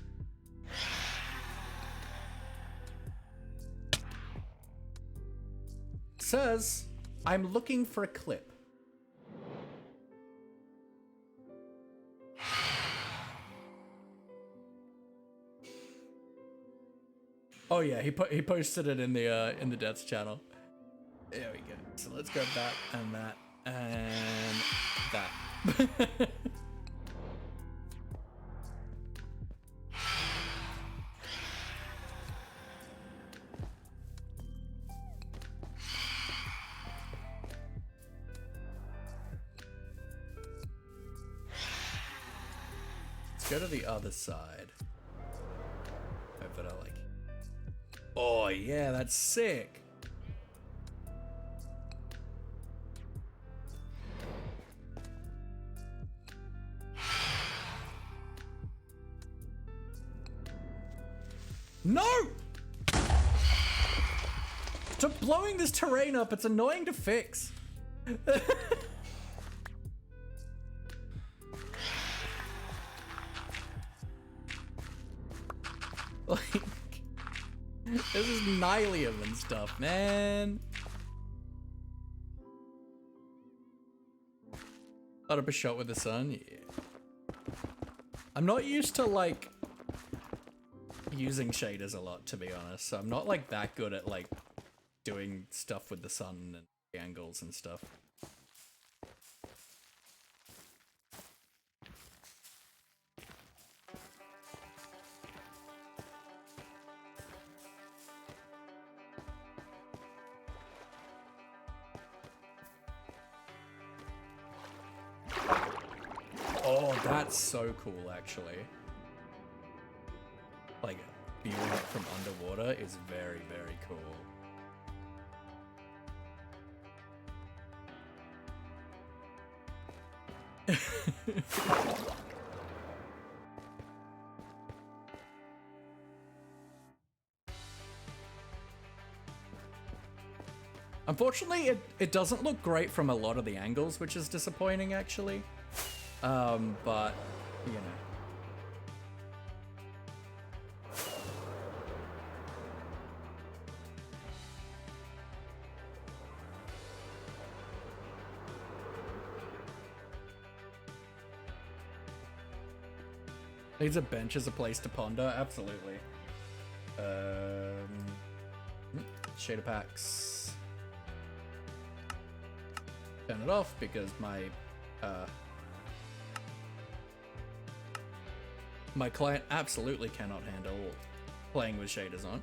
It says, I'm looking for a clip. Oh yeah, he posted it in the Death's channel. There we go. So let's grab that and that and that. Let's go to the other side. Hope that I like it. Oh yeah, that's sick. No! Stop blowing this terrain up, it's annoying to fix. Like, this is Nylium and stuff, man. Thought up a shot with the sun, yeah. I'm not used to like using shaders a lot, to be honest. So I'm not like that good at like doing stuff with the sun and the angles and stuff. Oh, that's so cool, actually. Like, viewing it from underwater is very, very cool. Unfortunately, it doesn't look great from a lot of the angles, which is disappointing, actually. But, you know. Needs a bench as a place to ponder, absolutely. Shader packs. Turn it off because my My client absolutely cannot handle playing with shaders on.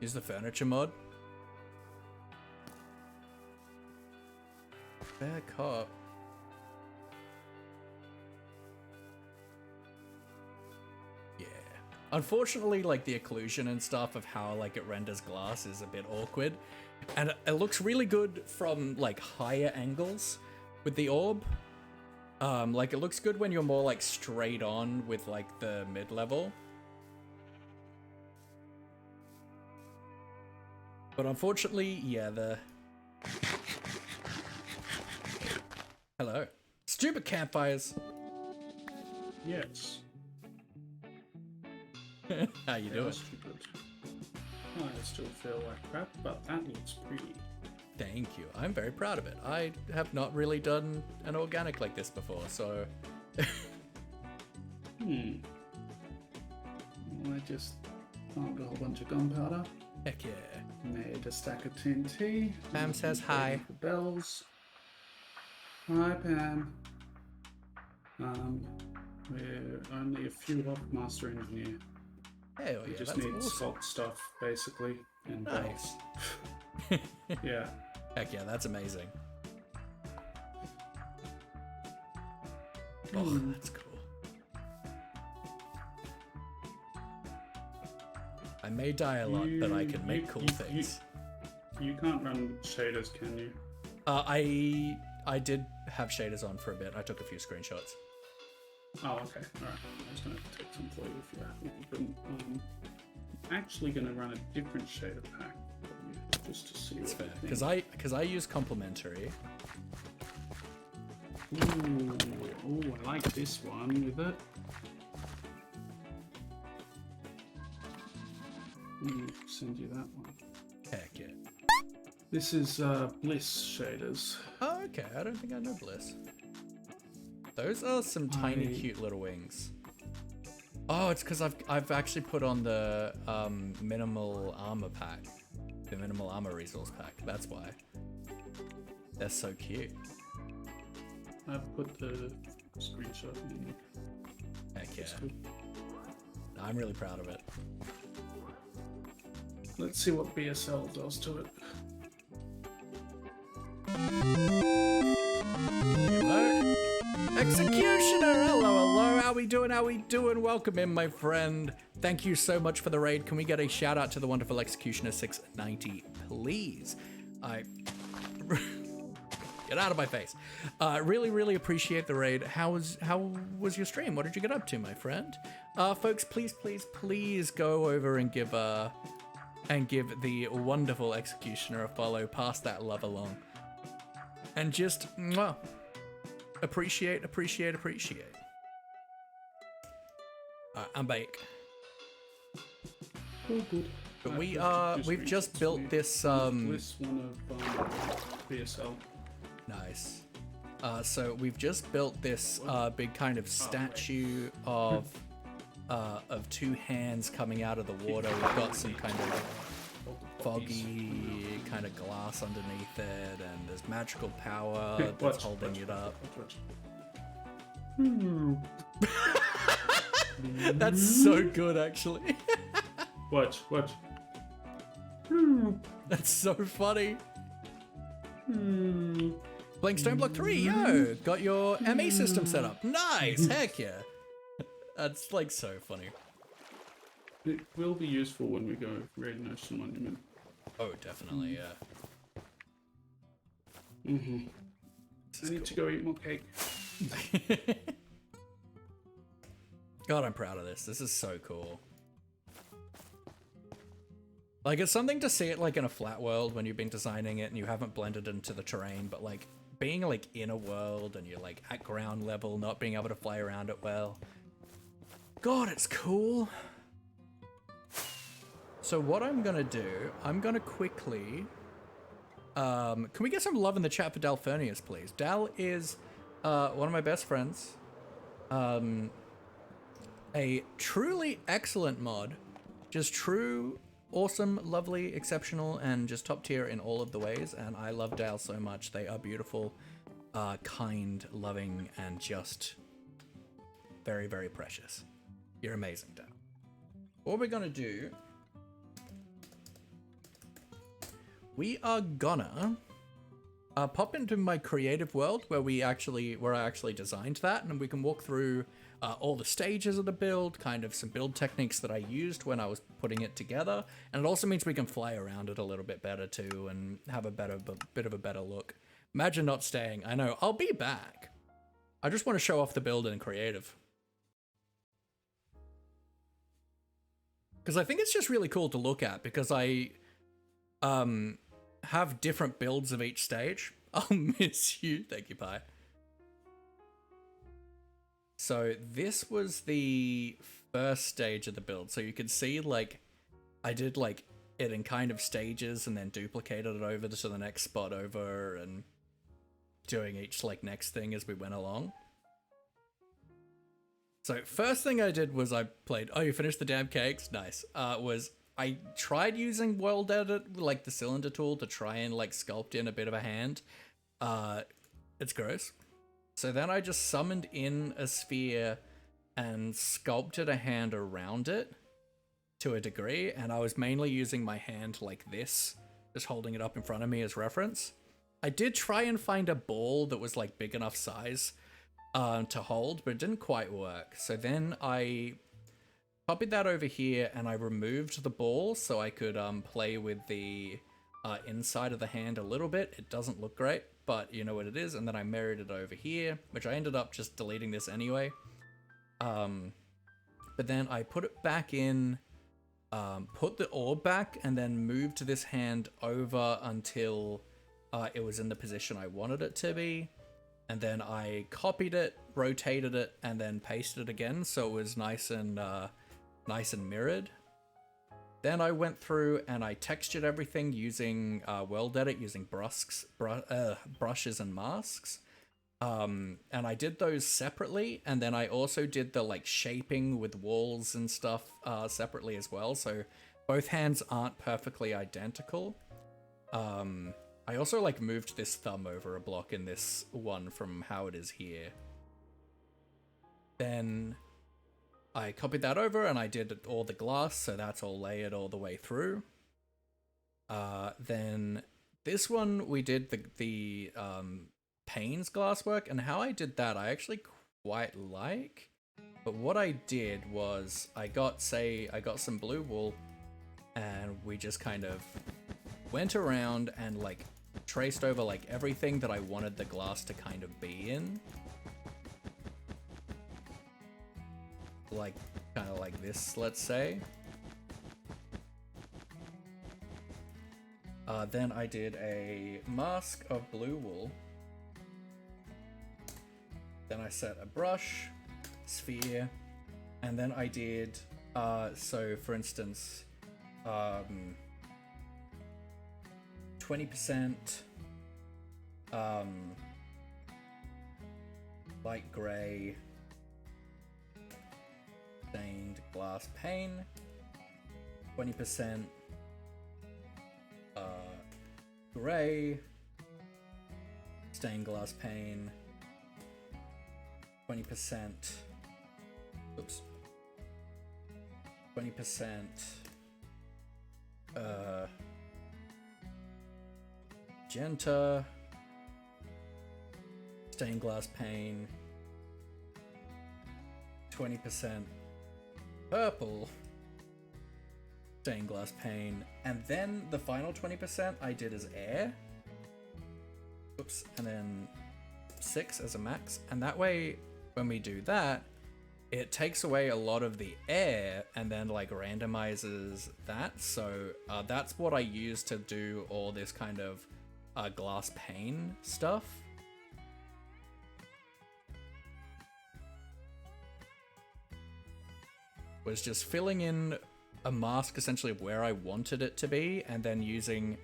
Use the furniture mod. Fair cop. Yeah. Unfortunately, like the occlusion and stuff of how like it renders glass is a bit awkward. And it looks really good from like higher angles with the orb. Like it looks good when you're more like straight on with like the mid-level. But unfortunately, yeah, the... Hello. Stupid campfires. Yes. How you doing? Stupid. I still feel like crap, but that looks pretty. Thank you. I'm very proud of it. I have not really done an organic like this before, so... Well, I just farmed a whole bunch of gunpowder. Heck yeah. Made a stack of TNT. Pam says hi. The bells. Hi, Pam. We're only a few off Master Engineer. Hell We yeah, just that's need awesome. salt stuff, basically, and Nice. bells. Yeah. Heck yeah, that's amazing. Oh, that's cool. I may die a lot, but I can make cool things. You can't run shaders, can you? I did have shaders on for a bit. I took a few screenshots. Oh, okay. Alright. I was going to take some for you if you're happy with them. I'm actually going to run a different shader pack for you, just to see It's what fair, you think. because I use complementary. Ooh, I like this one with it. Send you that one. Heck yeah. This is Bliss shaders. Oh, okay. I don't think I know Bliss. Those are some tiny, cute little wings. Oh, it's because I've actually put on the minimal armor pack, the minimal armor resource pack. That's why. They're so cute. I've put the screenshot in. Heck yeah. Discord. I'm really proud of it. Let's see what BSL does to it. Hello. Executioner! Hello. How we doing? Welcome in, my friend. Thank you so much for the raid. Can we get a shout out to the wonderful Executioner 690, please? Get out of my face. Really appreciate the raid. How was your stream? What did you get up to, my friend? Folks, please go over and give the wonderful Executioner a follow. Pass that love along. And just appreciate. I'm back. Oh, good. But I've we've just built this Bliss one of BSL. Nice. So we've just built this big kind of statue of two hands coming out of the water. We've got some kind of foggy kind of glass underneath it, and there's magical power that's holding it up. That's so good, actually. Watch. That's so funny. Blank Stone Block 3, yo! Got your ME system set up. Nice! Heck yeah. That's like so funny. It will be useful when we go raid an ocean monument. Oh, definitely, yeah. I need to go eat more cake. God, I'm proud of this. This is so cool. Like, it's something to see it like in a flat world when you've been designing it and you haven't blended into the terrain, but like being like in a world and you're like at ground level, not being able to fly around it well. God, it's cool. So what I'm gonna do, I'm gonna quickly, can we get some love in the chat for Dalfernius, please? Dal is one of my best friends. A truly excellent mod. Just true, awesome, lovely, exceptional, and just top tier in all of the ways. And I love Dal so much. They are beautiful. kind, loving, and just very, very precious. You're amazing, Dad. What we're gonna do, we are gonna pop into my creative world where I actually designed that, and we can walk through all the stages of the build, kind of some build techniques that I used when I was putting it together, and it also means we can fly around it a little bit better too, and have a bit of a better look. Imagine not staying. I know, I'll be back. I just want to show off the build in creative. Because I think it's just really cool to look at, because I have different builds of each stage. I'll miss you. Thank you, Pi. So this was the first stage of the build. So you can see, like, I did like it in kind of stages and then duplicated it over to the next spot over and doing each like next thing as we went along. So first thing I did was I played, oh, you finished the damn cakes? Nice. I tried using World Edit, like the cylinder tool, to try and like sculpt in a bit of a hand. It's gross. So then I just summoned in a sphere and sculpted a hand around it to a degree, and I was mainly using my hand like this, just holding it up in front of me as reference. I did try and find a ball that was like big enough size to hold, but it didn't quite work. So then I copied that over here and I removed the ball so I could play with the inside of the hand a little bit. It doesn't look great, but you know what it is. And then I mirrored it over here, which I ended up just deleting this anyway. But then I put it back in, put the orb back, and then moved this hand over until it was in the position I wanted it to be. And then I copied it, rotated it, and then pasted it again so it was nice and mirrored. Then I went through and I textured everything using World Edit, using brushes and masks. And I did those separately, and then I also did the like shaping with walls and stuff separately as well, so both hands aren't perfectly identical. I also like moved this thumb over a block in this one from how it is here. Then I copied that over and I did all the glass, so that's all layered all the way through. Then this one we did the panes glasswork, and how I did that I actually quite like. But what I did was I got some blue wool, and we just kind of went around and like traced over like everything that I wanted the glass to kind of be in. Like kind of like this, let's say. Then I did a mask of blue wool. Then I set a brush, sphere, and then I did, so for instance, 20% light gray stained glass pane, 20% gray stained glass pane, 20%, oops, 20% magenta stained glass pane, 20% purple stained glass pane, and then the final 20% I did as air. Oops, and then 6 as a max, and that way when we do that, it takes away a lot of the air and then like randomizes that. So that's what I use to do all this kind of glass pane stuff. Was just filling in a mask essentially of where I wanted it to be, and then using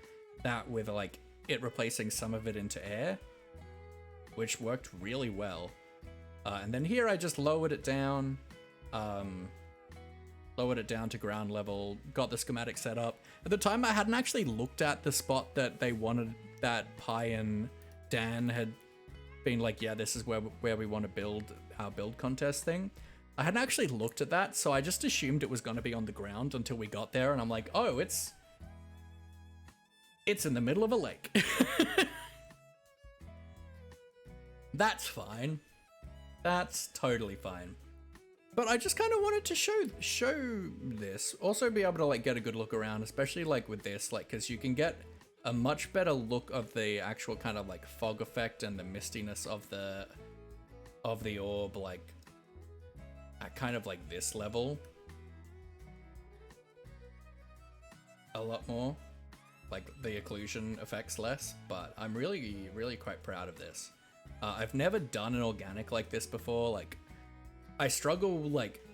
that with like it replacing some of it into air, which worked really well. And then here I just lowered it down to ground level, got the schematic set up. At the time I hadn't actually looked at the spot that they wanted, that Pi and Dan had being like, yeah, this is where we want to build our build contest thing. I hadn't actually looked at that, so I just assumed it was going to be on the ground until we got there, and I'm like, oh, it's in the middle of a lake. That's fine. That's totally fine. But I just kind of wanted to show this. Also be able to like get a good look around, especially like with this, like, because you can get a much better look of the actual kind of like fog effect and the mistiness of the orb, like at kind of like this level. A lot more. Like the occlusion affects less, but I'm really, really quite proud of this. I've never done an organic like this before. Like, I struggle, like,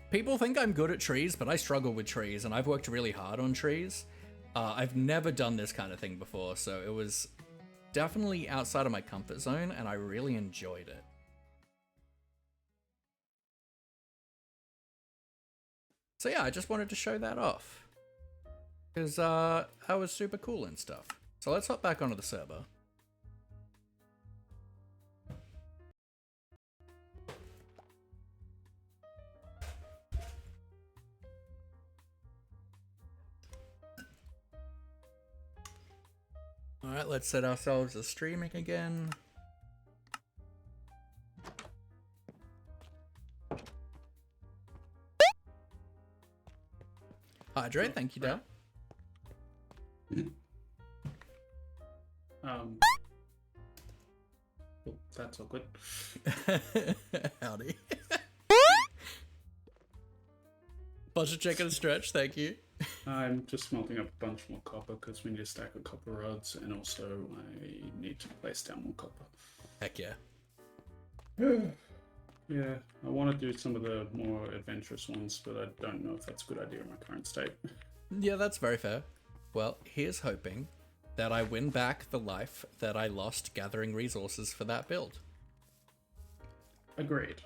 people think I'm good at trees, but I struggle with trees, and I've worked really hard on trees. I've never done this kind of thing before, so it was definitely outside of my comfort zone, and I really enjoyed it. So yeah, I just wanted to show that off, because that was super cool and stuff. So let's hop back onto the server. Alright, let's set ourselves as streaming again. Hydrate, thank you, Dale. Oh, that's all good. Howdy. Budget check and stretch, thank you. I'm just smelting up a bunch more copper because we need a stack of copper rods, and also I need to place down more copper. Heck yeah. Yeah, I want to do some of the more adventurous ones, but I don't know if that's a good idea in my current state. Yeah, that's very fair. Well, here's hoping that I win back the life that I lost gathering resources for that build. Agreed.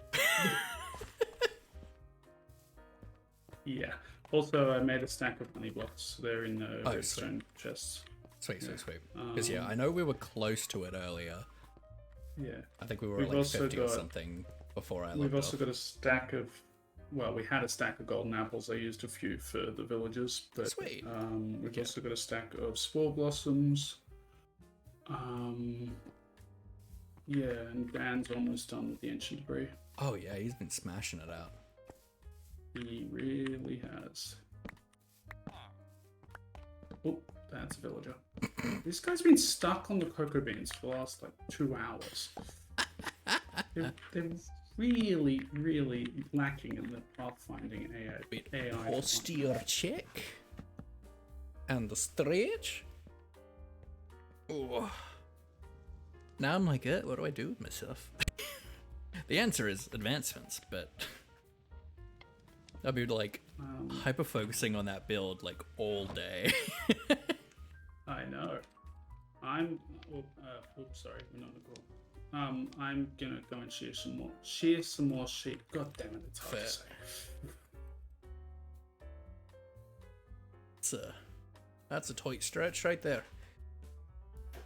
Yeah. Also, I made a stack of honey blocks. They're in the redstone chests. Sweet, sweet, sweet. Because yeah, I know we were close to it earlier. Yeah. I think we were at like 50 or something before I left. We've also got a stack of, well, we had a stack of golden apples. I used a few for the villagers, but sweet. We've also got a stack of spore blossoms. Yeah, and Dan's almost done with the ancient debris. Oh yeah, he's been smashing it out. He really has. Oh, that's a villager. This guy's been stuck on the cocoa beans for the last like 2 hours. They're really, really lacking in the pathfinding AI. Posterior check. And the stretch. Oh. Now I'm like, what do I do with myself? The answer is advancements, but I'll be like hyper focusing on that build like all day. I know. Oops, sorry, we're not a group. I'm gonna go and shear some more sheep. God damn it, it's hard to say. That's a tight stretch right there.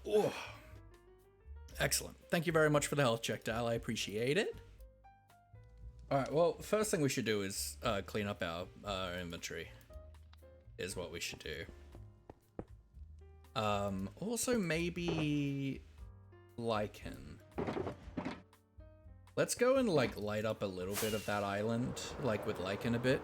Oh, excellent. Thank you very much for the health check, Dal. I appreciate it. All right. Well, first thing we should do is clean up our inventory. Is what we should do. Also maybe lichen. Let's go and like light up a little bit of that island, like with lichen a bit.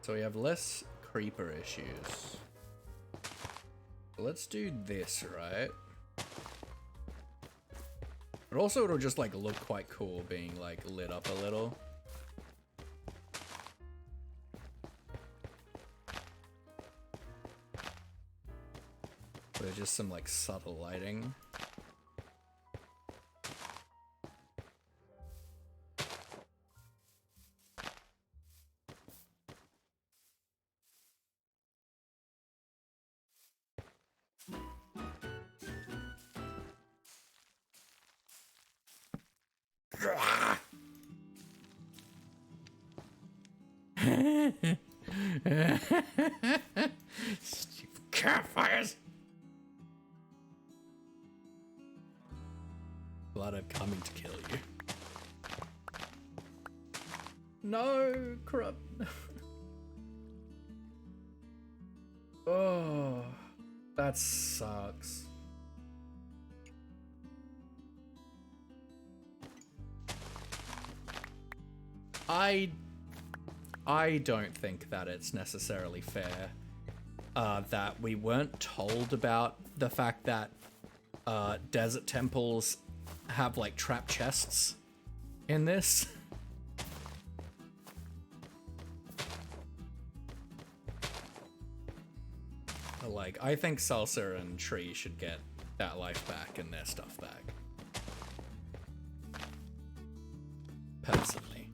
So we have less creeper issues. Let's do this, right? But also it'll just like look quite cool being like lit up a little. With just some like subtle lighting. Stupid campfires. Glad I'm coming to kill you. No, corrupt. Oh, that sucks. I don't think that it's necessarily fair that we weren't told about the fact that desert temples have like trap chests in this. Like, I think Salsa and Tree should get that life back and their stuff back. Personally.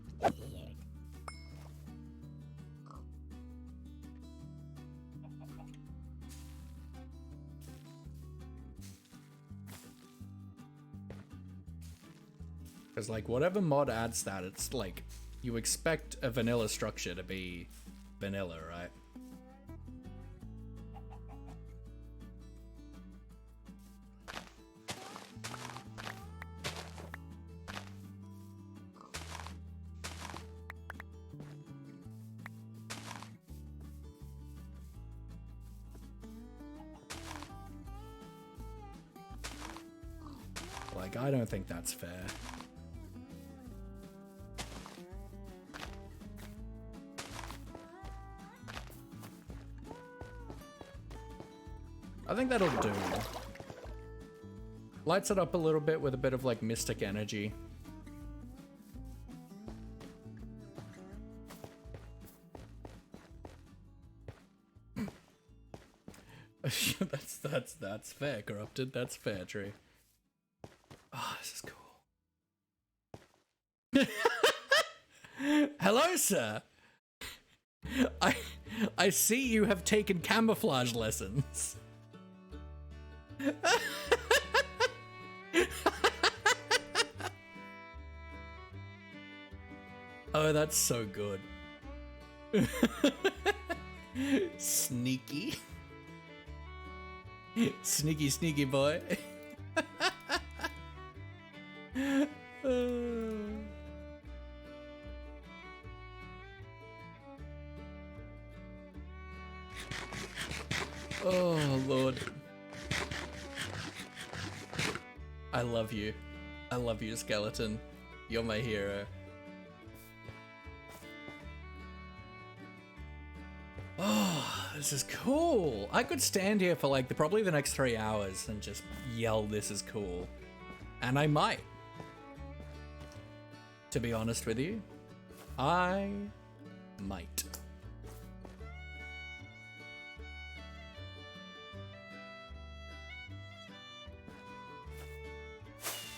Because, like, whatever mod adds that, it's like, you expect a vanilla structure to be vanilla, right? Like, I don't think that's fair. I think that'll do. Lights it up a little bit with a bit of like mystic energy. that's fair, Corrupted. That's fair, Tree. Oh, this is cool. Hello, sir. I see you have taken camouflage lessons. Oh, that's so good. Sneaky. Sneaky, sneaky boy. Oh, Lord. I love you. I love you, Skeleton. You're my hero. Oh, this is cool. I could stand here for like probably the next 3 hours and just yell this is cool. And I might. To be honest with you, I might.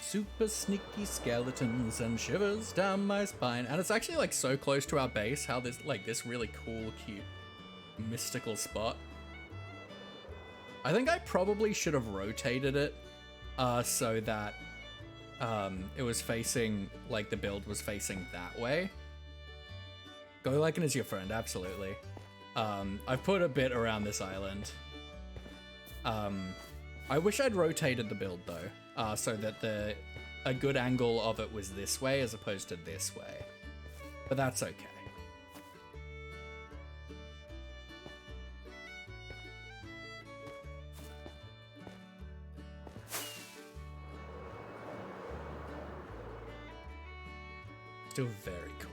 Super sneaky skeletons and shivers down my spine. And it's actually like so close to our base, how there's like this really cool, cute, mystical spot. I think I probably should have rotated it so that it was facing, like the build was facing that way. Go Lycan is your friend, absolutely. I've put a bit around this island. I wish I'd rotated the build though, so that a good angle of it was this way as opposed to this way. But that's okay. Still very cool.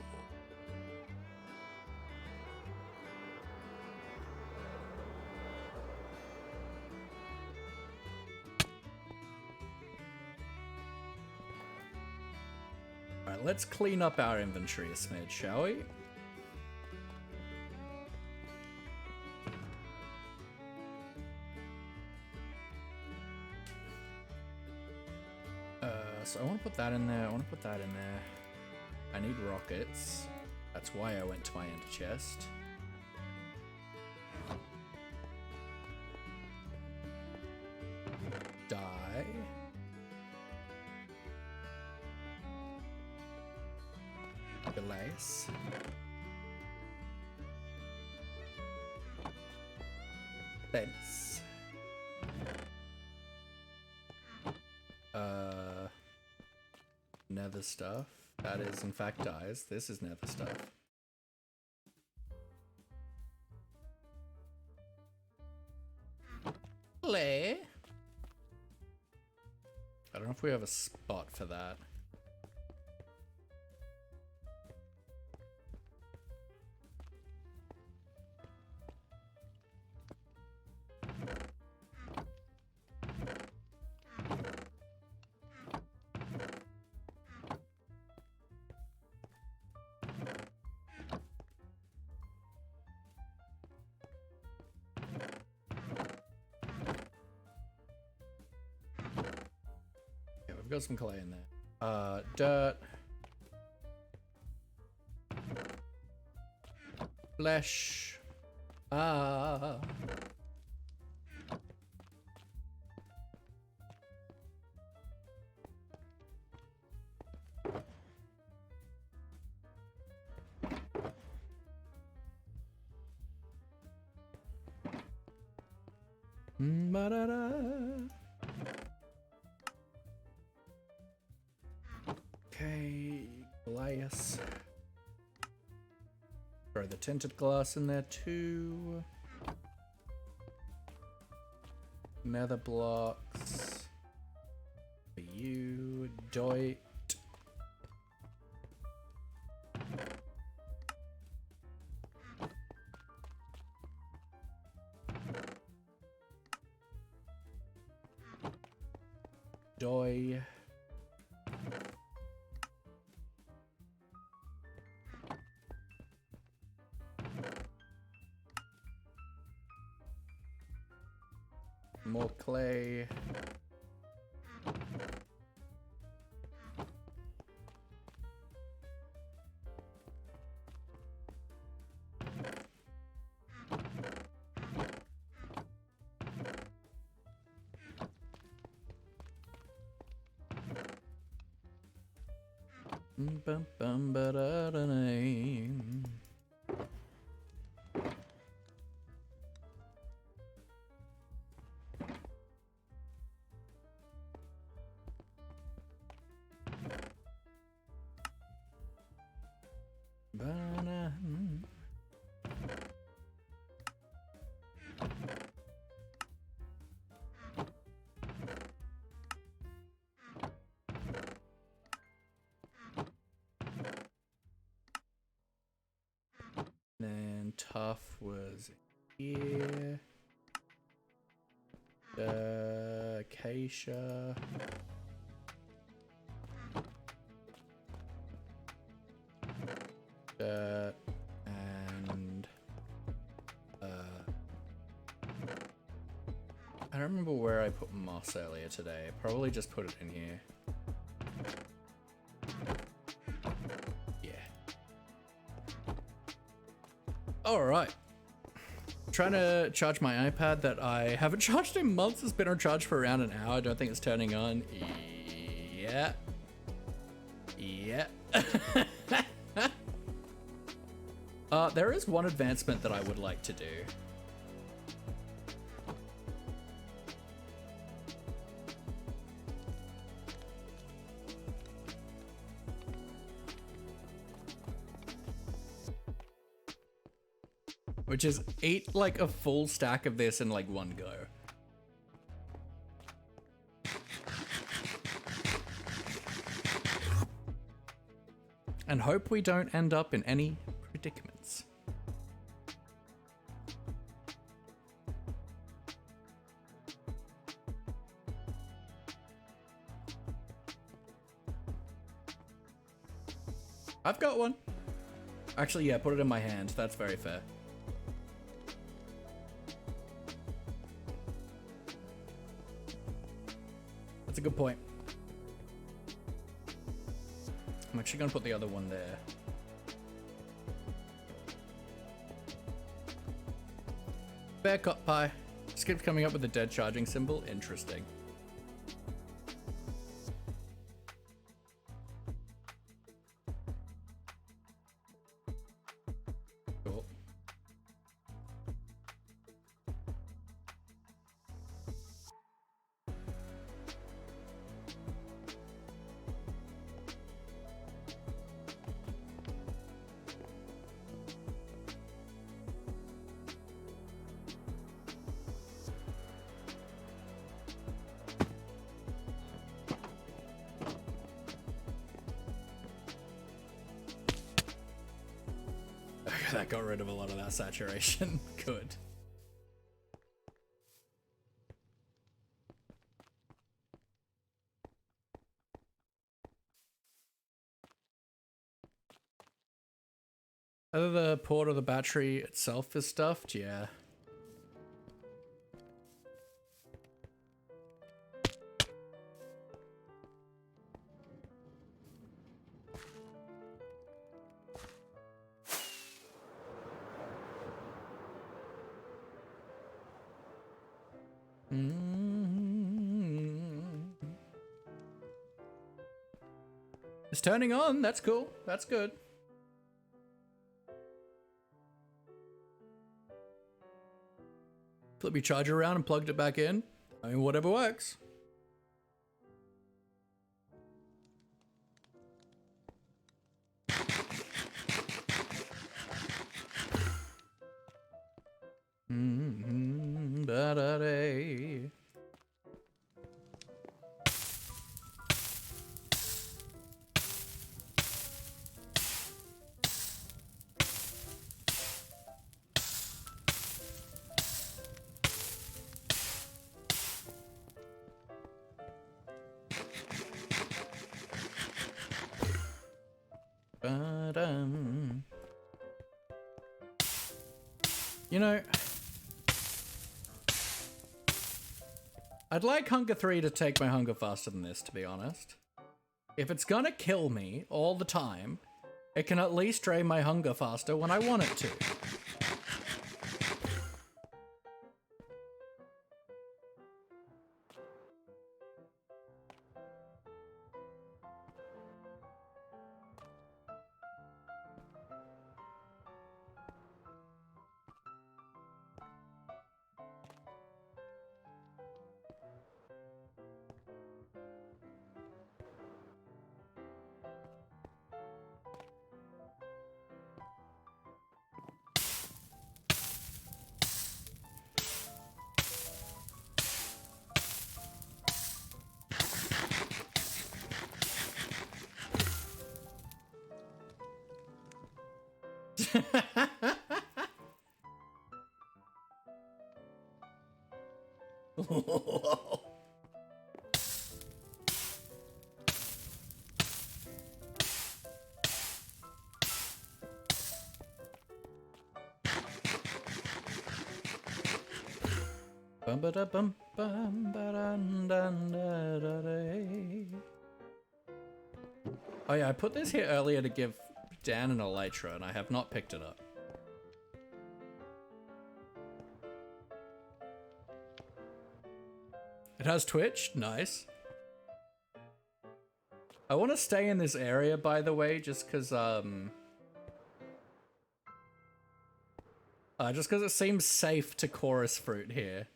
Alright, let's clean up our inventory a smidge, shall we? So I want to put that in there, I want to put that in there. I need rockets. That's why I went to my ender chest. Die. Glass. Fence. Nether stuff. That is in fact dyes. This is nether stuff. Clay. I don't know if we have a spot for that. We've got some clay in there. Dirt. Flesh. Ah. Ba-da-da. Okay, glass. Throw the tinted glass in there too. Nether blocks. For you, Doit. Doi. More clay. Bum bum ba da da name. Then tough was here. Acacia. Dirt and I don't remember where I put moss earlier today. Probably just put it in here. Yeah. Alright. Trying to charge my iPad that I haven't charged in months. It's been on charge for around an hour. I don't think it's turning on. Yeah. Yeah. There is one advancement that I would like to do. Which is eat like a full stack of this in like one go. And hope we don't end up in any predicaments. I've got one. Actually, yeah, put it in my hand. That's very fair. That's a good point. I'm actually gonna put the other one there. Bear cut pie. Just keeps coming up with a dead charging symbol. Interesting. Cool. That got rid of a lot of that saturation. Good. Either the port or the battery itself is stuffed, yeah. It's turning on, that's cool, that's good. Flip your charger around and plugged it back in. I mean, whatever works. Ba-da-day. You know, I'd like Hunger 3 to take my hunger faster than this, to be honest. If it's gonna kill me all the time, it can at least drain my hunger faster when I want it to. Bum ba da bum bum ba dun dun da da day. Oh yeah, I put this here earlier to give Dan an elytra, and I have not picked it up. It has Twitch, nice. I want to stay in this area, by the way, just because it seems safe to chorus fruit here.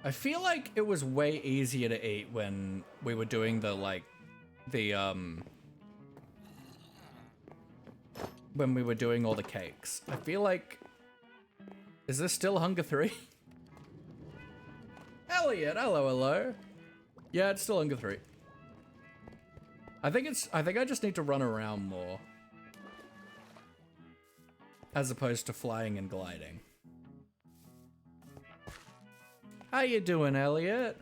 I feel like it was way easier to eat when we were doing the, like, when we were doing all the cakes. I feel like... Is this still Hunger 3? Elliot, hello. Yeah, it's still Hunger 3. I think I just need to run around more. As opposed to flying and gliding. How you doing, Elliot?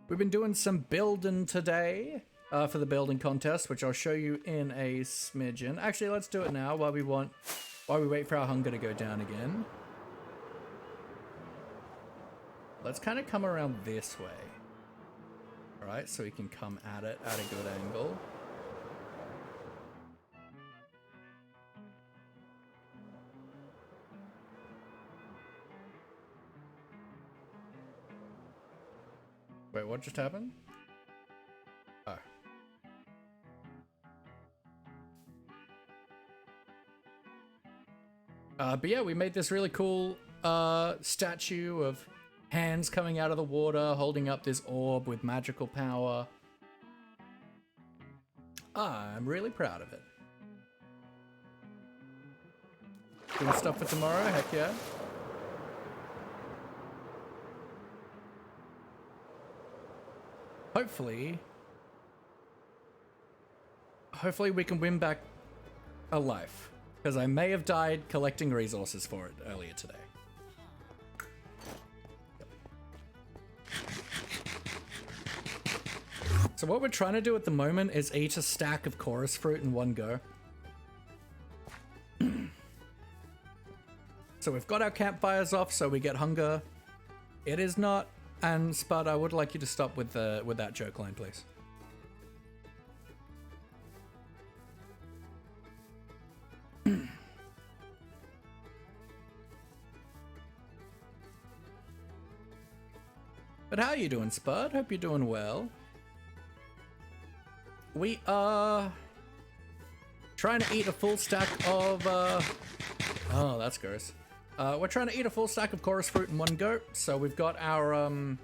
We've been doing some building today for the building contest, which I'll show you in a smidgen. Actually, let's do it now while we wait for our hunger to go down again. Let's kind of come around this way. All right, so we can come at it at a good angle. Wait, what just happened? Oh. But yeah, we made this really cool statue of hands coming out of the water, holding up this orb with magical power. I'm really proud of it. Doing stuff for tomorrow? Heck yeah. Hopefully we can win back a life, because I may have died collecting resources for it earlier today. So what we're trying to do at the moment is eat a stack of chorus fruit in one go. So we've got our campfires off, so we get hunger. It is not, and Spud, I would like you to stop with that joke line, please. But how are you doing, Spud? Hope you're doing well. We are trying to eat a full stack of, oh, that's gross. We're trying to eat a full stack of chorus fruit in one go. So we've got our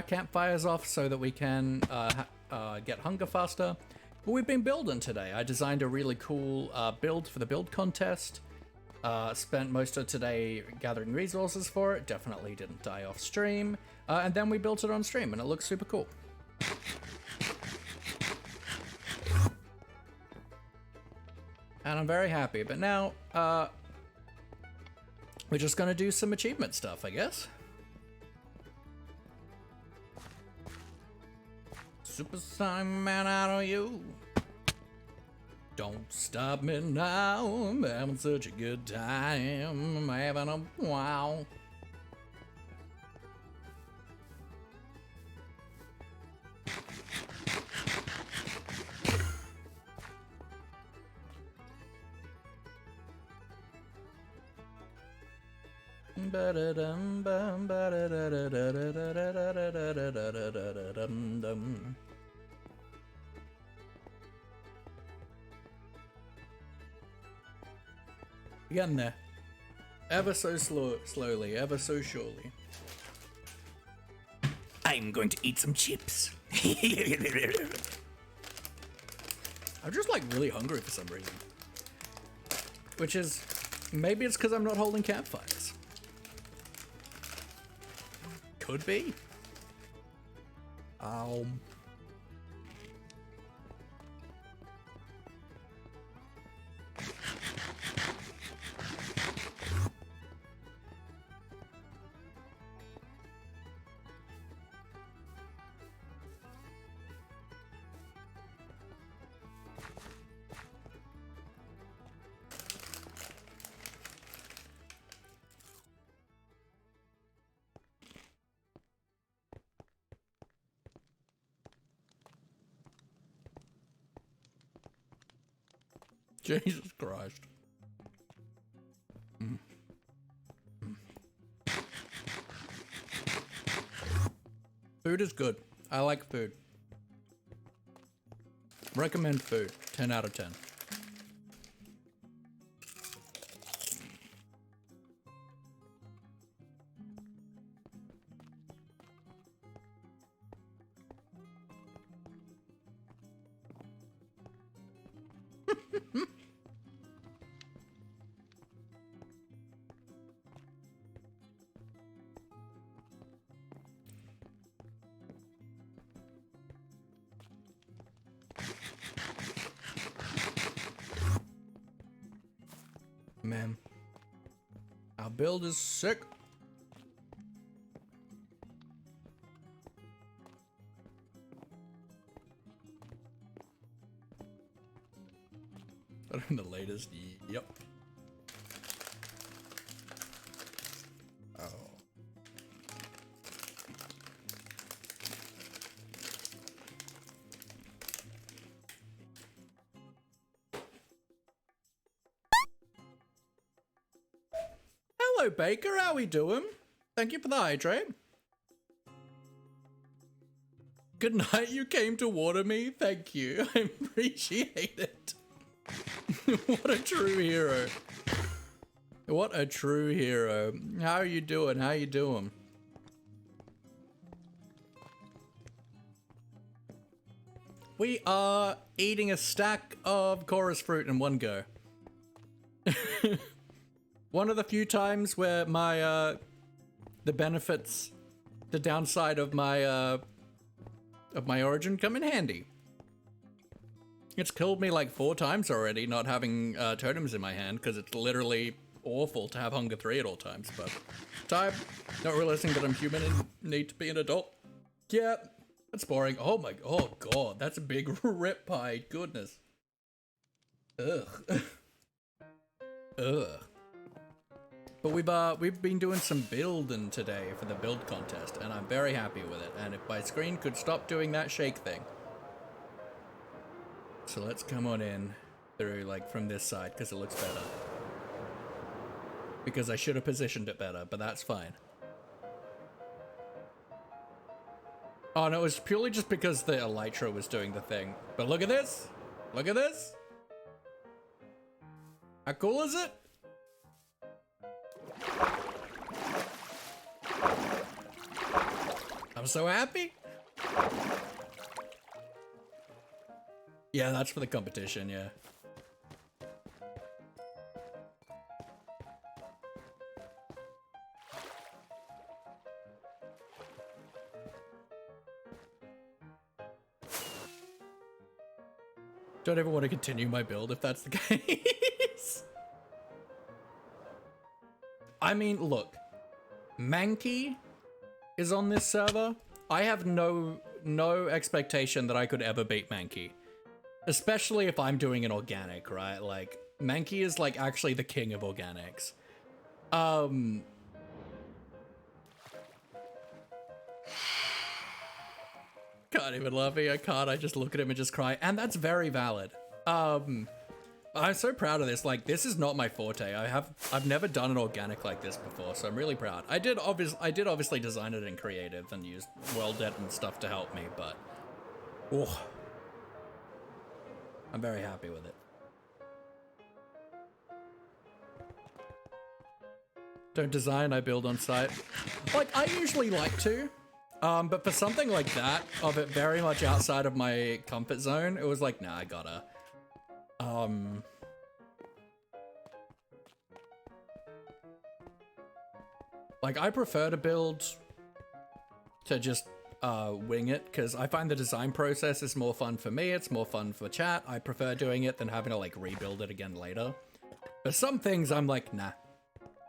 campfires off so that we can get hunger faster. But we've been building today. I designed a really cool build for the build contest. Spent most of today gathering resources for it. Definitely didn't die off stream. And then we built it on stream, and it looks super cool. And I'm very happy. But now, we're just gonna do some achievement stuff, I guess. Super Simon out of you. Don't stop me now. I'm having such a good time. I'm having a wow. Getting there. Ever so slowly, ever so surely. I'm going to eat some chips. I'm just like really hungry for some reason. Which is, maybe it's because I'm not holding campfires. Could be. Jesus Christ. Food is good. I like food. Recommend food. 10 out of 10. Man, our build is sick. Better than the latest. Yep. Oh. Hello, Baker. How we doing? Thank you for the hydrate. Good night. You came to water me. Thank you. I appreciate it. What a true hero. What a true hero. How are you doing? How you doing? We are eating a stack of chorus fruit in one go. One of the few times where my, the benefits, the downside of my origin come in handy. It's killed me like 4 times already not having totems in my hand because it's literally awful to have hunger 3 at all times, but time, not realizing that I'm human and need to be an adult. Yeah, that's boring. Oh god, that's a big rip pie, goodness. Ugh. Ugh. But we've been doing some building today for the build contest, and I'm very happy with it. And if my screen could stop doing that shake thing. So let's come on in through like from this side because it looks better. Because I should have positioned it better, but that's fine. Oh no, it was purely just because the elytra was doing the thing. But look at this! Look at this! How cool is it? I'm so happy! Yeah, that's for the competition, yeah. Don't ever want to continue my build if that's the case. I mean, look. Mankey is on this server. I have no expectation that I could ever beat Mankey. Especially if I'm doing an organic, right? Like, Mankey is like actually the king of organics. Can't even love me, I can't, I just look at him and just cry, and that's very valid. I'm so proud of this, like, this is not my forte. I've never done an organic like this before, so I'm really proud. I did obviously design it in creative and used WorldEd and stuff to help me, but oh, I'm very happy with it. Don't design, I build on site. Like, I usually like to. But for something like that, of it very much outside of my comfort zone, it was like, nah, I gotta. Like, I prefer to build to just wing it, because I find the design process is more fun for me, it's more fun for chat. I prefer doing it than having to, like, rebuild it again later. But some things I'm like, nah.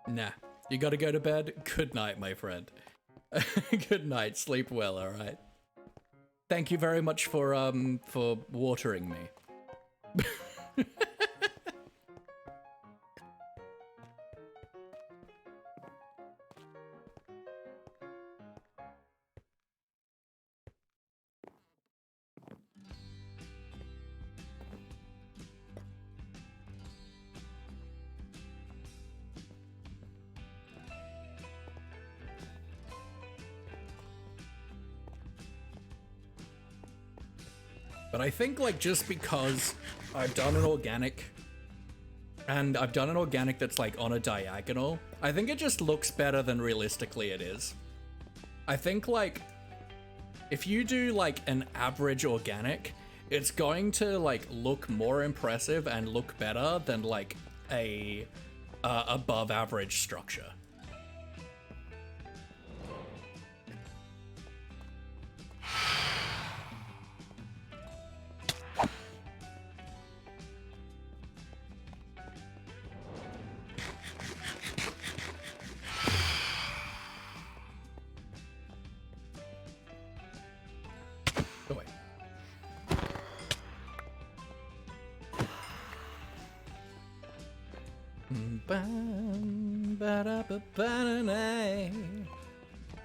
Nah. You gotta go to bed? Good night, my friend. Good night, sleep well, alright? Thank you very much for watering me. But I think, like, just because I've done an organic, and I've done an organic that's, like, on a diagonal, I think it just looks better than realistically it is. I think, like, if you do, like, an average organic, it's going to, like, look more impressive and look better than, like, a above average structure.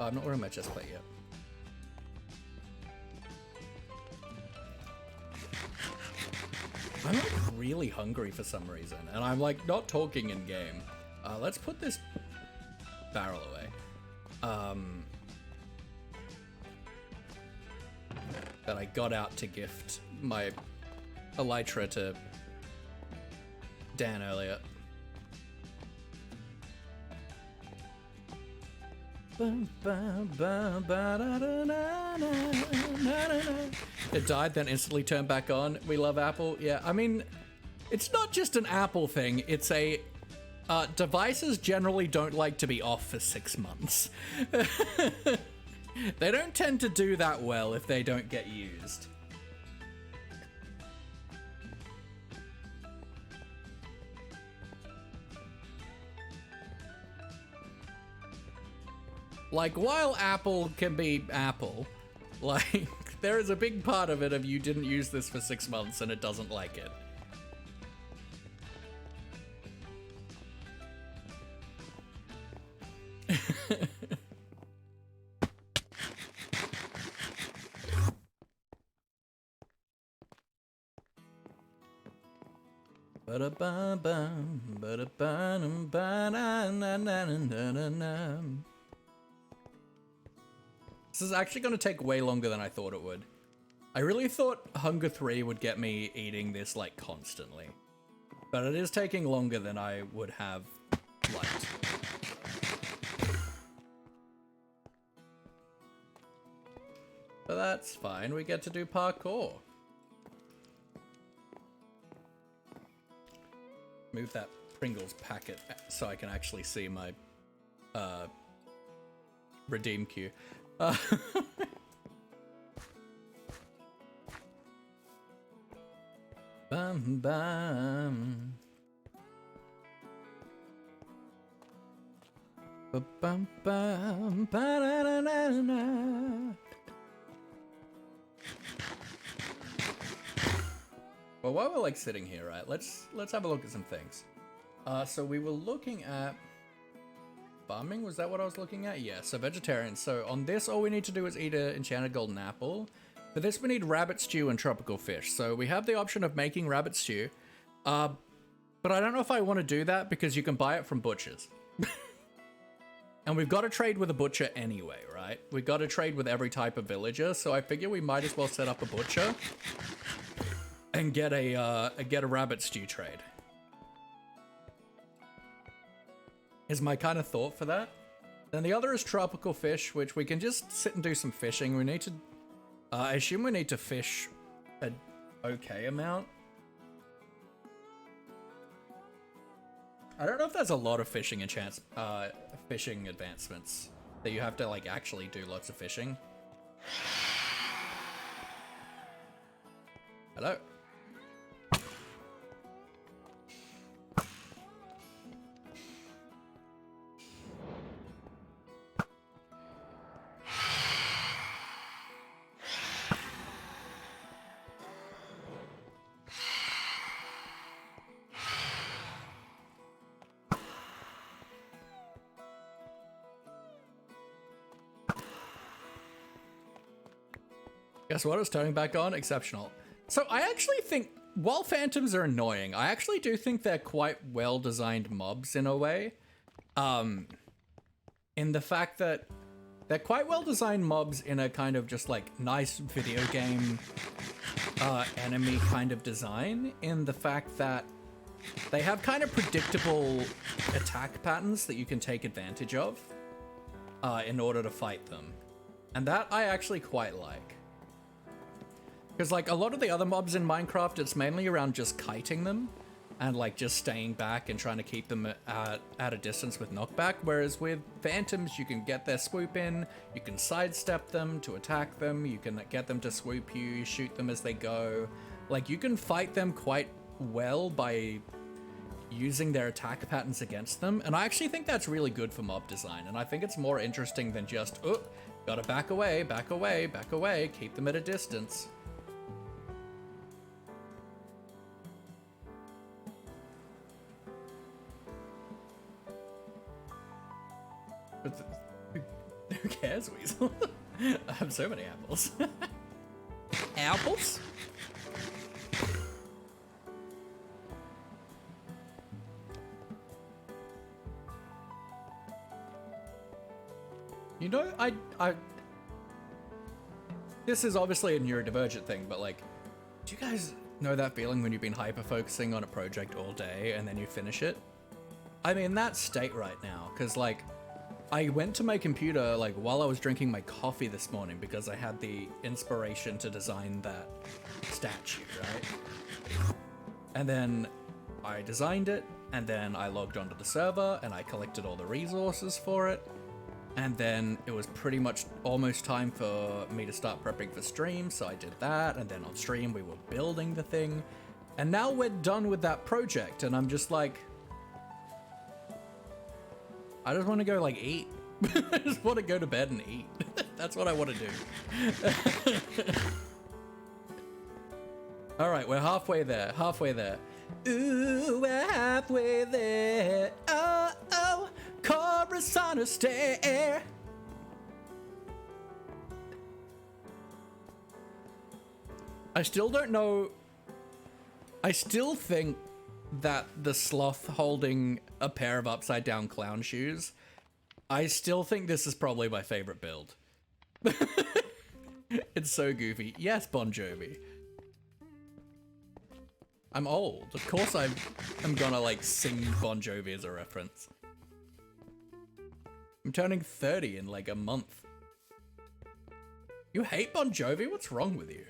Oh, I'm not wearing my chest plate yet. I'm like really hungry for some reason, and I'm like not talking in game. Let's put this barrel away. That I got out to gift my elytra to Dan earlier. It died, then instantly turned back on. We love Apple. Yeah, I mean, it's not just an Apple thing. It's a devices generally don't like to be off for 6 months. They don't tend to do that well if they don't get used. Like, while Apple can be Apple, like, there is a big part of it of you didn't use this for 6 months and it doesn't like it. This is actually going to take way longer than I thought it would. I really thought Hunger 3 would get me eating this, like, constantly. But it is taking longer than I would have liked. But that's fine, we get to do parkour. Move that Pringles packet so I can actually see my, redeem queue. Bum bum. Ba-bum bum ba-da-da-da-da. Well, while we're like sitting here, right, let's have a look at some things. So we were looking at farming, was that what I was looking at? Yeah, so vegetarian. So on this, all we need to do is eat an enchanted golden apple. For this, we need rabbit stew and tropical fish. So we have the option of making rabbit stew, but I don't know if I want to do that because you can buy it from butchers. And we've got to trade with a butcher anyway, right? We've got to trade with every type of villager, so I figure we might as well set up a butcher and get a rabbit stew trade. Is my kind of thought for that. Then the other is tropical fish, which we can just sit and do some fishing. We need to, I assume we need to fish an okay amount. I don't know if there's a lot of fishing fishing advancements that you have to like actually do lots of fishing. Hello. Guess what? It's turning back on. Exceptional. So I actually think, while phantoms are annoying, I actually do think they're quite well-designed mobs in a way. In the fact that they're quite well-designed mobs in a kind of just like nice video game enemy kind of design, in the fact that they have kind of predictable attack patterns that you can take advantage of in order to fight them. And that I actually quite like. Because, like, a lot of the other mobs in Minecraft, it's mainly around just kiting them and, like, just staying back and trying to keep them at a distance with knockback. Whereas with phantoms, you can get their swoop in, you can sidestep them to attack them, you can get them to swoop you, shoot them as they go. Like, you can fight them quite well by using their attack patterns against them. And I actually think that's really good for mob design. And I think it's more interesting than just, oh, gotta back away, back away, back away, keep them at a distance. Who cares, Weasel? I have so many apples. Apples? You know, this is obviously a neurodivergent thing, but like, do you guys know that feeling when you've been hyper-focusing on a project all day and then you finish it? I'm in that state right now, because like, I went to my computer like while I was drinking my coffee this morning because I had the inspiration to design that statue, right? And then I designed it, and then I logged onto the server and I collected all the resources for it. And then it was pretty much almost time for me to start prepping for stream, so I did that, and then on stream we were building the thing. And now we're done with that project, and I'm just like, I just want to go like eat. I just want to go to bed and eat. That's what I want to do. All right, we're halfway there, halfway there. Ooh, we're halfway there. Oh, oh, chorus on a stair. I still don't know. I still think that the sloth holding a pair of upside down clown shoes, I still think this is probably my favorite build. It's so goofy. Yes, Bon Jovi. I'm old. Of course I'm gonna like sing Bon Jovi as a reference. I'm turning 30 in like a month. You hate Bon Jovi? What's wrong with you?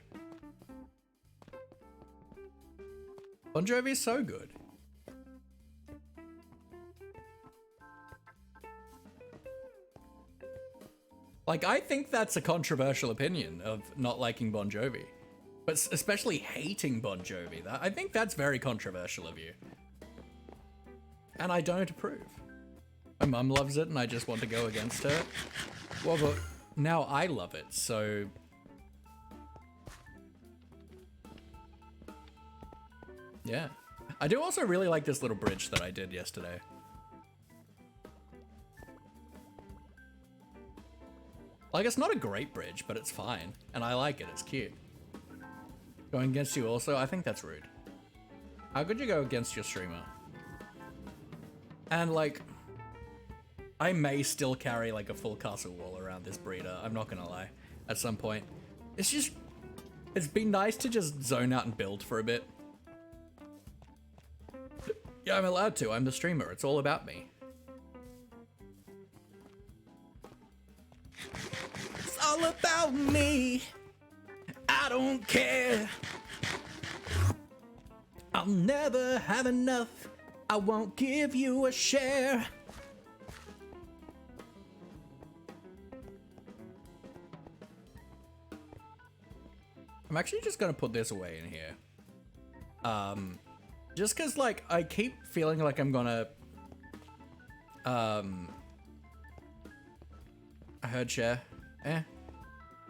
Bon Jovi is so good. Like, I think that's a controversial opinion of not liking Bon Jovi. But especially hating Bon Jovi. I think that's very controversial of you. And I don't approve. My mum loves it and I just want to go against her. Well, but now I love it, so... yeah. I do also really like this little bridge that I did yesterday. Like, it's not a great bridge, but it's fine. And I like it, it's cute. Going against you also? I think that's rude. How could you go against your streamer? And like, I may still carry like a full castle wall around this breeder, I'm not gonna lie, at some point. It's just, it's been nice to just zone out and build for a bit. Yeah, I'm allowed to, I'm the streamer, it's all about me. It's all about me. I don't care. I'll never have enough. I won't give you a share. I'm actually just gonna put this away in here. Just cause like I keep feeling like I'm gonna I heard share. I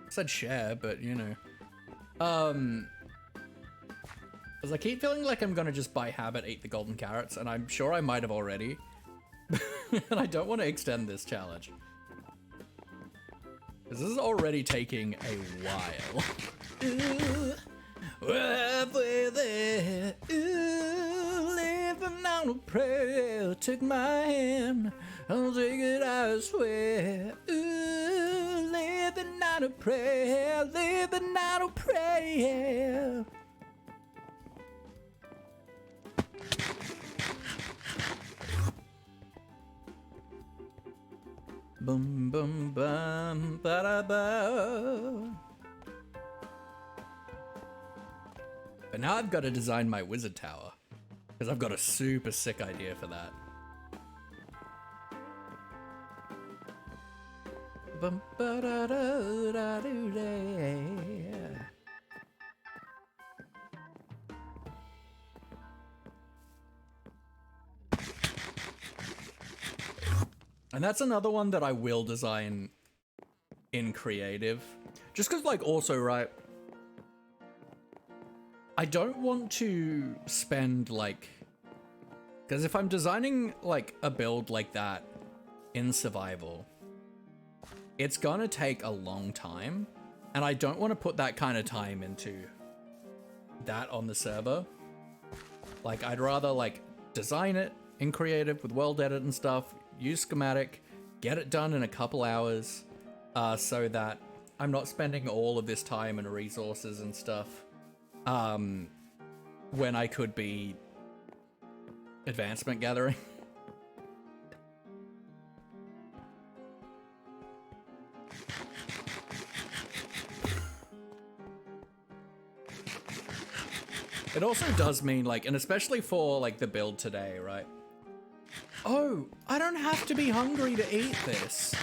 said share, but you know. Because I keep feeling like I'm gonna just by habit eat the golden carrots, and I'm sure I might have already. And I don't want to extend this challenge. Because this is already taking a while. Ooh, we're halfway there. Ooh, living on a prayer. Take my hand, I'll take it, I swear. Ooh, living on a prayer, living on a prayer. Boom, boom, bum, ba-da-ba. But now I've got to design my wizard tower, because I've got a super sick idea for that. Bum, ba-da-da-da-doo-da. And that's another one that I will design in creative. Just because, like, also, right, I don't want to spend, like... Because if I'm designing, like, a build like that in survival, it's gonna take a long time. And I don't want to put that kind of time into that on the server. Like, I'd rather, like, design it in creative with world edit and stuff, use schematic, get it done in a couple hours, so that I'm not spending all of this time and resources and stuff when I could be advancement gathering. It also does mean, like, and especially for, like, the build today, right? Oh, I don't have to be hungry to eat this.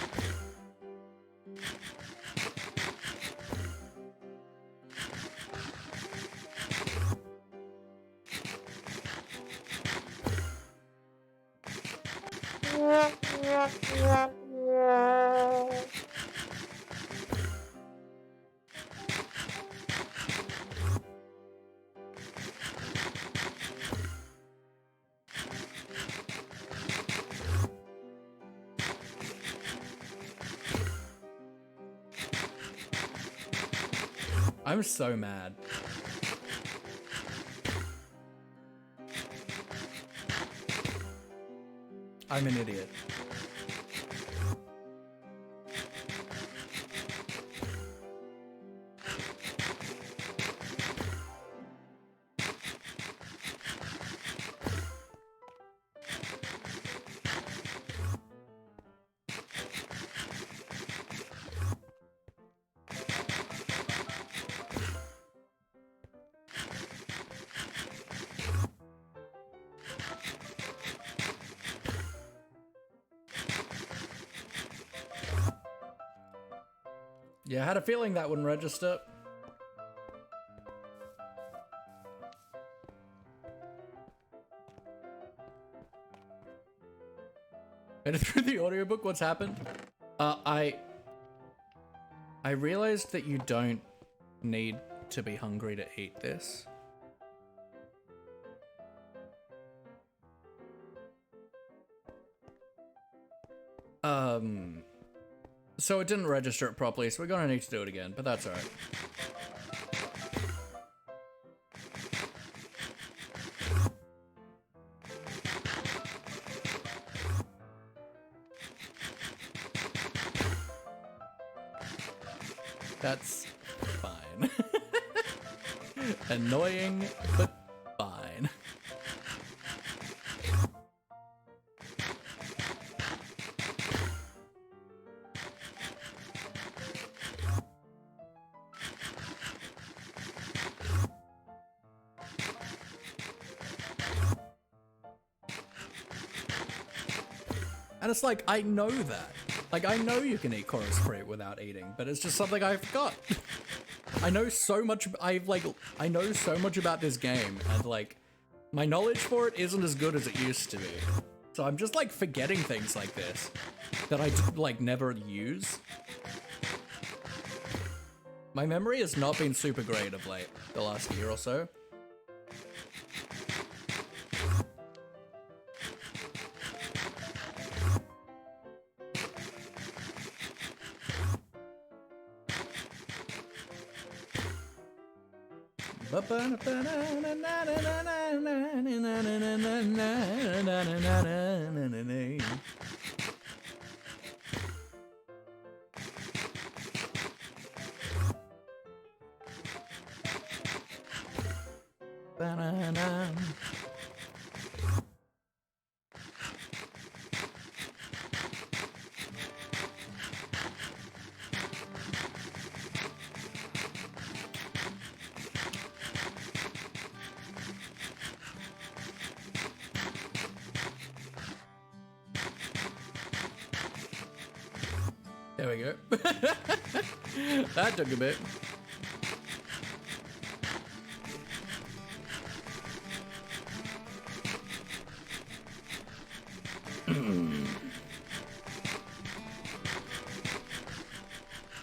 I'm so mad. I'm an idiot. Yeah, I had a feeling that wouldn't register. Made it through the audiobook, what's happened? I realized that you don't need to be hungry to eat this. So it didn't register it properly, so we're gonna need to do it again, but that's alright. That's fine. Annoying, but fine. And it's like, I know that. Like, I know you can eat chorus fruit without eating, but it's just something I forgot. I know so much, I know so much about this game, and like, my knowledge for it isn't as good as it used to be. So I'm just like forgetting things like this that I like never use. My memory has not been super great of late, the last year or so. There we go. That took a bit.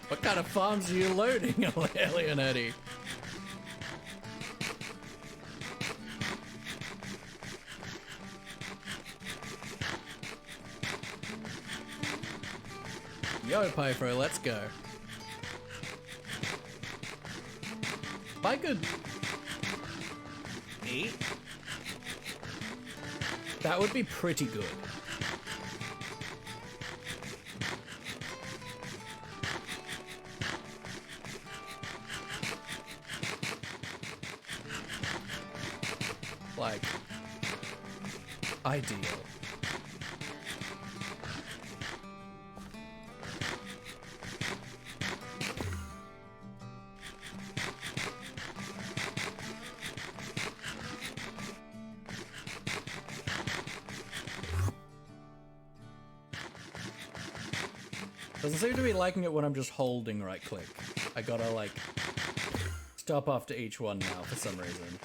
What kind of farms are you loading, Alien Eddie? Yo, Pyfro, let's go. If I could eat, that would be pretty good. Like, ideal. Doesn't seem to be liking it when I'm just holding right click. I gotta like stop after each one now for some reason.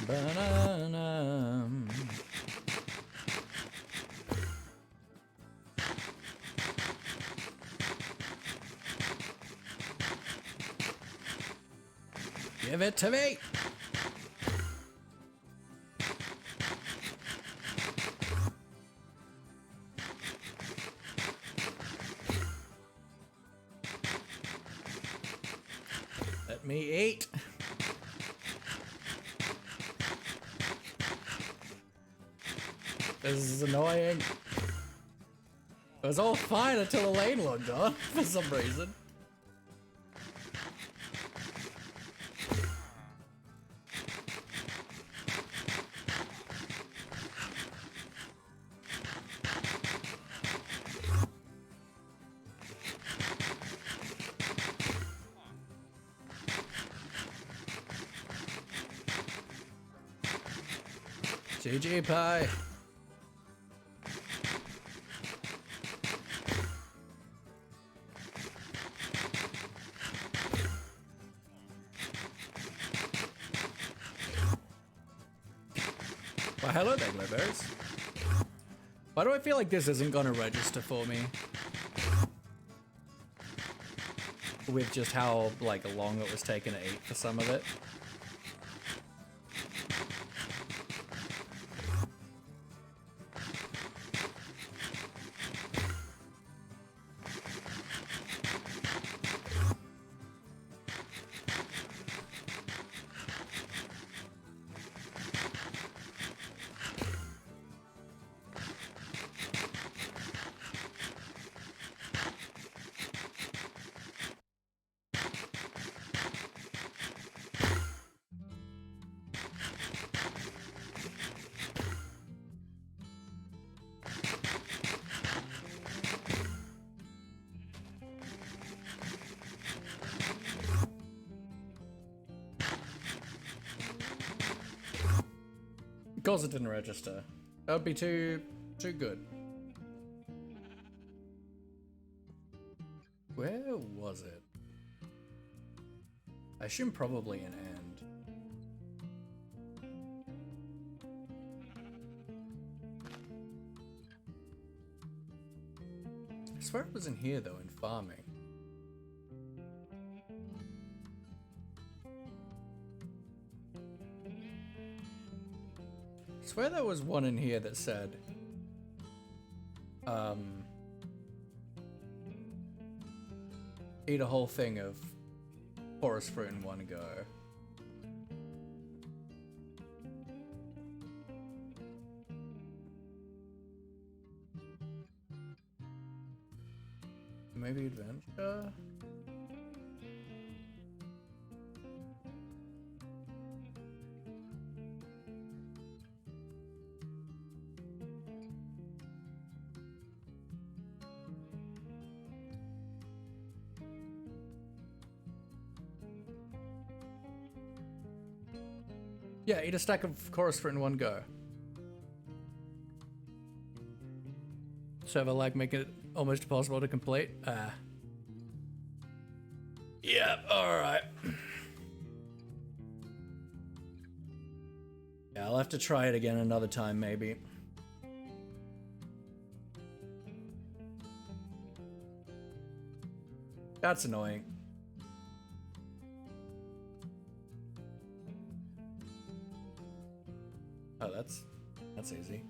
Banana. Give it to me. Let me eat. This is annoying. It was all fine until the lane logged on for some reason. GG pie. Well, hello there, Glowberries. Why do I feel like this isn't gonna register for me? With just how, like, long it was taking to eat for some of it. Of course it didn't register. That would be too good. Where was it? I assume probably an end. I swear it was in here though, in farming. I swear there was one in here that said, eat a whole thing of forest fruit in one go. Maybe adventure? Yeah, eat a stack of chorus fruit in one go. Server lag make it almost impossible to complete. Yeah, alright. Yeah, I'll have to try it again another time, maybe. That's annoying. Oh, that's easy.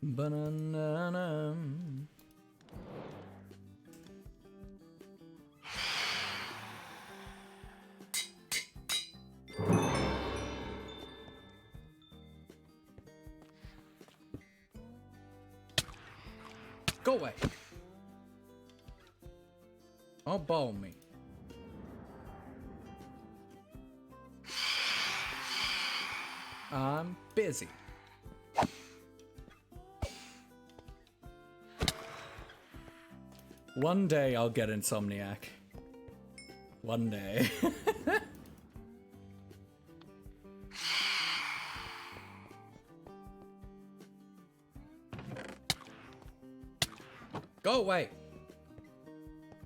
Banana. Go away. Oh, bowl me. I'm busy. One day I'll get Insomniac. One day. Go away.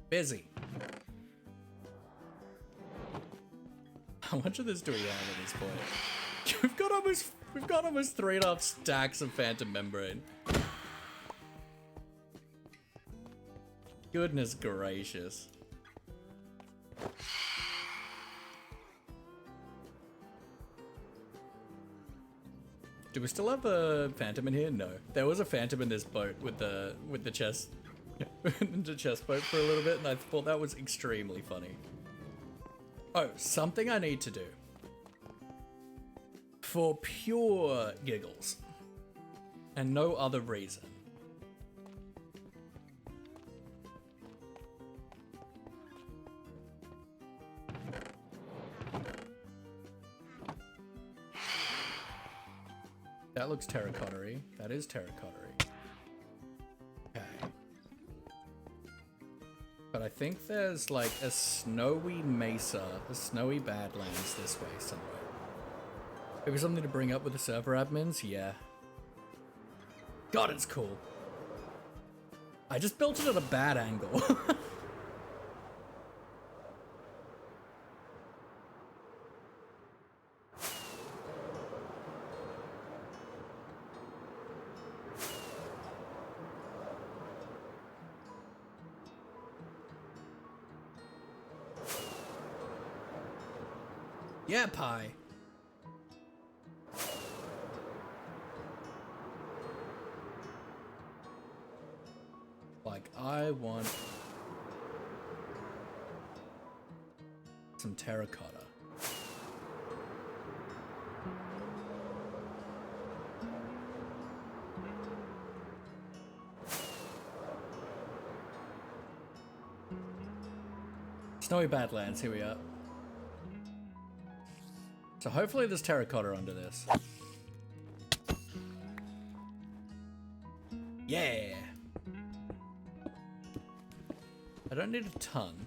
Busy. How much of this do we have at this point? We've got almost 3.5 stacks of Phantom Membrane. Goodness gracious. Do we still have a Phantom in here? No. There was a Phantom in this boat with the chest. The chest boat for a little bit, and I thought that was extremely funny. Oh, something I need to do. For pure giggles. And no other reason. That looks terracotta-y. That is terracotta-y. Okay. But I think there's like a snowy mesa, a snowy badlands this way somewhere. Maybe something to bring up with the server admins? Yeah. God, it's cool. I just built it at a bad angle. Yeah, pie. Like, I want some terracotta. Snowy Badlands, here we are. So hopefully there's terracotta under this. Yeah! I don't need a ton.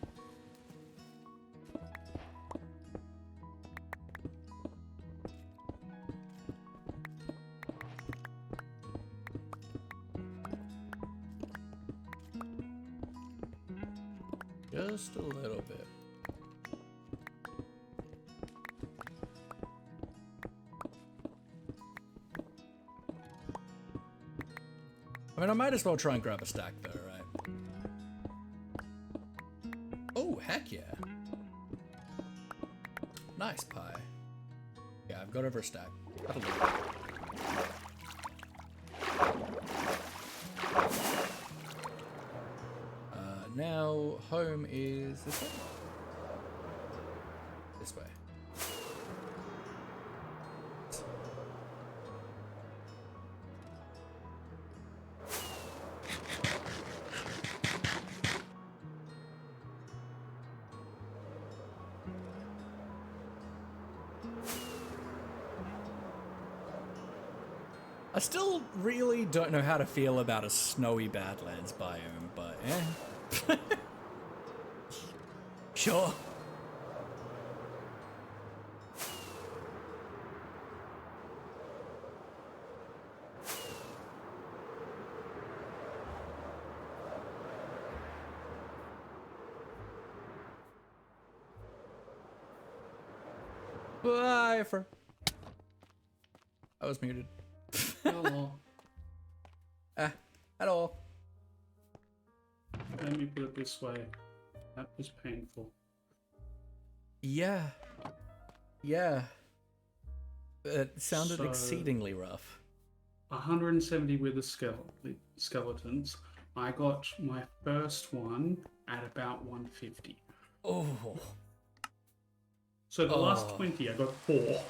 Just a little bit. I mean, I might as well try and grab a stack though, right? Oh, heck yeah. Nice pie. Yeah, I've got over a stack. That'll do. Now, home is this way? This way. I still really don't know how to feel about a snowy Badlands biome, but eh. Sure. Bye for. I was muted. Hello. Hello. Let me put it this way. That was painful. Yeah. Yeah. It sounded So- exceedingly rough. 170 with the skeletons. I got my first one at about 150. Oh. So the last 20, I got 4.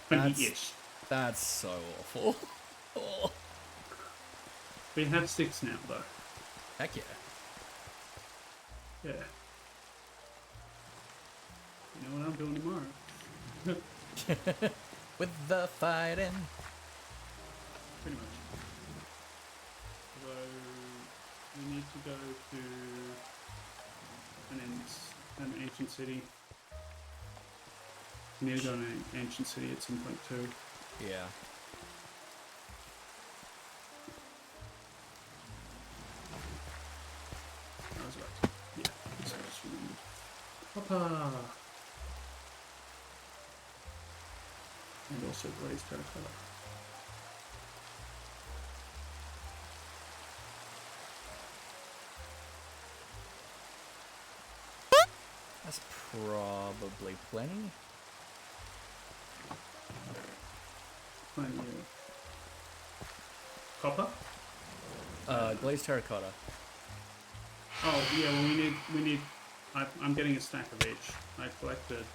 20-ish. That's so awful. Oh. We have 6 now, though. Heck yeah. Yeah. You know what I'm doing tomorrow? With the fighting. Pretty much. So we need to go to an ancient city. We need to go to an ancient city at some point too. Yeah. I was right. Yeah, so I just remembered. Papa! And also glazed terracotta. That's probably plenty. Plenty of copper? Glazed terracotta. Oh yeah, well we need. I'm getting a stack of each. I collected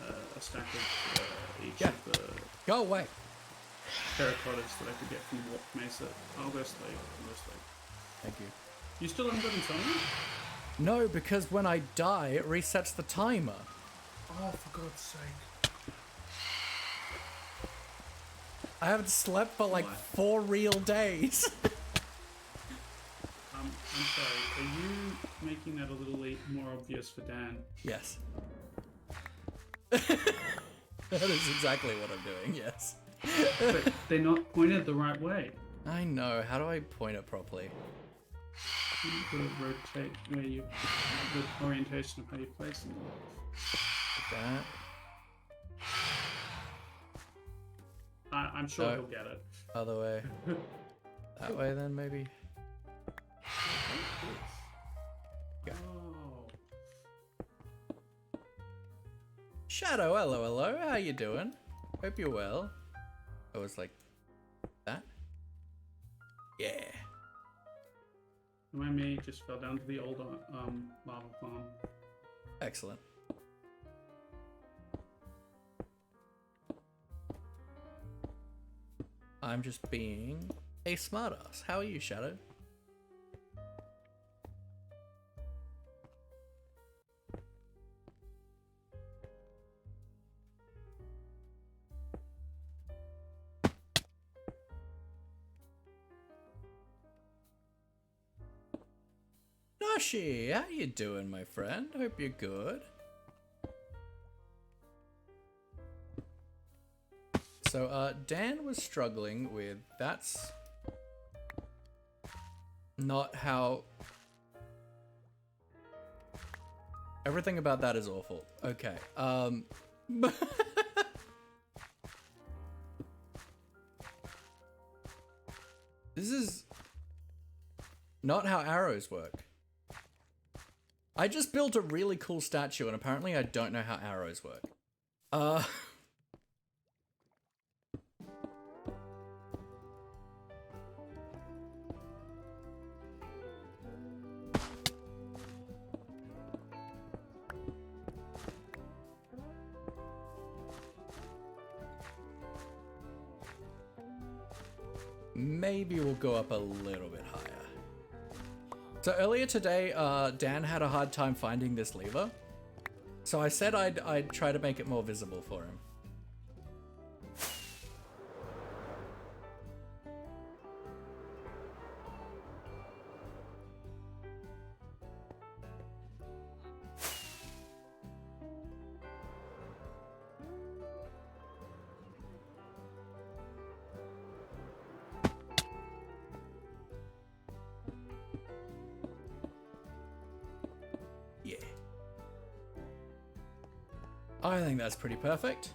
a stack of each Yeah. of the Go away. terracottas that I could get from Warp Mesa. I'll go slave. I'll go slave. Thank you. You still haven't got insomnia? No, because when I die, it resets the timer. Oh, for God's sake. I haven't slept for like What? 4 real days. I'm sorry. Are you making that a little more obvious for Dan? Yes. That is exactly what I'm doing, yes. But they're not pointed the right way. I know. How do I point it properly? You need to rotate where you, the orientation of how you place them. Like that. I'm sure No. he'll get it. Other way. That way then, maybe? Yeah. Oh. Shadow, hello, hello. How you doing? Hope you're well. Oh, it's like that? Yeah. My mate just fell down to the old lava farm. Excellent. I'm just being a smartass. How are you, Shadow? Nashi, how you doing, my friend? Hope you're good. So, Dan was struggling with that's not how everything about that is awful. Okay. This is not how arrows work. I just built a really cool statue and apparently I don't know how arrows work. Maybe we'll go up a little bit higher. So earlier today, Dan had a hard time finding this lever. So I said I'd try to make it more visible for him. Yeah. I think that's pretty perfect.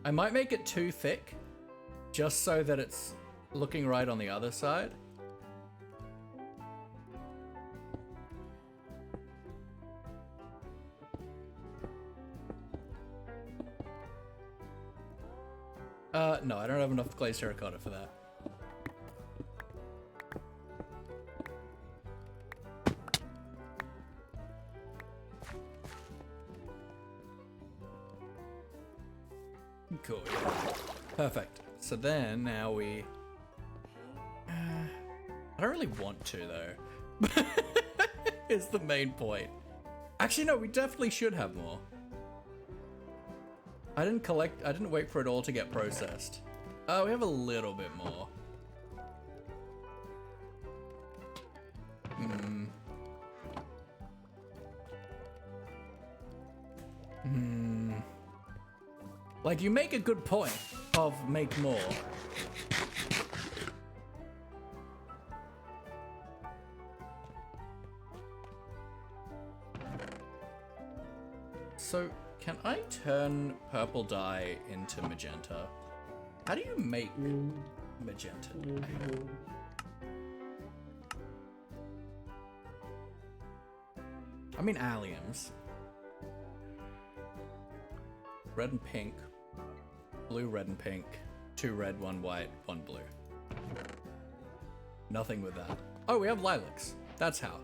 I might make it too thick, just so that it's looking right on the other side. No, I don't have enough glazed terracotta for that. Cool, yeah. Perfect. So then, now we... I don't really want to, though. Is the main point. Actually, no, we definitely should have more. I didn't wait for it all to get processed. Oh, we have a little bit more. Like, you make a good point of make more. So, can I turn purple dye into magenta? How do you make magenta dye? I mean alliums. Red and pink. Blue, red, and pink. 2 red, 1 white, 1 blue. Nothing with that. Oh, we have lilacs. That's how.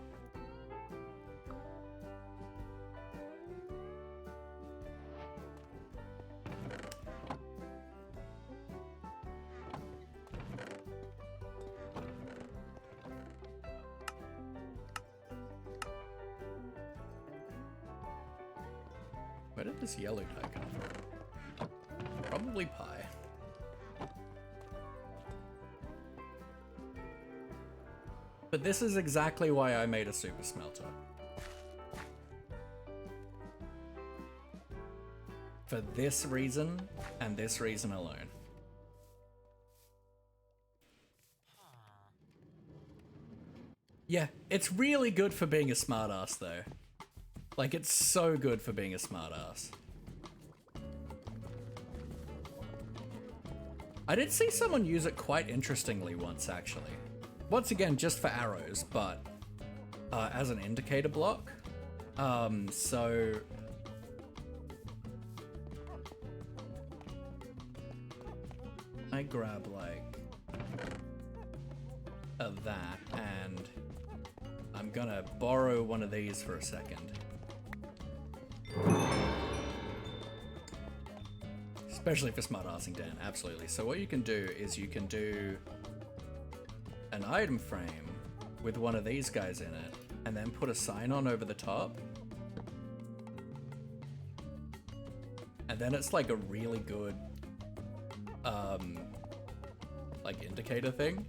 Where did this yellow dye come from? Probably pie. But this is exactly why I made a super smelter. For this reason, and this reason alone. Yeah, it's really good for being a smartass though. Like, it's so good for being a smartass. I did see someone use it quite interestingly once, actually. Once again, just for arrows, but as an indicator block. So... I grab, like, that, and I'm gonna borrow one of these for a second. Especially for smart-arsing Dan, absolutely. So what you can do is you can do an item frame with one of these guys in it, and then put a sign on over the top. And then it's like a really good, like indicator thing.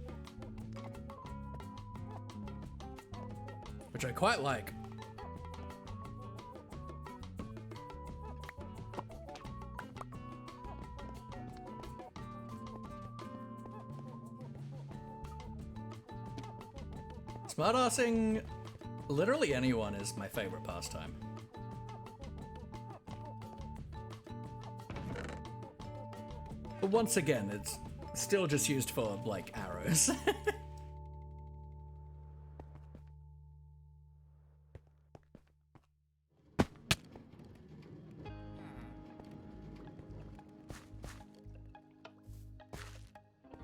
Which I quite like. Smartassing literally anyone is my favorite pastime. But once again, it's still just used for, like, arrows.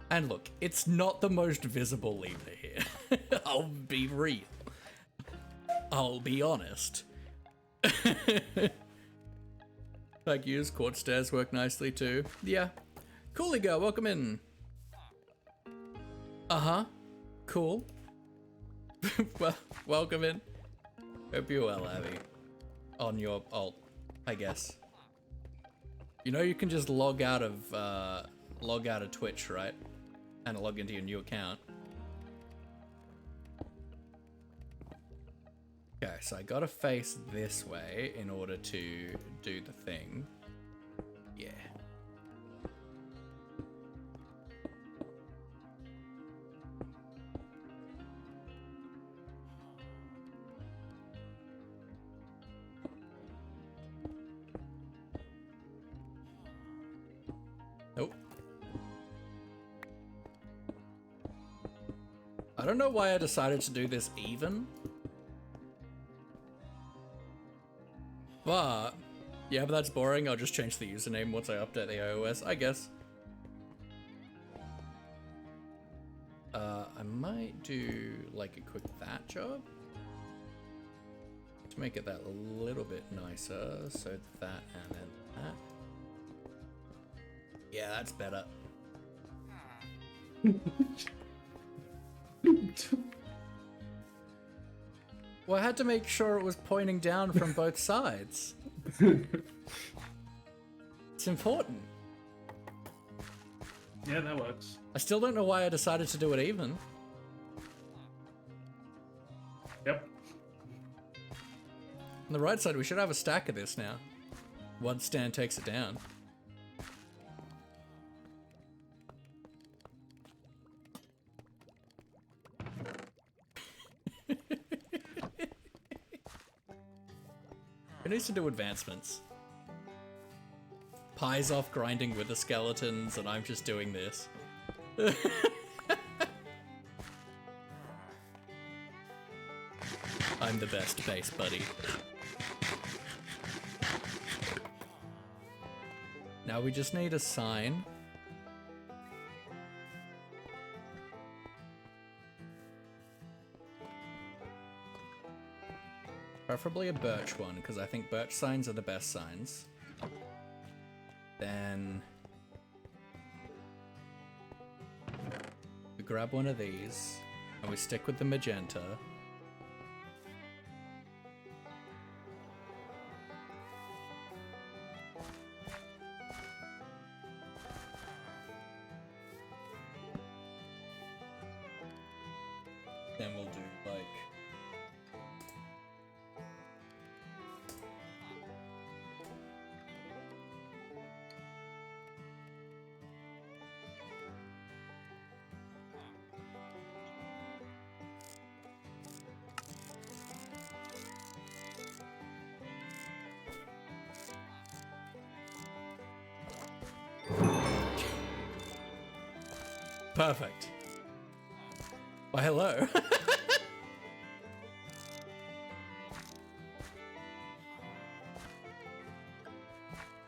And look, it's not the most visible lever here. I'll be real. I'll be honest. Thank yous. Quartz stairs work nicely too. Yeah. Coolly girl, welcome in. Uh-huh. Cool. Well, welcome in. Hope you're well, Abby. On your alt, I guess. You know you can just log out of Twitch, right? And log into your new account. Okay, so I gotta face this way in order to do the thing. Yeah. Nope. I don't know why I decided to do this even. But, yeah, but that's boring. I'll just change the username once I update the iOS, I guess. I might do, like, a quick that job. To make it that a little bit nicer. So that and then that. Yeah, that's better. Well, I had to make sure it was pointing down from both sides. It's important. Yeah, that works. I still don't know why I decided to do it even. Yep. On the right side, we should have a stack of this now. One stand takes it down. Who needs to do advancements? Pie's off grinding with the skeletons, and I'm just doing this. I'm the best base buddy. Now we just need a sign. Preferably a birch one, because I think birch signs are the best signs. Then we grab one of these, and we stick with the magenta. Then we'll do like perfect. Well, hello.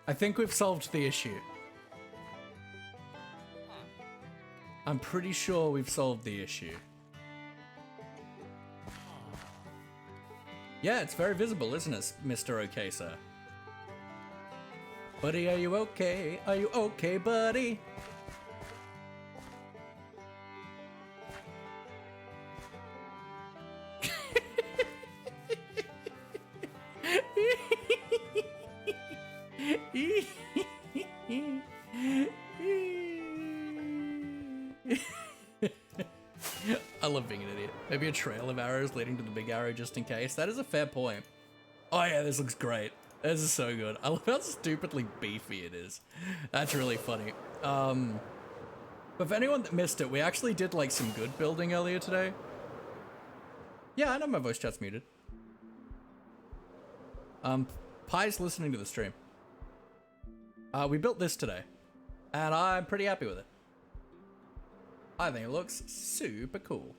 I think we've solved the issue. I'm pretty sure we've solved the issue. Yeah, it's very visible, isn't it, Mr. Okay, sir? Buddy, are you okay? Are you okay, buddy? I love being an idiot. Maybe a trail of arrows leading to the big arrow just in case. That is a fair point. Oh yeah, this looks great. This is so good. I love how stupidly beefy it is. That's really funny. But for anyone that missed it, we actually did like some good building earlier today. Yeah, I know my voice chat's muted. Pie's listening to the stream. We built this today, and I'm pretty happy with it. I think it looks super cool.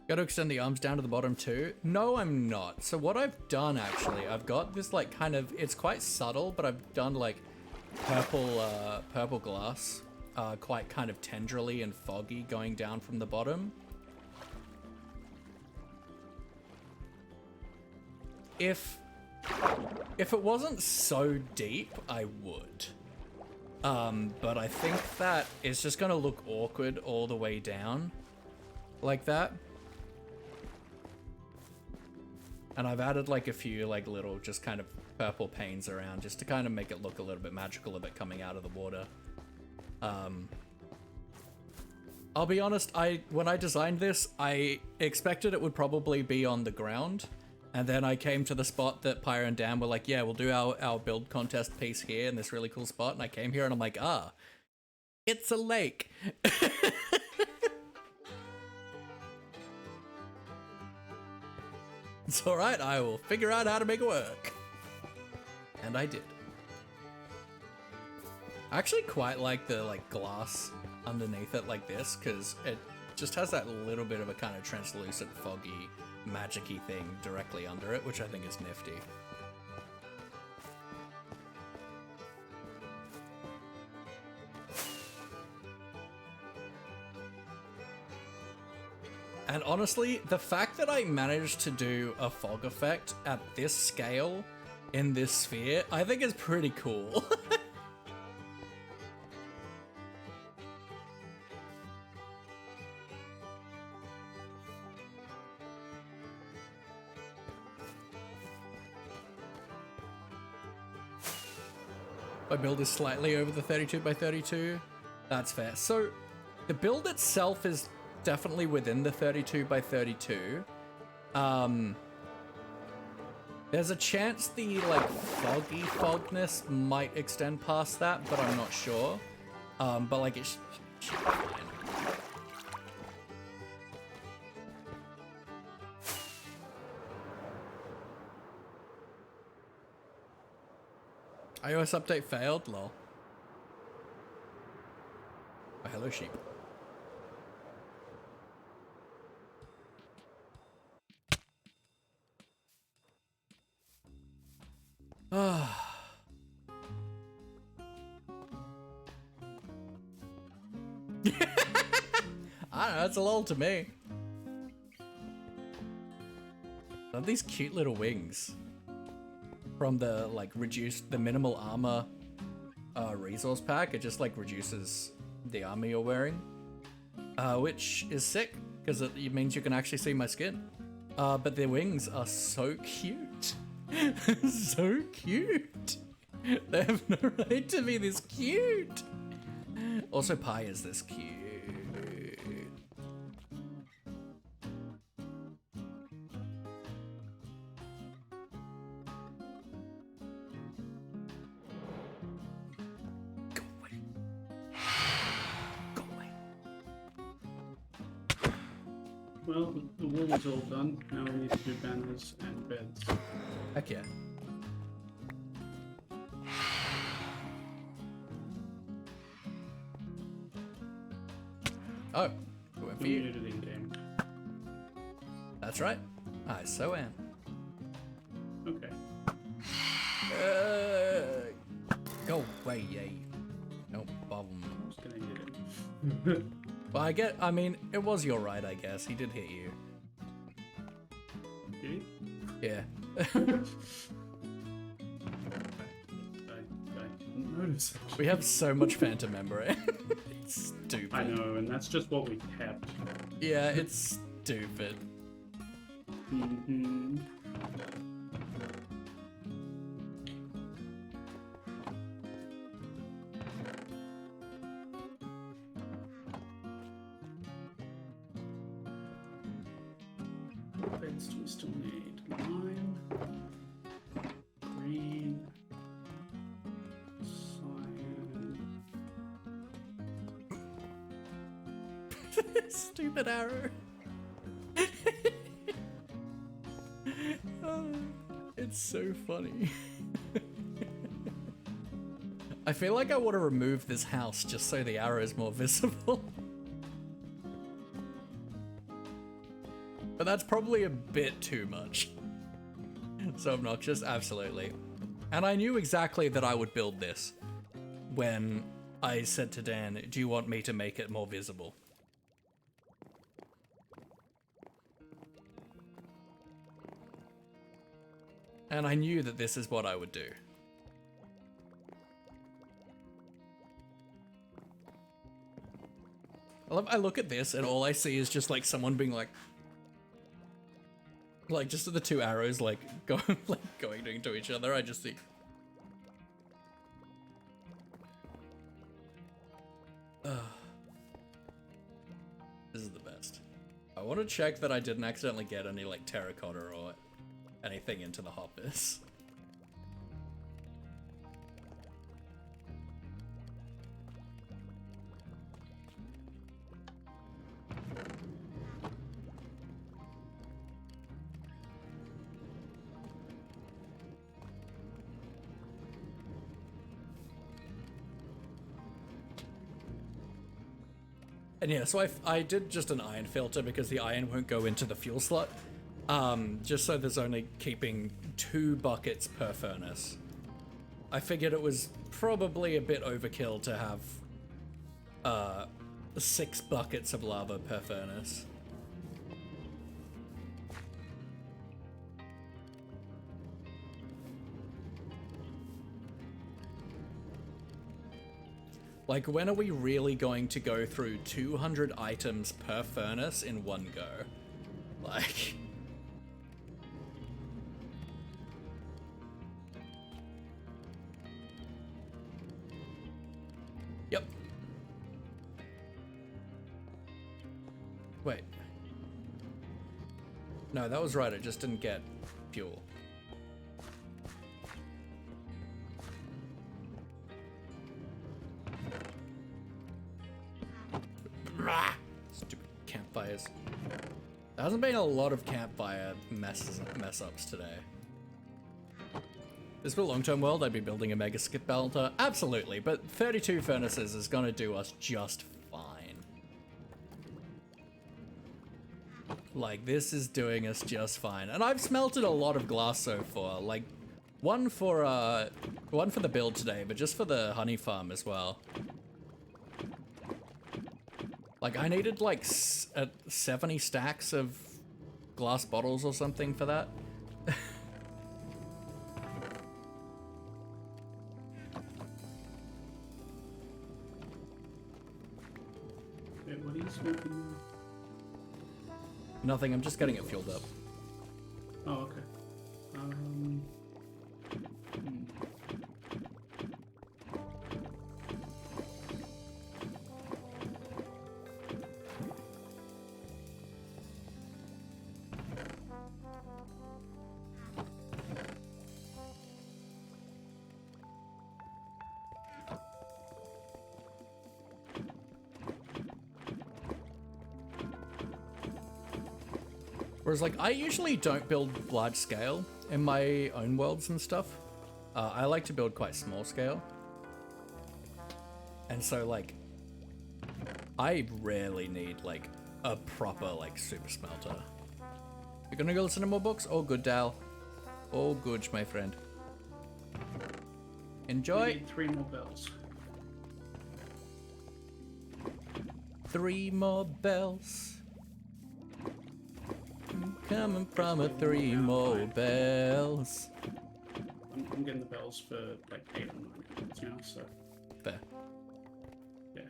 Got to extend the arms down to the bottom too? No, I'm not. So what I've done actually, I've got this like kind of, it's quite subtle, but I've done like purple glass, quite kind of tendrily and foggy going down from the bottom. If it wasn't so deep, I would. But I think that it's just gonna look awkward all the way down like that. And I've added like a few like little just kind of purple panes around just to kind of make it look a little bit magical a bit coming out of the water. I'll be honest, when I designed this, I expected it would probably be on the ground. And then I came to the spot that Pyre and Dan were like, yeah, we'll do our build contest piece here in this really cool spot. And I came here and I'm like, it's a lake. It's all right, I will figure out how to make it work. And I did. I actually quite like the glass underneath it like this, because it just has that little bit of a kind of translucent, foggy, magic-y thing directly under it, which I think is nifty. And honestly, the fact that I managed to do a fog effect at this scale in this sphere, I think is pretty cool. My build is slightly over the 32 by 32. That's fair. So the build itself is definitely within the 32 by 32. There's a chance the like foggy fogness might extend past that, but I'm not sure. But like it should be fine. iOS update failed, lol. Oh, hello sheep. Ah. I don't know, it's a lull to me. I love these cute little wings from the like the minimal armor resource pack. It just like reduces the armor you're wearing, which is sick because it means you can actually see my skin. But their wings are so cute. So cute. They have no right to be this cute. Also, Pi is this cute. Go away. Go away. Well, the wall is all done. Now we need to do banners and beds. Heck yeah. Oh, we went for you. Muted in game. That's right. I so am. Okay. Go away, yay. No problem. I'm just gonna hit it. Well, I mean, it was your right, I guess. He did hit you. Did he? Yeah. I didn't notice. We have so much phantom memory. It's stupid. I know, and that's just what we kept. Yeah, it's stupid. Mm-hmm. Beds do we still need? Lime, green, cyan. Stupid arrow. Oh, it's so funny. I feel like I want to remove this house just so the arrow is more visible. But that's probably a bit too much. So obnoxious, absolutely. And I knew exactly that I would build this when I said to Dan, do you want me to make it more visible? And I knew that this is what I would do. I look at this and all I see is just like someone being like just the two arrows like going into each other. I just see. This is the best. I want to check that I didn't accidentally get any like terracotta or anything into the hoppers. And yeah, so I did just an iron filter because the iron won't go into the fuel slot. Just so there's only keeping 2 buckets per furnace. I figured it was probably a bit overkill to have 6 buckets of lava per furnace. Like, when are we really going to go through 200 items per furnace in one go? Like... Yep. Wait. No, that was right, it just didn't get fuel. Stupid campfires. There hasn't been a lot of campfire mess-ups today. This for a long-term world, I'd be building a mega skip belter. Absolutely, but 32 furnaces is gonna do us just fine. Like, this is doing us just fine. And I've smelted a lot of glass so far. Like, one for the build today, but just for the honey farm as well. Like, I needed like 70 stacks of glass bottles or something for that. Wait, what are you smoking now? Nothing, I'm just getting it fueled up. Oh, okay. Whereas, like, I usually don't build large scale in my own worlds and stuff. I like to build quite small scale. And so, like, I rarely need, like, a proper, like, super smelter. You gonna go listen to more books? Oh, good, Dal. Oh, good, my friend. Enjoy. We need 3 more bells. 3 more bells. Coming from a 3 more bells. I'm getting the bells for like 8 or 9 minutes now, so. Fair. Yeah.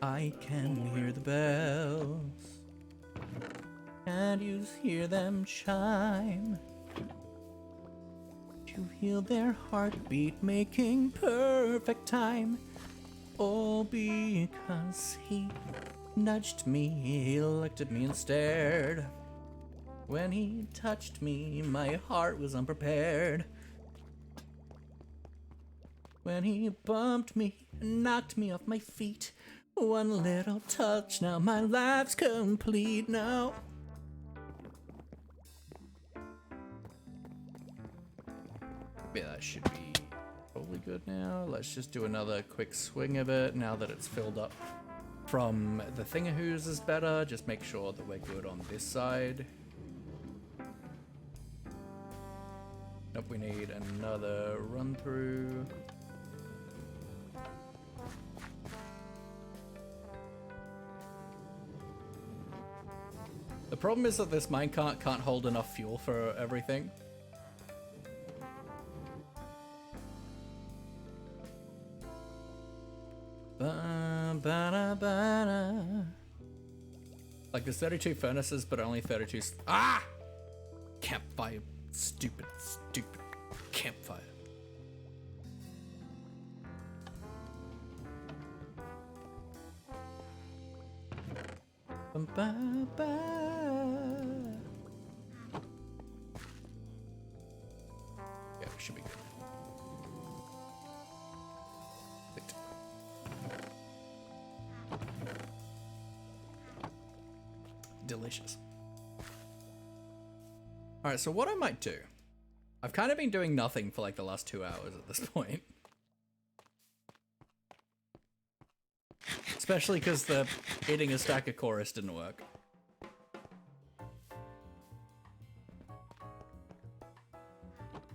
I can hear the bells. And you hear them chime. You hear their heartbeat making perfect time. All because he nudged me, he looked at me and stared. When he touched me, my heart was unprepared. When he bumped me and knocked me off my feet, one little touch, now my life's complete now. Yeah, that should be probably good now. Let's just do another quick swing of it now that it's filled up from the thingahoos is better. Just make sure that we're good on this side. Nope, we need another run through. The problem is that this minecart can't hold enough fuel for everything. Like, there's 32 furnaces, but only 32 campfire. Stupid campfire. Yeah, we should be good. Delicious. Alright, so what I might do, I've kind of been doing nothing for like the last 2 hours at this point. Especially because the eating a stack of chorus didn't work.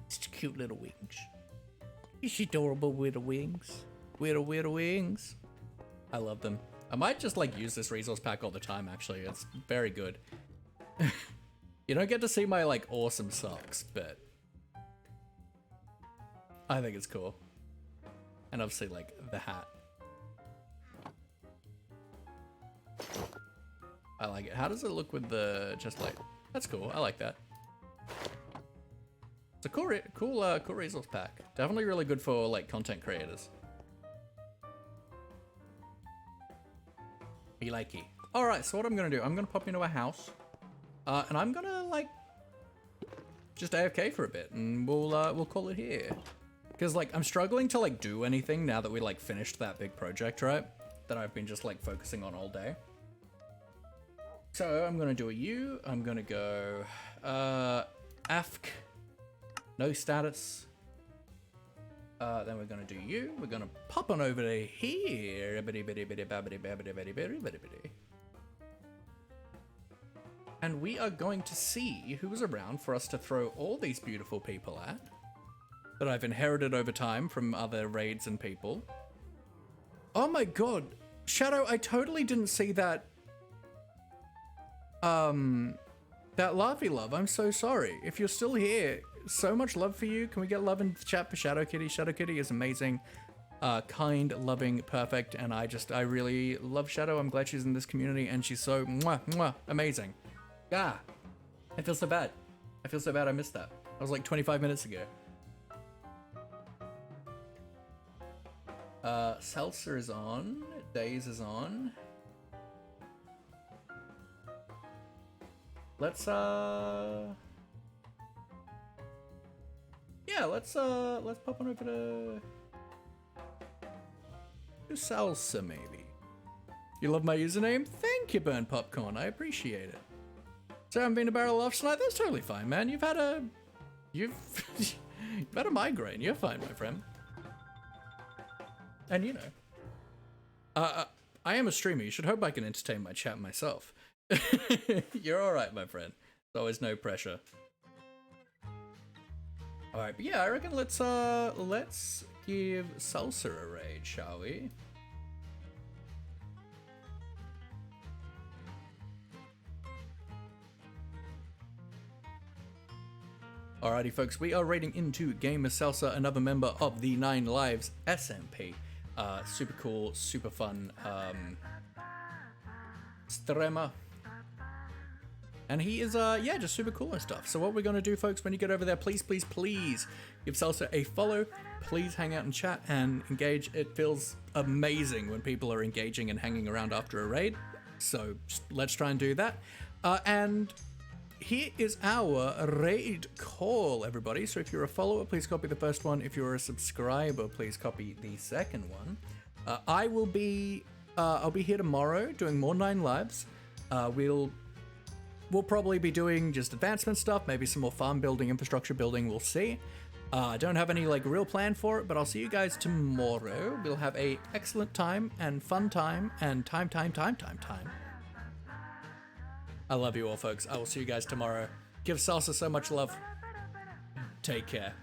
Just cute little wings. Is she adorable little wings? Little wings. I love them. I might just like use this resource pack all the time actually. It's very good. You don't get to see my like awesome socks, but I think it's cool. And obviously like the hat. I like it. How does it look with the just like? That's cool. I like that. It's a cool resource pack. Definitely really good for like content creators. Me likey. All right. So what I'm gonna do? I'm gonna pop into a house, and I'm gonna like just AFK for a bit, and we'll call it here. Because like I'm struggling to like do anything now that we like finished that big project, right? That I've been just like focusing on all day. So I'm gonna do a U. I'm gonna go AFK, no status. Then we're gonna do U. We're gonna pop on over to here. And we are going to see who's around for us to throw all these beautiful people at that I've inherited over time from other raids and people. Oh my god, Shadow, I totally didn't see that that Larvae love. I'm so sorry. If you're still here, so much love for you. Can we get love in the chat for Shadow Kitty? Shadow Kitty is amazing, kind, loving, perfect, and I really love Shadow. I'm glad she's in this community, and she's so amazing. Ah, I feel so bad. I feel so bad I missed that. That was like 25 minutes ago. Seltzer is on. Days is on. Let's yeah, let's pop on over to Salsa maybe. You love my username? Thank you, Burn Popcorn. I appreciate it. So I haven't been to Barrel Off tonight. That's totally fine, man. You've had a migraine. You're fine, my friend. And you know, I am a streamer. You should hope I can entertain my chat myself. You're all right, my friend. There's always no pressure. All right, but yeah, I reckon let's give Salsa a raid, shall we? Alrighty, folks, we are raiding into Gamer Salsa, another member of the 9 Lives SMP. Super cool, super fun streamer. And he is, yeah, just super cool and stuff. So what we're going to do, folks, when you get over there, please, please, please give Salsa a follow. Please hang out and chat and engage. It feels amazing when people are engaging and hanging around after a raid. So let's try and do that. And here is our raid call, everybody. So if you're a follower, please copy the first one. If you're a subscriber, please copy the second one. I'll be here tomorrow doing more 9 Lives. We'll probably be doing just advancement stuff, maybe some more farm building, infrastructure building, we'll see. I don't have any like real plan for it, but I'll see you guys tomorrow. We'll have a excellent time and fun time and time. I love you all, folks. I will see you guys tomorrow. Give Salsa so much love. Take care.